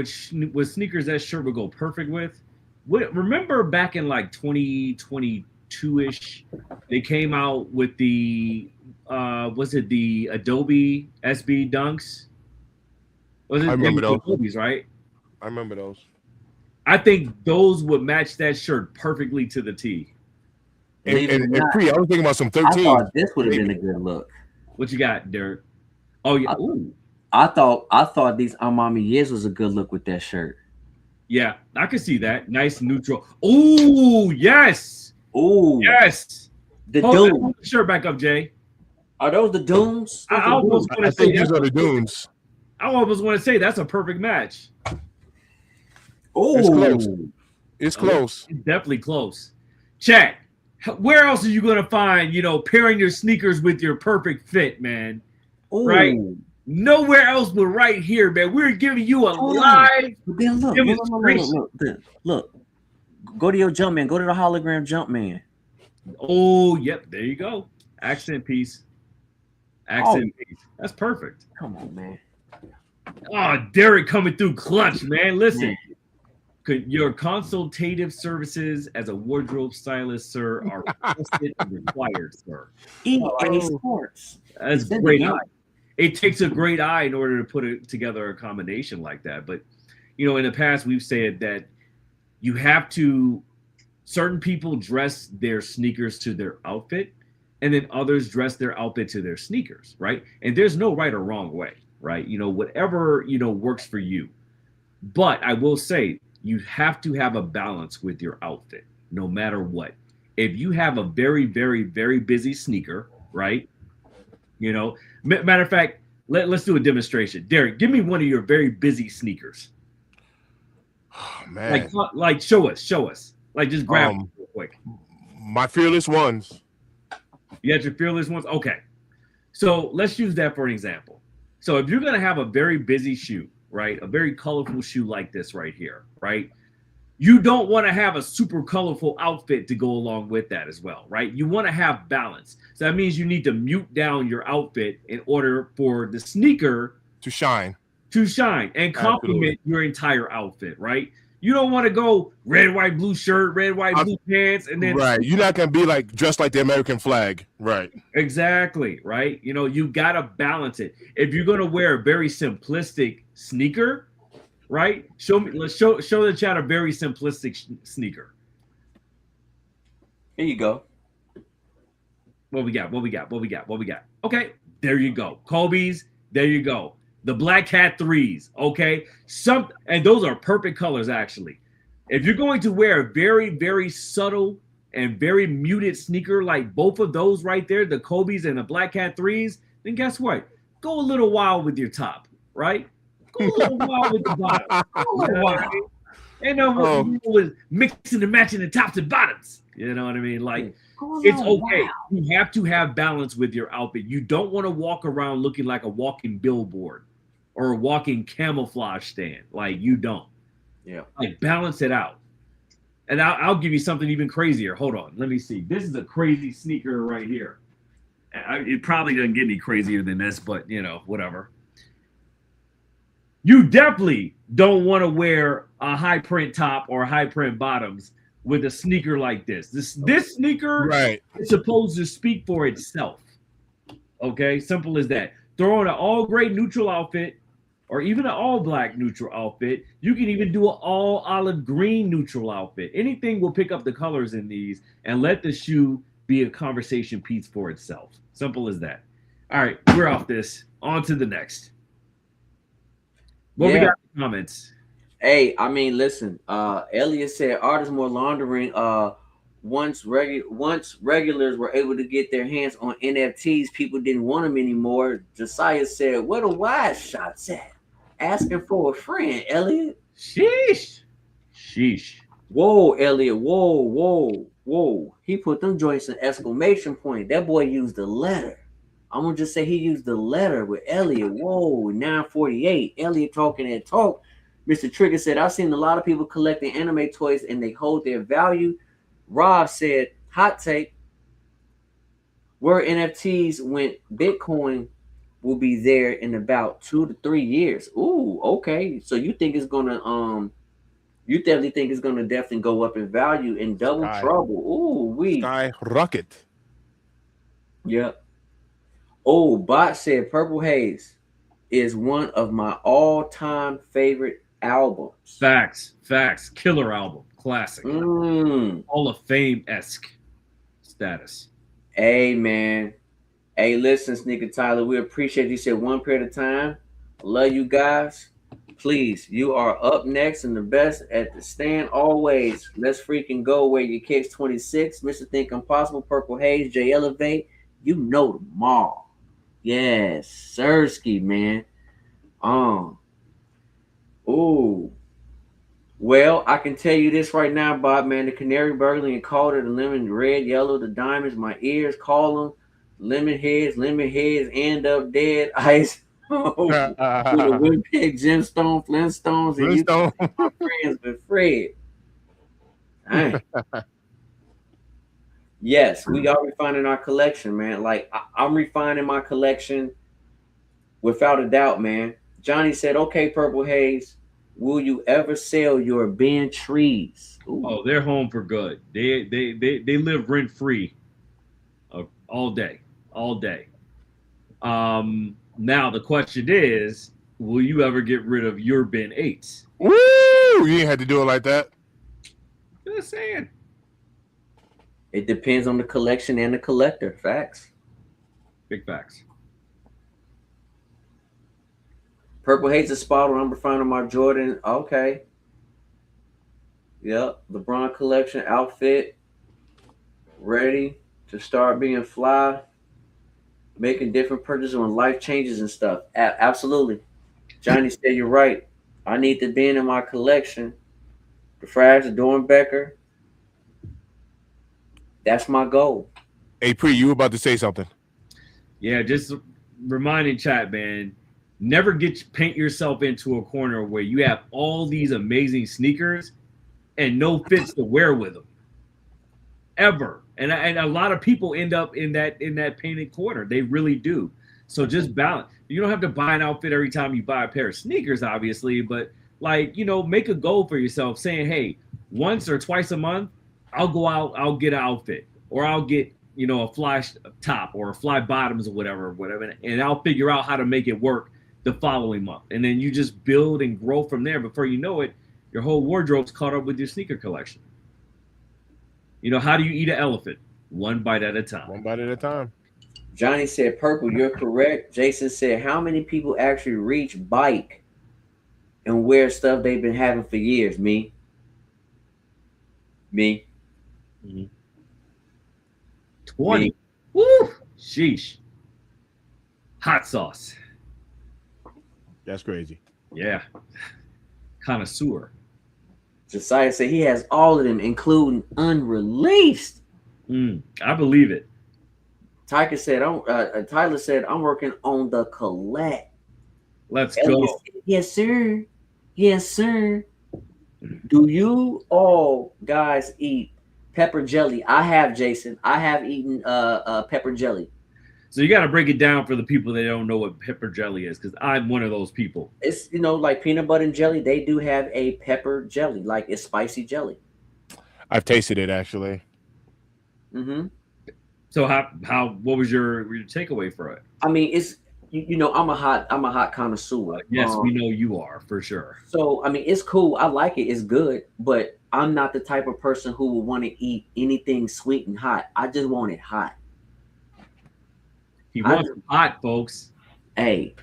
sneakers that shirt would go perfect with? Remember back in like 2022-ish, they came out with the was it the Adobe SB Dunks? Was it? I remember those. Adobe's, right? I remember those. I think those would match that shirt perfectly to the T. And pre, I was thinking about some 13. I thought this would have been a good look. What you got, Derek? Oh yeah. Ooh. I thought these Amami Years was a good look with that shirt. Yeah, I can see that. Nice neutral. Oh, yes. Oh, yes. The Hold Dunes. the shirt back up, Jay. Are those the Dunes? I almost want to say these are the Dunes. I almost want to say that's a perfect match. Oh, It's close. It's close. It's definitely close. Chat. Where else are you going to find, pairing your sneakers with your perfect fit, man? Ooh. Right? Nowhere else but right here, man. We're giving you a live demonstration. Look. Go to your jump man. Go to the hologram jump man. Oh, yep. There you go. Accent piece. Accent piece. That's perfect. Come on, man. Oh, Derek coming through clutch, man. Listen. Your consultative services as a wardrobe stylist, sir, are requested and required, sir. EA Sports. That's a great eye. It takes a great eye in order to put it together a combination like that. But, in the past, we've said that you have to, certain people dress their sneakers to their outfit, and then others dress their outfit to their sneakers, right? And there's no right or wrong way, right? Whatever, works for you. But I will say, you have to have a balance with your outfit, no matter what. If you have a very, very, very busy sneaker, right? Matter of fact, let's do a demonstration. Derek, give me one of your very busy sneakers. Oh, man. Like show us. Like just grab them real quick. My Fearless ones. You got your Fearless ones? Okay. So let's use that for an example. So if you're going to have a very busy shoe, right? A very colorful shoe like this right here, right? You don't want to have a super colorful outfit to go along with that as well, right? You want to have balance. So that means you need to mute down your outfit in order for the sneaker to shine and complement your entire outfit, right? You don't want to go red, white, blue shirt, red, white, blue pants, and then right. You're not gonna be like dressed like the American flag, right? Exactly, right. You gotta balance it. If you're gonna wear a very simplistic sneaker, right? Let's show the chat a very simplistic sneaker. Here you go. What we got? Okay, there you go. Kobe's, there you go. The Black Cat 3s, okay? And those are perfect colors, actually. If you're going to wear a very, very subtle and very muted sneaker like both of those right there, the Kobe's and the Black Cat 3s, then guess what? Go a little wild with your top, right? Go a little wild with the bottom. Go a little wild. And with mixing and matching the tops and bottoms. You know what I mean? Like, it's okay. You have to have balance with your outfit. You don't want to walk around looking like a walking billboard or a walking camouflage stand. Like, you don't. Yeah. Like, balance it out. And I'll give you something even crazier. Hold on. Let me see. This is a crazy sneaker right here. It probably doesn't get any crazier than this, but, whatever. You definitely don't want to wear a high print top or high print bottoms with a sneaker like this. This sneaker is supposed to speak for itself. Okay, simple as that. Throw on an all gray neutral outfit or even an all black neutral outfit. You can even do an all olive green neutral outfit. Anything will pick up the colors in these and let the shoe be a conversation piece for itself. Simple as that. All right, we're off this. On to the next. What we got in the comments? Hey, I mean, listen. Elliot said art is more laundering. Once regulars were able to get their hands on NFTs, people didn't want them anymore. Josiah said, "Where the wide shots at? Asking for a friend, Elliot." Sheesh. Whoa, Elliot. Whoa. He put them joints in exclamation point. That boy used the letter. I'm gonna just say he used the letter with Elliot. Whoa, 948. Elliot talking that talk. Mr. Trigger said, I've seen a lot of people collecting anime toys and they hold their value. Rob said, hot take. Where NFTs went, Bitcoin will be there in about 2 to 3 years. Ooh, okay. So you think it's gonna you definitely think it's gonna definitely go up in value in double trouble. Ooh, skyrocket. Yep. Oh, Bot said Purple Haze is one of my all-time favorite albums. Facts. Killer album. Classic. Hall of Fame-esque status. Hey, man. Hey, listen, Sneaker Tyler, we appreciate you. Said one period of time. Love you guys. Please, you are up next and the best at the stand always. Let's freaking go where your kicks 26. Mr. Think Impossible, Purple Haze, J Elevate. You know them all. Yes, Sirski, man. Ooh. Well, I can tell you this right now, Bob, man. The canary burgundy and calder, the lemon red, yellow, the diamonds, my ears call them. Lemon heads end up dead. Ice. With the Winnipeg gemstone, Flintstones, and you my friends with Fred. Yes, we are refining our collection, man. Like I'm refining my collection without a doubt, man. Johnny said, "Okay, Purple Haze, will you ever sell your Ben trees?" Ooh. Oh, they're home for good. They live rent free, all day. Now the question is, will you ever get rid of your Ben 8s? Woo! You ain't had to do it like that. Just saying. It depends on the collection and the collector. Facts. Big facts. Purple Haze is spot on. I'm refining my Jordan. Okay. Yep. LeBron collection outfit. Ready to start being fly. Making different purchases when life changes and stuff. Absolutely. Johnny said you're right. I need the Ben in my collection. The Frags, the Dornbecker. That's my goal. Hey, Pre, you were about to say something. Yeah, just reminding chat, man. Never paint yourself into a corner where you have all these amazing sneakers and no fits to wear with them. Ever. And a lot of people end up in that painted corner. They really do. So just balance. You don't have to buy an outfit every time you buy a pair of sneakers, obviously, but make a goal for yourself saying, hey, once or twice a month, I'll go out, I'll get an outfit, or I'll get, a fly top or a fly bottoms or whatever, and I'll figure out how to make it work the following month, and then you just build and grow from there. Before you know it, your whole wardrobe's caught up with your sneaker collection. You know, how do you eat an elephant? One bite at a time. One bite at a time. Johnny said, "Purple, you're correct." Jason said, "How many people actually reach bike and wear stuff they've been having for years?" Me. Mm-hmm. 20. Me. Woo! Sheesh. Hot sauce. That's crazy. Yeah. Connoisseur. Josiah said he has all of them, including unreleased. I believe it. Tyler said, "I'm working on the collect." Let's Elliot go. said, "Yes, sir. Yes, sir." Do you all guys eat pepper jelly? I have, Jason. I have eaten pepper jelly. So you got to break it down for the people that don't know what pepper jelly is, because I'm one of those people. It's, like peanut butter and jelly. They do have a pepper jelly, like it's spicy jelly. I've tasted it actually. Mm-hmm. So what was your takeaway for it? I mean, it's I'm a hot connoisseur. Yes, we know you are for sure. So I mean, it's cool. I like it. It's good, but I'm not the type of person who would want to eat anything sweet and hot. I just want it hot. He wants it hot, folks. Hey,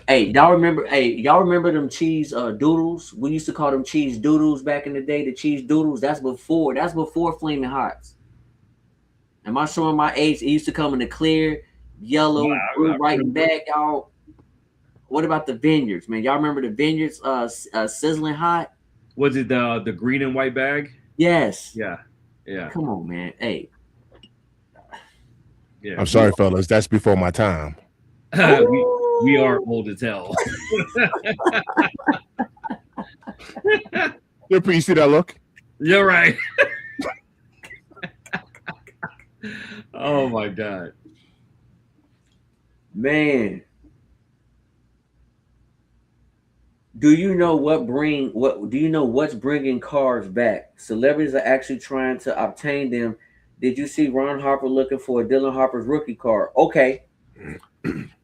y'all remember them cheese doodles? We used to call them cheese doodles back in the day. The cheese doodles. That's before Flaming Hots. Am I showing my age? It used to come in the clear, yellow, blue, right and back, y'all. What about the Vineyards, man? Y'all remember the Vineyards sizzling hot? Was it the green and white bag? Yes. Yeah. Come on, man. Hey. Yeah. I'm sorry, fellas. That's before my time. we are old as hell. You see that look? You're right. Oh my God, man! Do you know what's bringing cars back? Celebrities are actually trying to obtain them. Did you see Ron Harper looking for Dylan Harper's rookie card? Okay.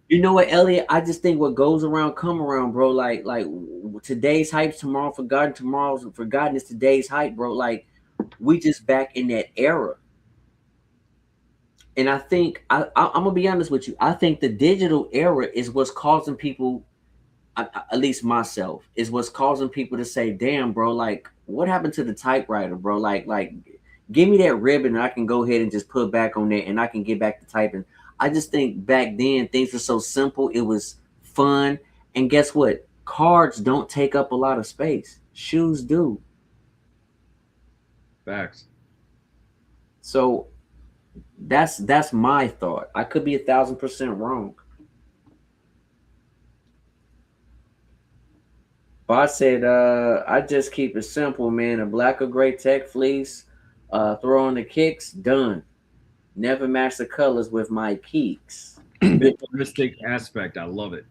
You know what, Elliot? I just think what goes around come around, bro. Like today's hype, tomorrow forgotten. Tomorrow's forgotten is today's hype, bro. Like we just back in that era. And I think I'm gonna be honest with you. I think the digital era is what's causing people, at least myself, is what's causing people to say, "Damn, bro, like what happened to the typewriter, bro? Like give me that ribbon and I can go ahead and just put back on there and I can get back to typing." I just think back then things were so simple. It was fun. And guess what? Cards don't take up a lot of space. Shoes do. Facts. So that's my thought. I could be 1,000% wrong. Boss said, I just keep it simple, man. A black or gray tech fleece, throw on the kicks, done. Never match the colors with my keeks. Mystic aspect, I love it.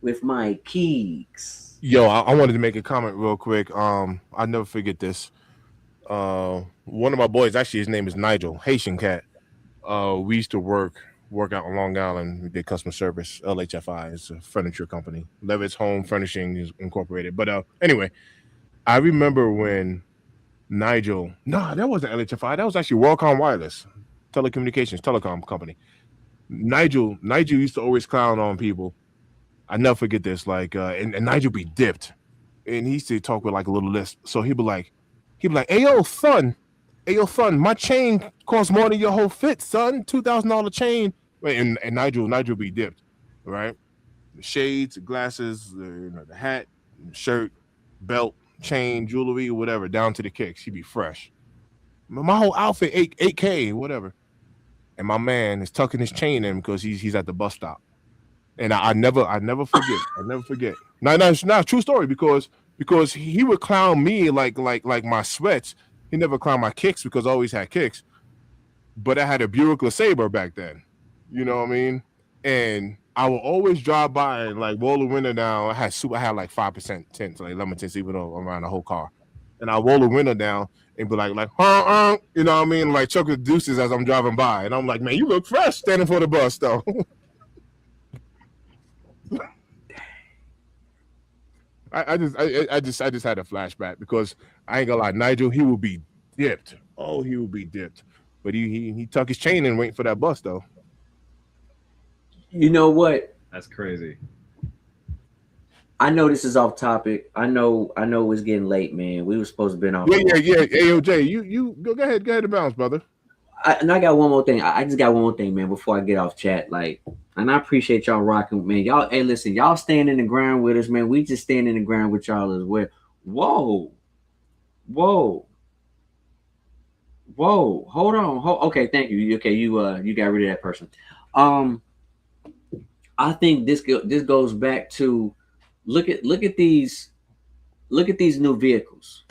With my keeks. Yo, I wanted to make a comment real quick. I'll never forget this. One of my boys, actually his name is Nigel, Haitian cat. We used to work out on Long Island. We did customer service. LHFI is a furniture company. Levitt's Home Furnishing is incorporated. But anyway, I remember when Nigel, that wasn't LHFI. That was actually WorldCom Wireless, telecom company. Nigel used to always clown on people. I never forget this. Like, and Nigel be dipped, and he used to talk with like a little lisp. So he'd be like, "Hey yo, son, my chain costs more than your whole fit, son. $2,000 chain." And Nigel be dipped, right? The shades, the glasses, the hat, shirt, belt, chain, jewelry, whatever, down to the kicks. He be fresh. My whole outfit, 8K, whatever. And my man is tucking his chain in because he's at the bus stop. And I never forget. I never forget. No, true story, because he would clown me like my sweats. He never clowned my kicks because I always had kicks. But I had a Buick LeSabre back then. You know what I mean? And I would always drive by and like roll the window down. I had like 5% tints, like lemon tints, even though around the whole car. And I roll the window down and be like, you know what I mean? Like chuck the deuces as I'm driving by. And I'm like, man, you look fresh standing for the bus though. I just had a flashback because I ain't gonna lie, Nigel, he will be dipped. Oh, he will be dipped. But he tuck his chain and waiting for that bus though. You know what? That's crazy. I know this is off topic. I know it's getting late, man. We were supposed to be off. Yeah. AOJ, you go ahead and bounce, brother. And I got one more thing. I just got one more thing, man, before I get off chat. Like, and I appreciate y'all rocking, man. Y'all, hey, listen, y'all standing the ground with us, man. We just stand in the ground with y'all as well. Whoa. Hold on. Okay, thank you. Okay, you got rid of that person. I think this goes back to look at these new vehicles.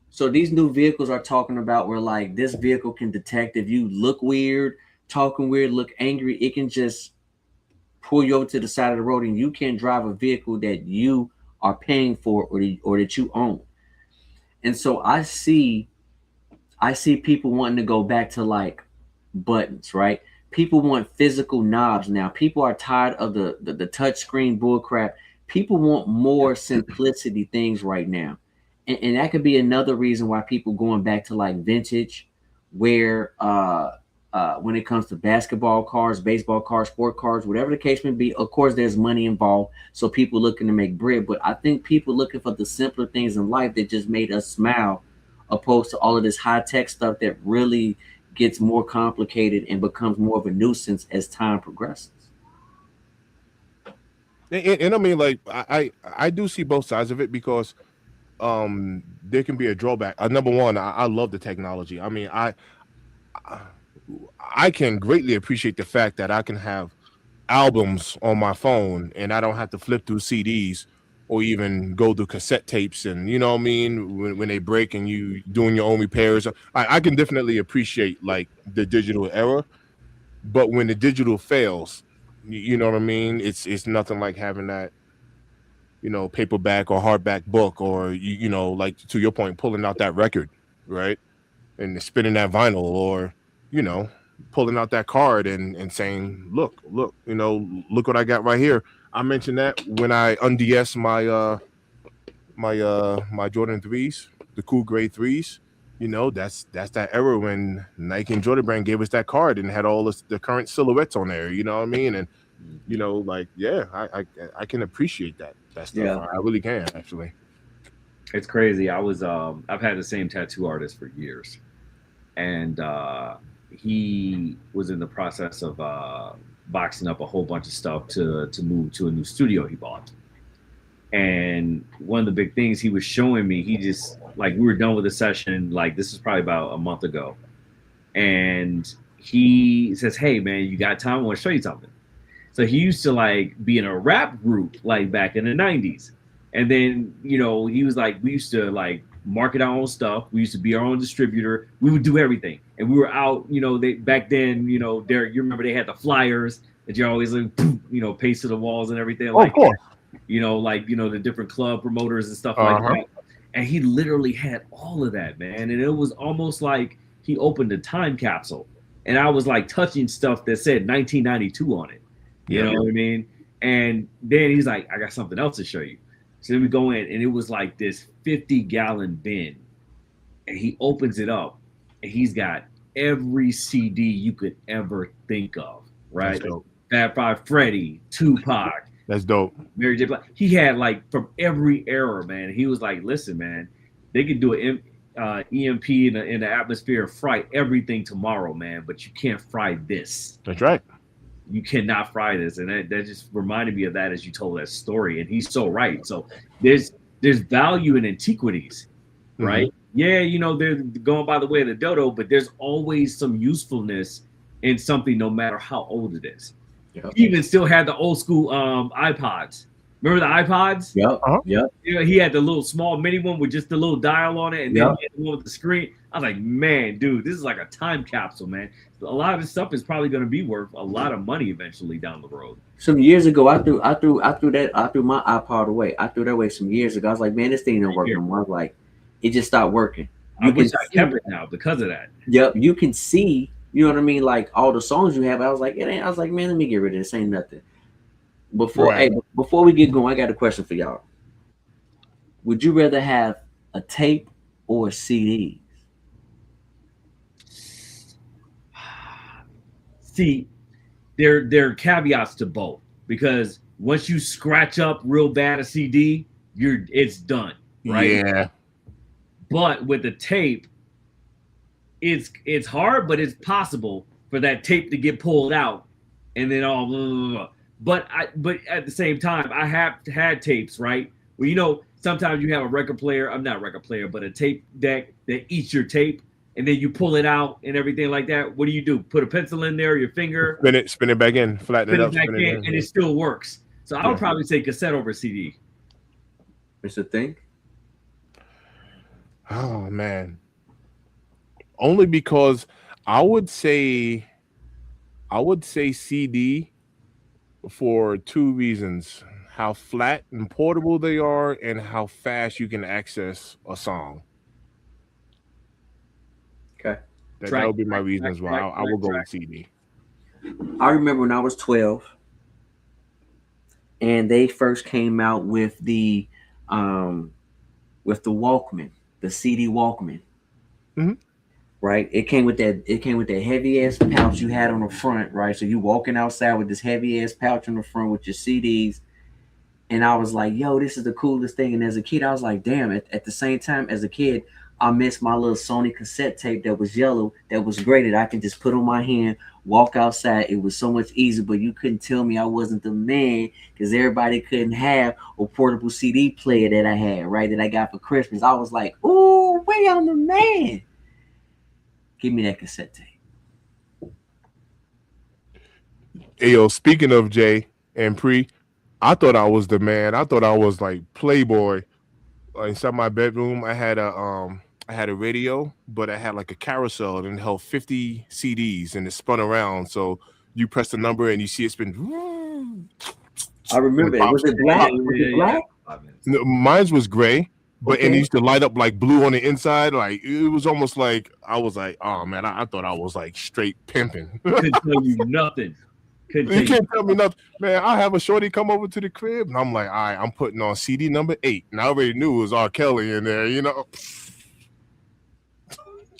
So these new vehicles are talking about where like this vehicle can detect if you look weird, talking weird, look angry, it can just pull you over to the side of the road and you can drive a vehicle that you are paying for or that you own. And so I see people wanting to go back to like buttons, right? People want physical knobs now. People are tired of the touch screen bullcrap. People want more simplicity things right now. And that could be another reason why people going back to like vintage, where when it comes to basketball cars, baseball cars, sport cars, whatever the case may be, of course there's money involved. So people looking to make bread. But I think people looking for the simpler things in life that just made us smile, opposed to all of this high tech stuff that really gets more complicated and becomes more of a nuisance as time progresses. And I mean, like, I do see both sides of it because there can be a drawback. Number one, I love the technology. I mean, I can greatly appreciate the fact that I can have albums on my phone and I don't have to flip through CDs or even go through cassette tapes, and you know what I mean, when they break and you doing your own repairs. I can definitely appreciate like the digital era, but when the digital fails, you know what I mean, it's nothing like having that, you know, paperback or hardback book, or you know, like to your point, pulling out that record, right, and spinning that vinyl, or you know, pulling out that card and saying, look, you know, look what I got right here. I mentioned that when I unds my Jordan 3s, the cool grade 3s. You know, that's that era when Nike and Jordan Brand gave us that card and had all the current silhouettes on there. You know what I mean? And you know, like, yeah, I can appreciate that stuff. Yeah. I really can, actually. It's crazy. I've had the same tattoo artist for years, and he was in the process of boxing up a whole bunch of stuff to move to a new studio he bought. And one of the big things he was showing me, he just, like, we were done with the session, like this is probably about a month ago, and he says, hey man, you got time? I want to show you something. So he used to like be in a rap group like back in the 90s, and then, you know, he was like, we used to like market our own stuff, we used to be our own distributor, we would do everything, and we were out, you know, they back then, you know, Derek, you remember they had the flyers that you always like, you know, paste to the walls and everything, like, of course. You know, like, you know, the different club promoters and stuff like that. And he literally had all of that, man. And it was almost like he opened a time capsule, and I was like touching stuff that said 1992 on it. You know what I mean? And then he's like, I got something else to show you. So then we go in, and it was like this 50-gallon bin, and he opens it up, and he's got every CD you could ever think of, right? Fab Five Freddy, Tupac. That's dope. Mary J. Blige. He had like from every era, man. He was like, listen, man, they could do an EMP in the atmosphere and fry everything tomorrow, man, but you can't fry this. That's right. You cannot fry this. And that just reminded me of that as you told that story. And he's so right. So there's value in antiquities, right? Mm-hmm. Yeah, you know, they're going by the way of the dodo, but there's always some usefulness in something no matter how old it is. Yep. He even still had the old school iPods. Remember the iPods? Yep. Yep. You know, he had the little small mini one with just the little dial on it, and then he had the one with the screen. I was like, man, dude, this is like a time capsule, man. A lot of this stuff is probably going to be worth a lot of money eventually down the road. Some years ago, I threw my iPod away. I threw that away some years ago. I was like, man, this thing don't work anymore. I was like, it just stopped working. I wish I kept it now because of that. Yep, you can see. You know what I mean? Like all the songs you have, I was like, I was like, man, let me get rid of this. Ain't nothing. Before we get going, I got a question for y'all. Would you rather have a tape or a CD? See, there are caveats to both, because once you scratch up real bad a CD, it's done, right? Yeah. But with the tape, it's hard, but it's possible for that tape to get pulled out, and then all. Blah, blah, blah. But at the same time, I have had tapes, right? Well, sometimes you have a record player. I'm not a record player, but a tape deck that eats your tape, and then you pull it out and everything like that. What do? Put a pencil in there, your finger, spin it back in, flatten it up, back in, and it still works. So I would probably say cassette over CD. Mr. Think? Oh man. Only because I would say CD for two reasons: how flat and portable they are, and how fast you can access a song. Okay. That would be my reasons why I will go with CD. I remember when I was 12 and they first came out with the Walkman, the CD Walkman. Mm-hmm. Right? It came with that heavy ass pouch you had on the front, right? So you walking outside with this heavy ass pouch on the front with your CDs. And I was like, yo, this is the coolest thing. And as a kid, I was like, damn, at the same time, as a kid, I missed my little Sony cassette tape that was yellow, that was great, that I could just put on my hand, walk outside. It was so much easier, but you couldn't tell me I wasn't the man, because everybody couldn't have a portable CD player that I had, right, that I got for Christmas. I was like, ooh, wait, I'm the man. Give me that cassette tape. Hey, yo, speaking of Jay and Pre, I thought I was the man. I thought I was like Playboy. Inside my bedroom, I had a radio, but I had like a carousel and it held 50 CDs and it spun around. So you press the number and you see it spin. I remember it. Was it black? Was it black? No, mine was gray, but and it used to light up like blue on the inside. Like it was almost like I was like, oh man, I thought I was like straight pimping. Couldn't tell you nothing. You can't tell me nothing, man. I have a shorty come over to the crib, and I'm like, all right, I'm putting on CD number 8, and I already knew it was R. Kelly in there,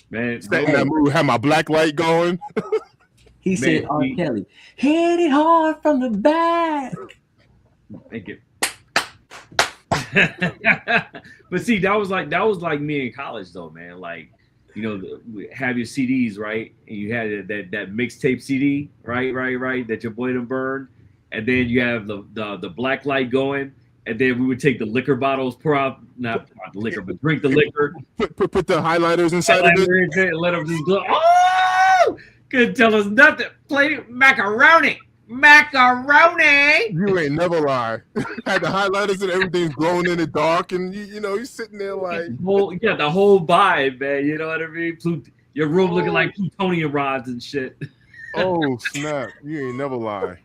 Man, in that mood, had my black light going. He said, R. Kelly, hit it hard from the back. Thank you. But see, that was like me in college, though, man. Like, have your CDs, right? And you had that mixtape CD, right, that your boy done burned, and then you have the black light going, and then we would take the liquor bottles, not the liquor, but drink the liquor, put the highlighters inside of it, and let them just glow. Oh, couldn't tell us nothing. Play macaroni. You ain't never lie. Had the highlighters and everything's glowing in the dark, and you're sitting there like the whole vibe, man. You know what I mean? Your room looking like plutonium rods and shit. Oh snap! You ain't never lie.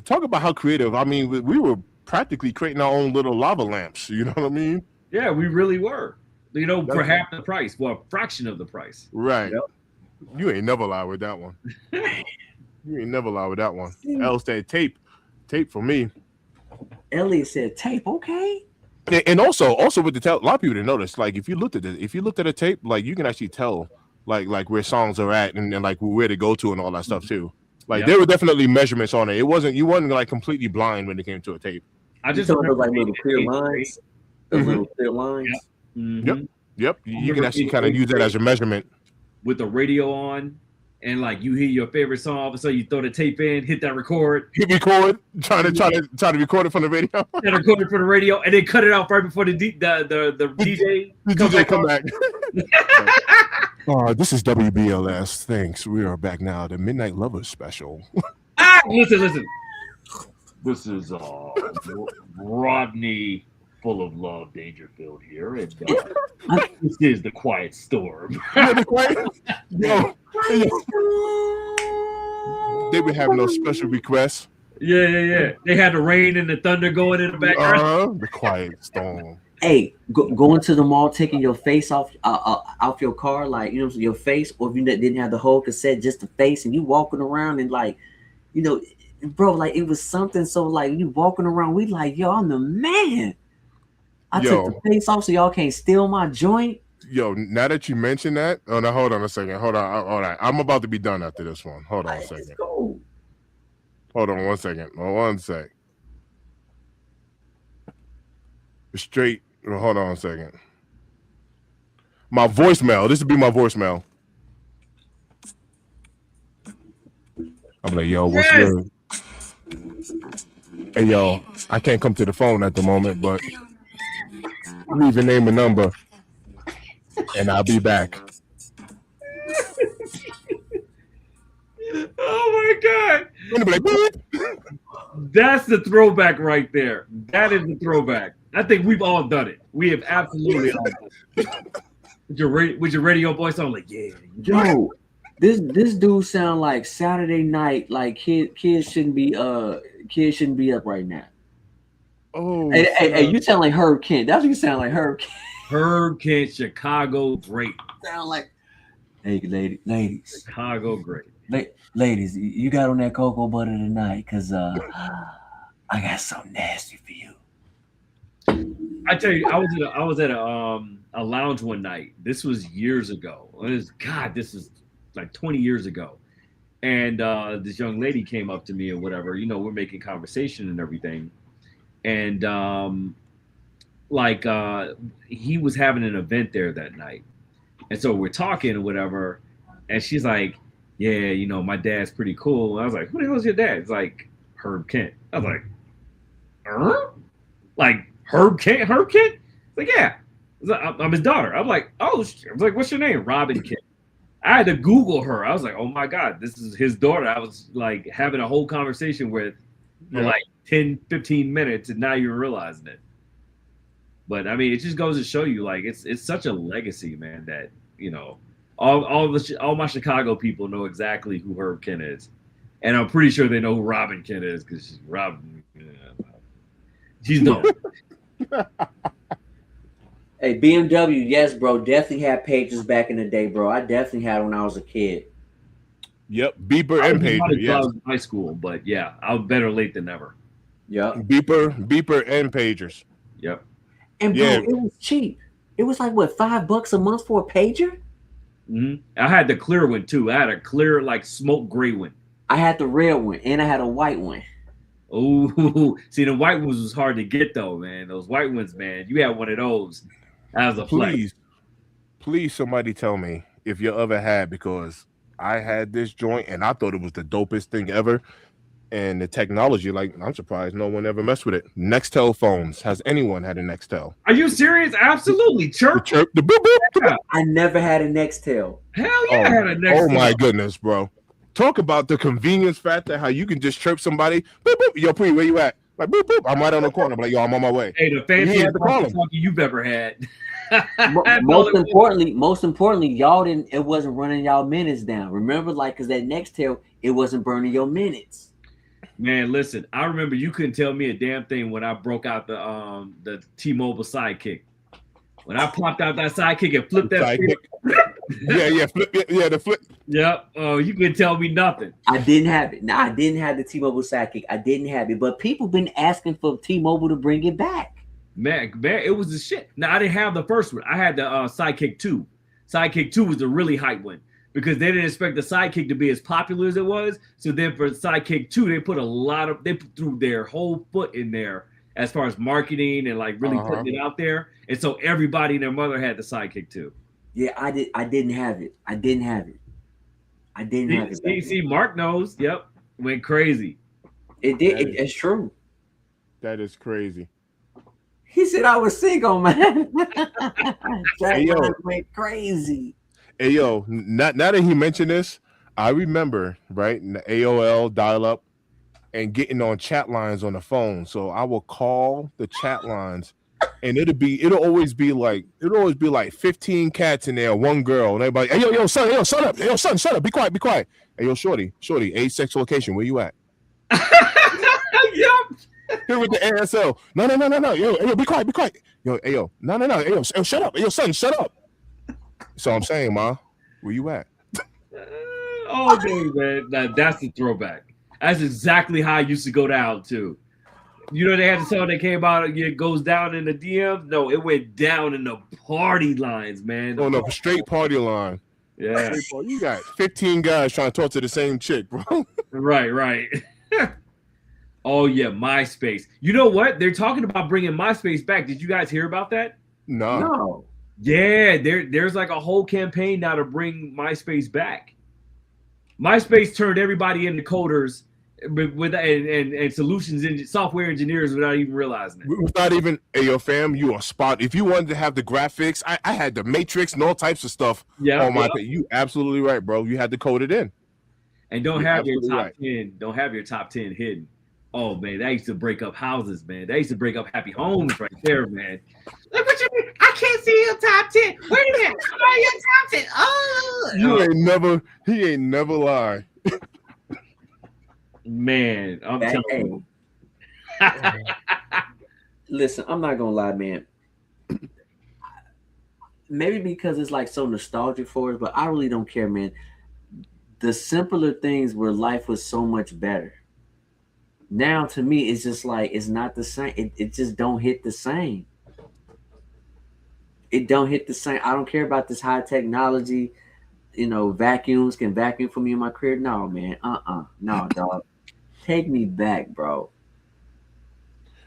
Talk about how creative. I mean, we were practically creating our own little lava lamps. You know what I mean? Yeah, we really were. For half the price, well, a fraction of the price. Right. Yep. You ain't never lie with that one. You ain't never lie with that one. Else said tape for me. Elliot said tape, okay. And also with the tape, a lot of people didn't notice. Like if you looked at a tape, like you can actually tell like where songs are at and like where to go to and all that stuff too. Like there were definitely measurements on it. You wasn't like completely blind when it came to a tape. I just remember like little clear lines. Those little clear lines. Yep. Mm-hmm. Yep. You can actually kind of use that as a measurement. With the radio on. And like you hear your favorite song, all of a sudden you throw the tape in, hit that record. Hit record, try to record it from the radio. And record it from the radio, and then cut it off right before the DJ. The DJ come back. This is WBLS. Thanks. We are back now. The Midnight Lovers special. Listen. This is Rodney, full of love, Dangerfield here, and this is the Quiet Storm. Yo. They would have no special requests. Yeah. They had the rain and the thunder going in the background. The Quiet Storm. Hey, going to the mall, taking your face off your car, like your face, or if you didn't have the whole cassette, just the face, and you walking around and like, bro, like it was something. So like you walking around, we like, yo, I'm the man. I took the face off so y'all can't steal my joint. Yo, now that you mention that, oh, now hold on a second. Hold on. All right, I'm about to be done after this one. Hold on a second. Cool. Hold on 1 second. One sec. Straight. Hold on a second. My voicemail. This would be my voicemail. I'm like, yo, what's good? Hey, yo, I can't come to the phone at the moment, but leave your name and number, and I'll be back. Oh my God. Like, that's the throwback right there. That is the throwback. I think we've all done it. We have absolutely all done it. With your radio voice on, like, yeah. Yo, this dude sound like Saturday night, like kids shouldn't be up right now. Oh, hey, you sound like Herb Kent. That's what you sound like, Herb Kent. Herb Kent, Chicago great. Sound like, hey, ladies. Chicago great. Ladies, you got on that cocoa butter tonight, cause I got something nasty for you. I tell you, I was at a lounge one night. This was years ago. This is like 20 years ago. And this young lady came up to me and whatever, we're making conversation and everything. And he was having an event there that night. And so we're talking or whatever. And she's like, yeah, my dad's pretty cool. And I was like, who the hell is your dad? It's like Herb Kent. I was like, like Herb Kent? Herb Kent? Like, yeah. I'm his daughter. I'm like, I was like, what's your name? Robin Kent. I had to Google her. I was like, oh my God, this is his daughter. I was like having a whole conversation with for like 10, 15 minutes, and now you're realizing it. But I mean, it just goes to show you, like, it's such a legacy, man, that, all my Chicago people know exactly who Herb Kent is. And I'm pretty sure they know who Robin Kent is, because she's known. Hey, BMW, yes, bro. Definitely had pagers back in the day, bro. I definitely had when I was a kid. Yep, beeper and pager. Yeah, I was in high school, but yeah, I was better late than never. Yep. Beeper and pagers. Yep. And bro, it was cheap. It was like what, $5 a month for a pager? Mm-hmm. I had the clear one too. I had a clear, like, smoke gray one. I had the red one, and I had a white one. Oh, see, the white ones was hard to get though, man. Those white ones, man. You had one of those. That was a flex. Please, somebody tell me if you ever had, because I had this joint and I thought it was the dopest thing ever. And the technology, like, I'm surprised no one ever messed with it. Nextel phones. Has anyone had a Nextel? Are you serious? Absolutely. Chirp. The boop, boop. Yeah. I never had a Nextel. Hell yeah, I had a Nextel. Oh my goodness, bro. Talk about the convenience factor, how you can just chirp somebody. Boop, boop. Yo, Pre, where you at? Like, boop, boop. I'm right on the corner. I'm like, yo, I'm on my way. Hey, the fanciest talkie you've ever had. Most importantly, y'all didn't. It wasn't running y'all minutes down. Remember, like, because that Nextel, it wasn't burning your minutes. Man, listen, I remember you couldn't tell me a damn thing when I broke out the T-Mobile Sidekick. When I popped out that Sidekick and flipped that the flip. Yep. Oh, you couldn't tell me nothing. I didn't have it. No, I didn't have the T-Mobile Sidekick. I didn't have it. But people been asking for T-Mobile to bring it back. Man, it was the shit. Now, I didn't have the first one. I had the Sidekick 2. Sidekick 2 was the really hype one, because they didn't expect the Sidekick to be as popular as it was. So then for Sidekick 2, they threw their whole foot in there as far as marketing and like really putting it out there. And so everybody and their mother had the Sidekick 2. Yeah, I didn't have it. I didn't have it. See, Mark knows. Yep. Went crazy. It did. It's true. That is crazy. He said I was single, man. Hey, yo. Went crazy. Hey, yo, now that he mentioned this, I remember, right, in the AOL dial-up and getting on chat lines on the phone. So I will call the chat lines, and it'll always be like 15 cats in there, one girl, and everybody, hey, yo, son, shut up. Yo, son, shut up. Be quiet. Hey, yo, shorty, age, sex, location, where you at? Yep. Here with the ASL. No. Yo, be quiet. Yo, hey, yo, no. Hey, yo, shut up. Hey, yo, son, shut up. So I'm saying, Ma, where you at? Oh, dude, man. That's the throwback. That's exactly how I used to go down, too. You know they had the song that came out. It goes down in the DMs. No, it went down in the party lines, man. Oh no, straight party line. Yeah, You got 15 guys trying to talk to the same chick, bro. right. Oh yeah, MySpace. You know what? They're talking about bringing MySpace back. Did you guys hear about that? No. Yeah, there's like a whole campaign now to bring MySpace back. MySpace turned everybody into coders with and solutions software engineers without even realizing it. Without even, hey, yo, fam, you are spot. If you wanted to have the graphics, I had the Matrix and all types of stuff on my page. You absolutely right, bro. You had to code it in. And don't have your top 10. Don't have your top 10 hidden. Oh man, that used to break up houses, man. That used to break up happy homes right there, man. Look what you mean. I can't see your top 10. Wait a minute. How are your top 10? Oh, He ain't never lie. Man, I'm telling you. Listen, I'm not gonna lie, man. Maybe because it's like so nostalgic for us, but I really don't care, man. The simpler things where life was so much better. Now to me, it's just like it's not the same. It just don't hit the same. It don't hit the same. I don't care about this high technology. You know, vacuums can vacuum for me in my crib. No, man. No, dog. Take me back, bro.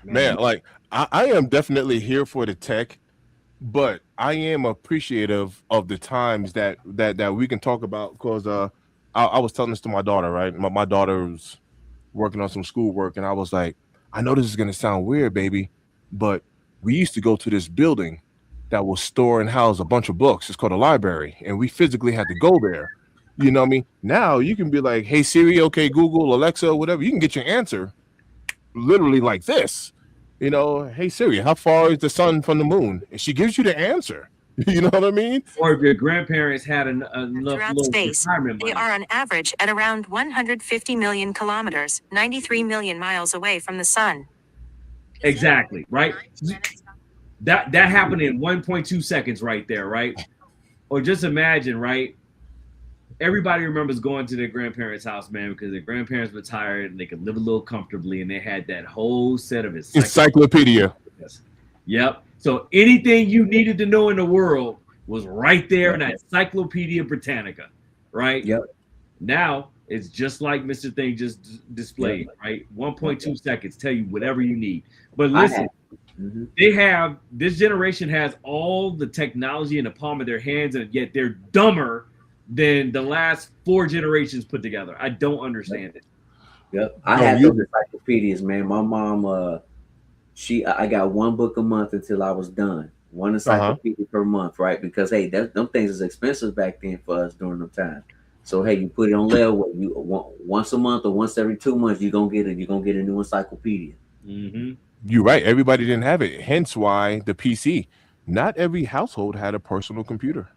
Man, like I am definitely here for the tech, but I am appreciative of the times that we can talk about because I was telling this to my daughter, right? My daughter's working on some schoolwork, and I was like, I know this is gonna sound weird, baby, but we used to go to this building that will store and house a bunch of books. It's called a library, and we physically had to go there. You know what I mean? Now you can be like, hey Siri, okay, Google, Alexa, whatever. You can get your answer literally like this. You know, hey Siri, how far is the sun from the moon? And she gives you the answer. You know what I mean? Or if your grandparents had enough throughout space, they are on average at around 150 million kilometers, 93 million miles away from the sun. Exactly, right? That happened in 1.2 seconds right there, right? Or just imagine, right? Everybody remembers going to their grandparents' house, man, because their grandparents were tired and they could live a little comfortably, and they had that whole set of encyclopedia. Yep. So anything you needed to know in the world was right there in that Encyclopedia Britannica, right? Yep. Now it's just like Mr. Thing just displayed, right? 1.2 seconds tell you whatever you need. But listen, this generation has all the technology in the palm of their hands, and yet they're dumber than the last 4 generations put together. I don't understand it. Yep. I had those encyclopedias, man. My mom, I got one book a month until I was done. One encyclopedia per month, right? Because hey, them things is expensive back then for us during the time. So hey, you put it on layaway. You once a month or once every 2 months, you're gonna get a new encyclopedia. Mm-hmm. You're right. Everybody didn't have it. Hence why the PC. Not every household had a personal computer.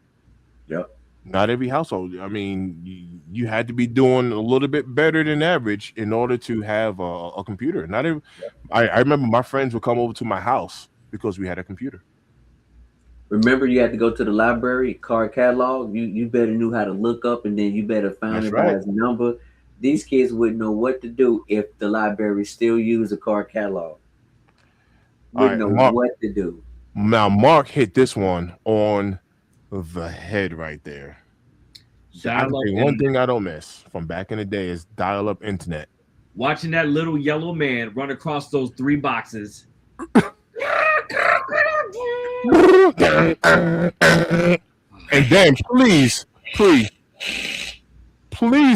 Yep. Not every household. I mean, you had to be doing a little bit better than average in order to have a computer. Not every. I remember my friends would come over to my house because we had a computer. Remember, you had to go to the library, card catalog. You better knew how to look up, and then you better find it by his number. These kids wouldn't know what to do if the library still used a card catalog. Wouldn't know what to do. Now, Mark hit this one on the head right there. One thing I don't miss from back in the day is dial-up internet. Watching that little yellow man run across those 3 boxes. And damn, please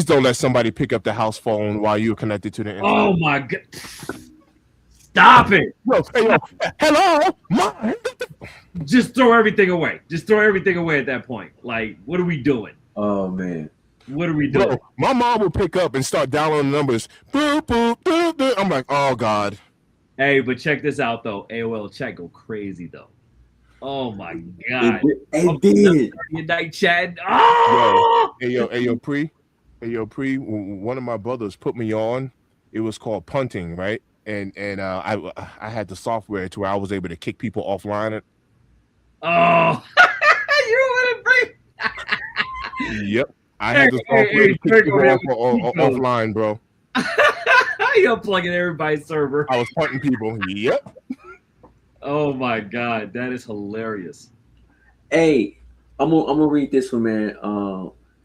don't let somebody pick up the house phone while you're connected to the internet. Oh my god. Stop it. Yo, hello, Mom. Just throw everything away. Just throw everything away at that point. Like, what are we doing? Oh man. What are we doing? Bro, my mom would pick up and start downloading numbers. Boop, boop, boop, boop. I'm like, oh God. Hey, but check this out though. AOL chat go crazy though. Oh my God. It did. Night chat. Oh! Hey yo, Pre. One of my brothers put me on. It was called punting, right? And I had the software to where I was able to kick people offline. Oh, you want to bring? Yep, I had the software to kick people offline, bro. You unplugging everybody's server. I was punting people. Yep. Oh my god, that is hilarious. Hey, I'm gonna read this one, man.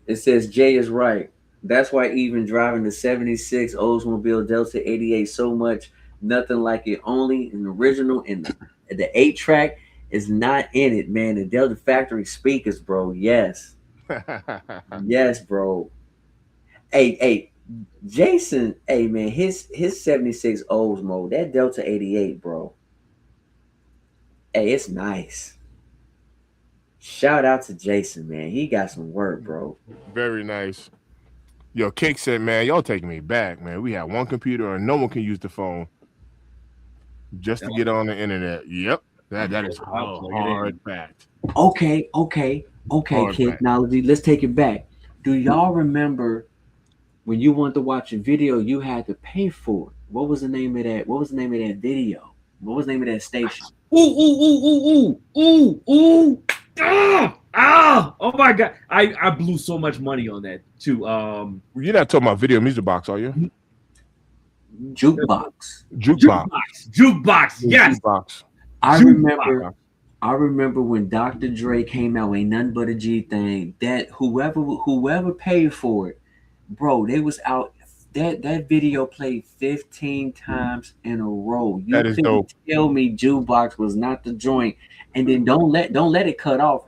It says Jay is right. That's why even driving the 76 Oldsmobile Delta 88 so much, nothing like it. Only an original and the 8-track is not in it, man. The Delta factory speakers, bro. Yes. Yes, bro. Hey, Jason, hey man, his 76 Oldsmobile, that Delta 88, bro. Hey, it's nice. Shout out to Jason, man. He got some work, bro. Very nice. Yo, Cake said, man, y'all taking me back, man. We had one computer and no one can use the phone just to get on the internet. Yep. That is a hard fact. Okay, Technology. Let's take it back. Do y'all remember when you wanted to watch a video, you had to pay for it? What was the name of that? What was the name of that video? What was the name of that station? Ooh. Oh my god. I blew so much money on that too. You're not talking about Video Music Box, are you? Jukebox. Yes. Jukebox. I remember when Dr. Dre came out, Ain't Nothing But a G thing, that whoever paid for it, bro, they was out. That video played 15 times in a row. You that is couldn't dope. tell me Jukebox was not the joint. And then don't let it cut off.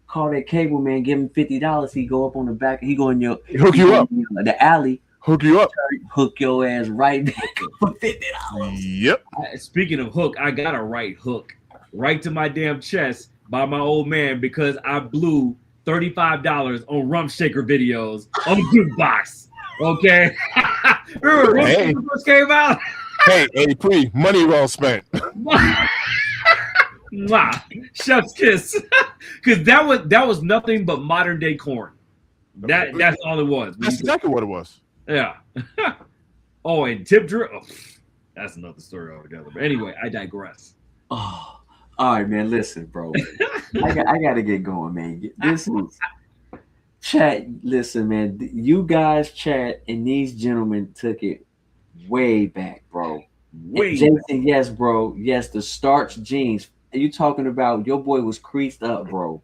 Call that cable man, give him $50. He go up on the back. He go in your hook you up. The alley. Hook you up. Hook your ass right back for $50. Yep. Speaking of hook, I got a right hook right to my damn chest by my old man because I blew $35 on Rump Shaker videos on Jukebox. Okay. Remember when Hey. it first came out? Hey, money well spent. Mwah. Chef's kiss. Because that was nothing but modern day corn. That's all it was. That's exactly what it was. Yeah. Oh, and tip drill. Oh, that's another story altogether. But anyway, I digress. Oh, all right, man. Listen, bro. I got to get going, man. This is chat. Listen, man. You guys chat, and these gentlemen took it way back, bro. Jason, yes, bro. Yes, the starch jeans. Are you talking about your boy was creased up, bro?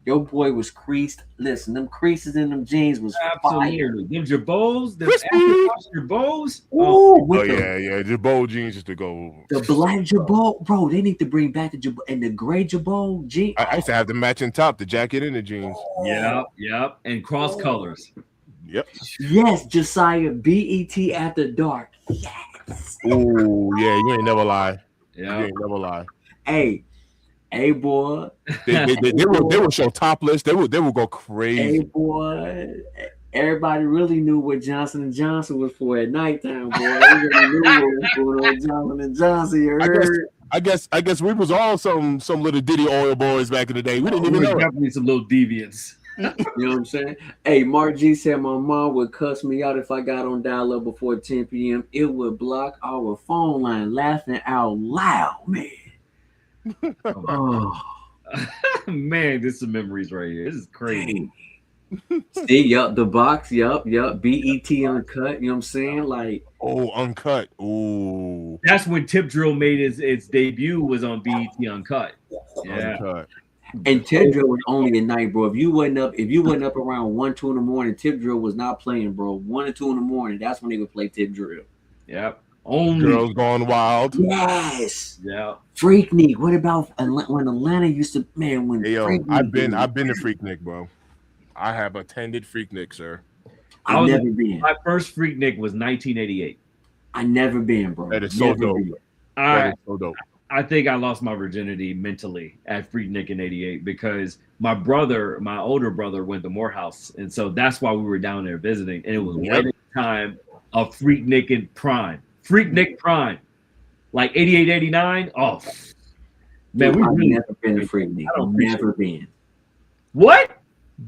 Your boy was creased. Listen, them creases in them jeans was absolutely fire. Them Jabos, them Jabos. Yeah. Jabot jeans is to go. The black Jabot, bro. They need to bring back the Jabot and the gray Jabot jeans. I used to have the matching top, the jacket and the jeans. Yep. And cross colors. Yep. Yes, Josiah. BET After Dark. Yes. Oh yeah, you ain't never lie. Yeah. You ain't never lie. Hey, boy. They will show topless. They will go crazy. Hey, boy. Everybody really knew what Johnson & Johnson was for at nighttime, boy. Everybody knew what was going on Johnson & Johnson. You heard? I guess we was all some little Diddy oil boys back in the day. We didn't even know. Definitely some little deviants. You know what I'm saying? Hey, Mark G said my mom would cuss me out if I got on dial-up before 10 p.m. It would block our phone line, laughing out loud, man. Oh. Man, this is some memories right here. This is crazy. See, yup, the box, yup, BET Uncut, you know what I'm saying? Like, oh, Uncut. Ooh. That's when Tip Drill made its debut, was on BET Uncut. Yeah. Uncut. And Tip Drill was only at night, bro. If you wasn't up around 1, 2 in the morning, Tip Drill was not playing, bro. 1 or 2 in the morning, that's when they would play Tip Drill. Yep. Only Girls Gone Wild. Yes. Yeah. Freaknik. What about when Atlanta used to, man? When Hey, yo, Freaknik I've been to Freaknik, bro. I have attended Freaknik, sir. I've never been. My first Freaknik was 1988. I never been, bro. That is so dope. That is so dope. I think I lost my virginity mentally at Freaknik in '88 because my older brother, went to Morehouse, and so that's why we were down there visiting, and it was right at the time of Freaknik in prime. Freaknik prime, like 88, 89. Oh, man, I've never been to Freaknik. Never been. What?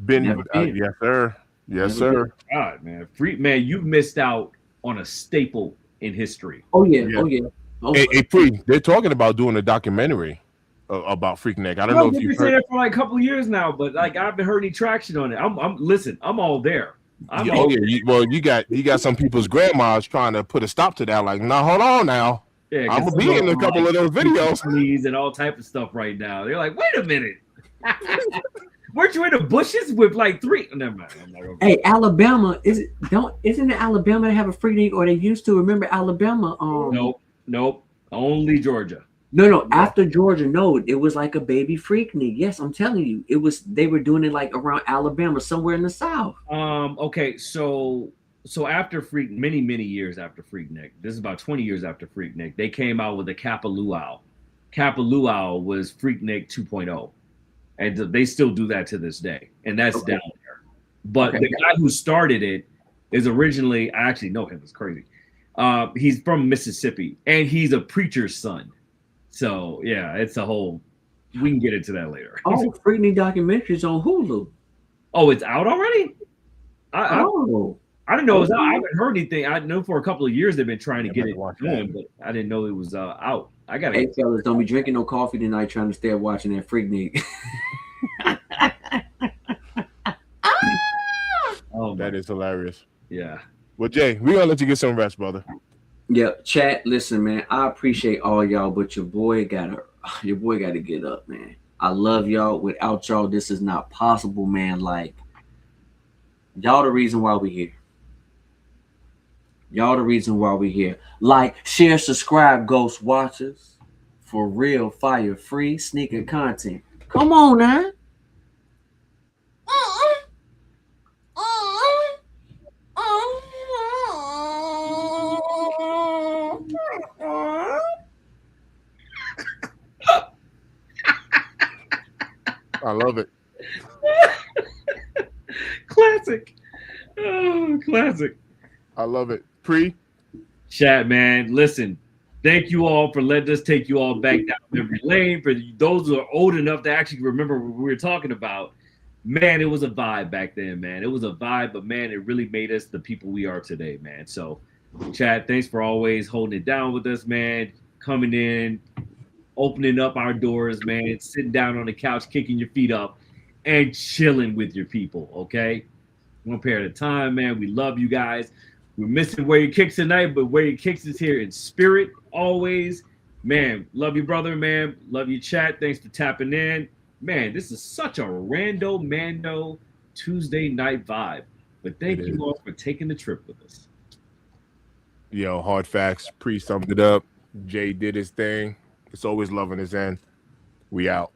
Yes, sir. Yes, sir. God, man, you've missed out on a staple in history. Oh yeah. Hey, Pre, they're talking about doing a documentary about Freaknik. I don't know if you've been saying that for like a couple of years now, but like I haven't heard any traction on it. Listen, I'm all there. You got some people's grandmas trying to put a stop to that. Like, no, hold on now. Yeah, I'm gonna be in a couple of those videos and all type of stuff right now. They're like, wait a minute. Weren't you in the bushes with like 3? Never mind. Hey, Alabama isn't it Alabama that have a freak league, or they used to? Remember Alabama? Nope. Only Georgia. No. After Georgia, no, it was like a baby freak league. Yes, I'm telling you, it was. They were doing it like around Alabama, somewhere in the South. Okay, so after many years after Freaknik, this is about 20 years after Freaknik, they came out with a Kappa Luau. Kappa Luau was Freaknik 2.0. And they still do that to this day. And that's down there. But the guy who started it is originally, I actually know him, it's crazy. He's from Mississippi, and he's a preacher's son. So, yeah, it's a whole, we can get into that later. Oh, Freaknik documentaries on Hulu. Oh, it's out already? I didn't know it was out. I haven't heard anything. I know for a couple of years they've been trying to get it going, but I didn't know it was out. I got it. Hey, fellas, don't be drinking no coffee tonight trying to stay up watching that Freaknik. Oh, that is hilarious. Yeah. Well, Jay, we're gonna let you get some rest, brother. Yeah, chat. Listen, man, I appreciate all y'all, but your boy gotta get up, man. I love y'all. Without y'all, this is not possible, man. Like, y'all the reason why we here. Y'all the reason why we here. Like, share, subscribe, Ghost Watchers. For real, fire, free, sneaker content. Come on now. I love it. Classic. Oh, classic. I love it. Pre chat, man. Listen, thank you all for letting us take you all back down memory lane. For those who are old enough to actually remember what we were talking about, man, it was a vibe back then, man. It was a vibe, but man, it really made us the people we are today, man. So, chat, thanks for always holding it down with us, man. Coming in, opening up our doors, man. Sitting down on the couch, kicking your feet up, and chilling with your people, okay? One pair at a time, man. We love you guys. We're missing Where Your Kicks tonight, but Where Your Kicks is here in spirit always. Man, love you, brother, man. Love you, chat. Thanks for tapping in. Man, this is such a rando mando Tuesday night vibe. But thank you all for taking the trip with us. Yo, hard facts. Pre summed it up. Jay did his thing. It's always loving his end. We out.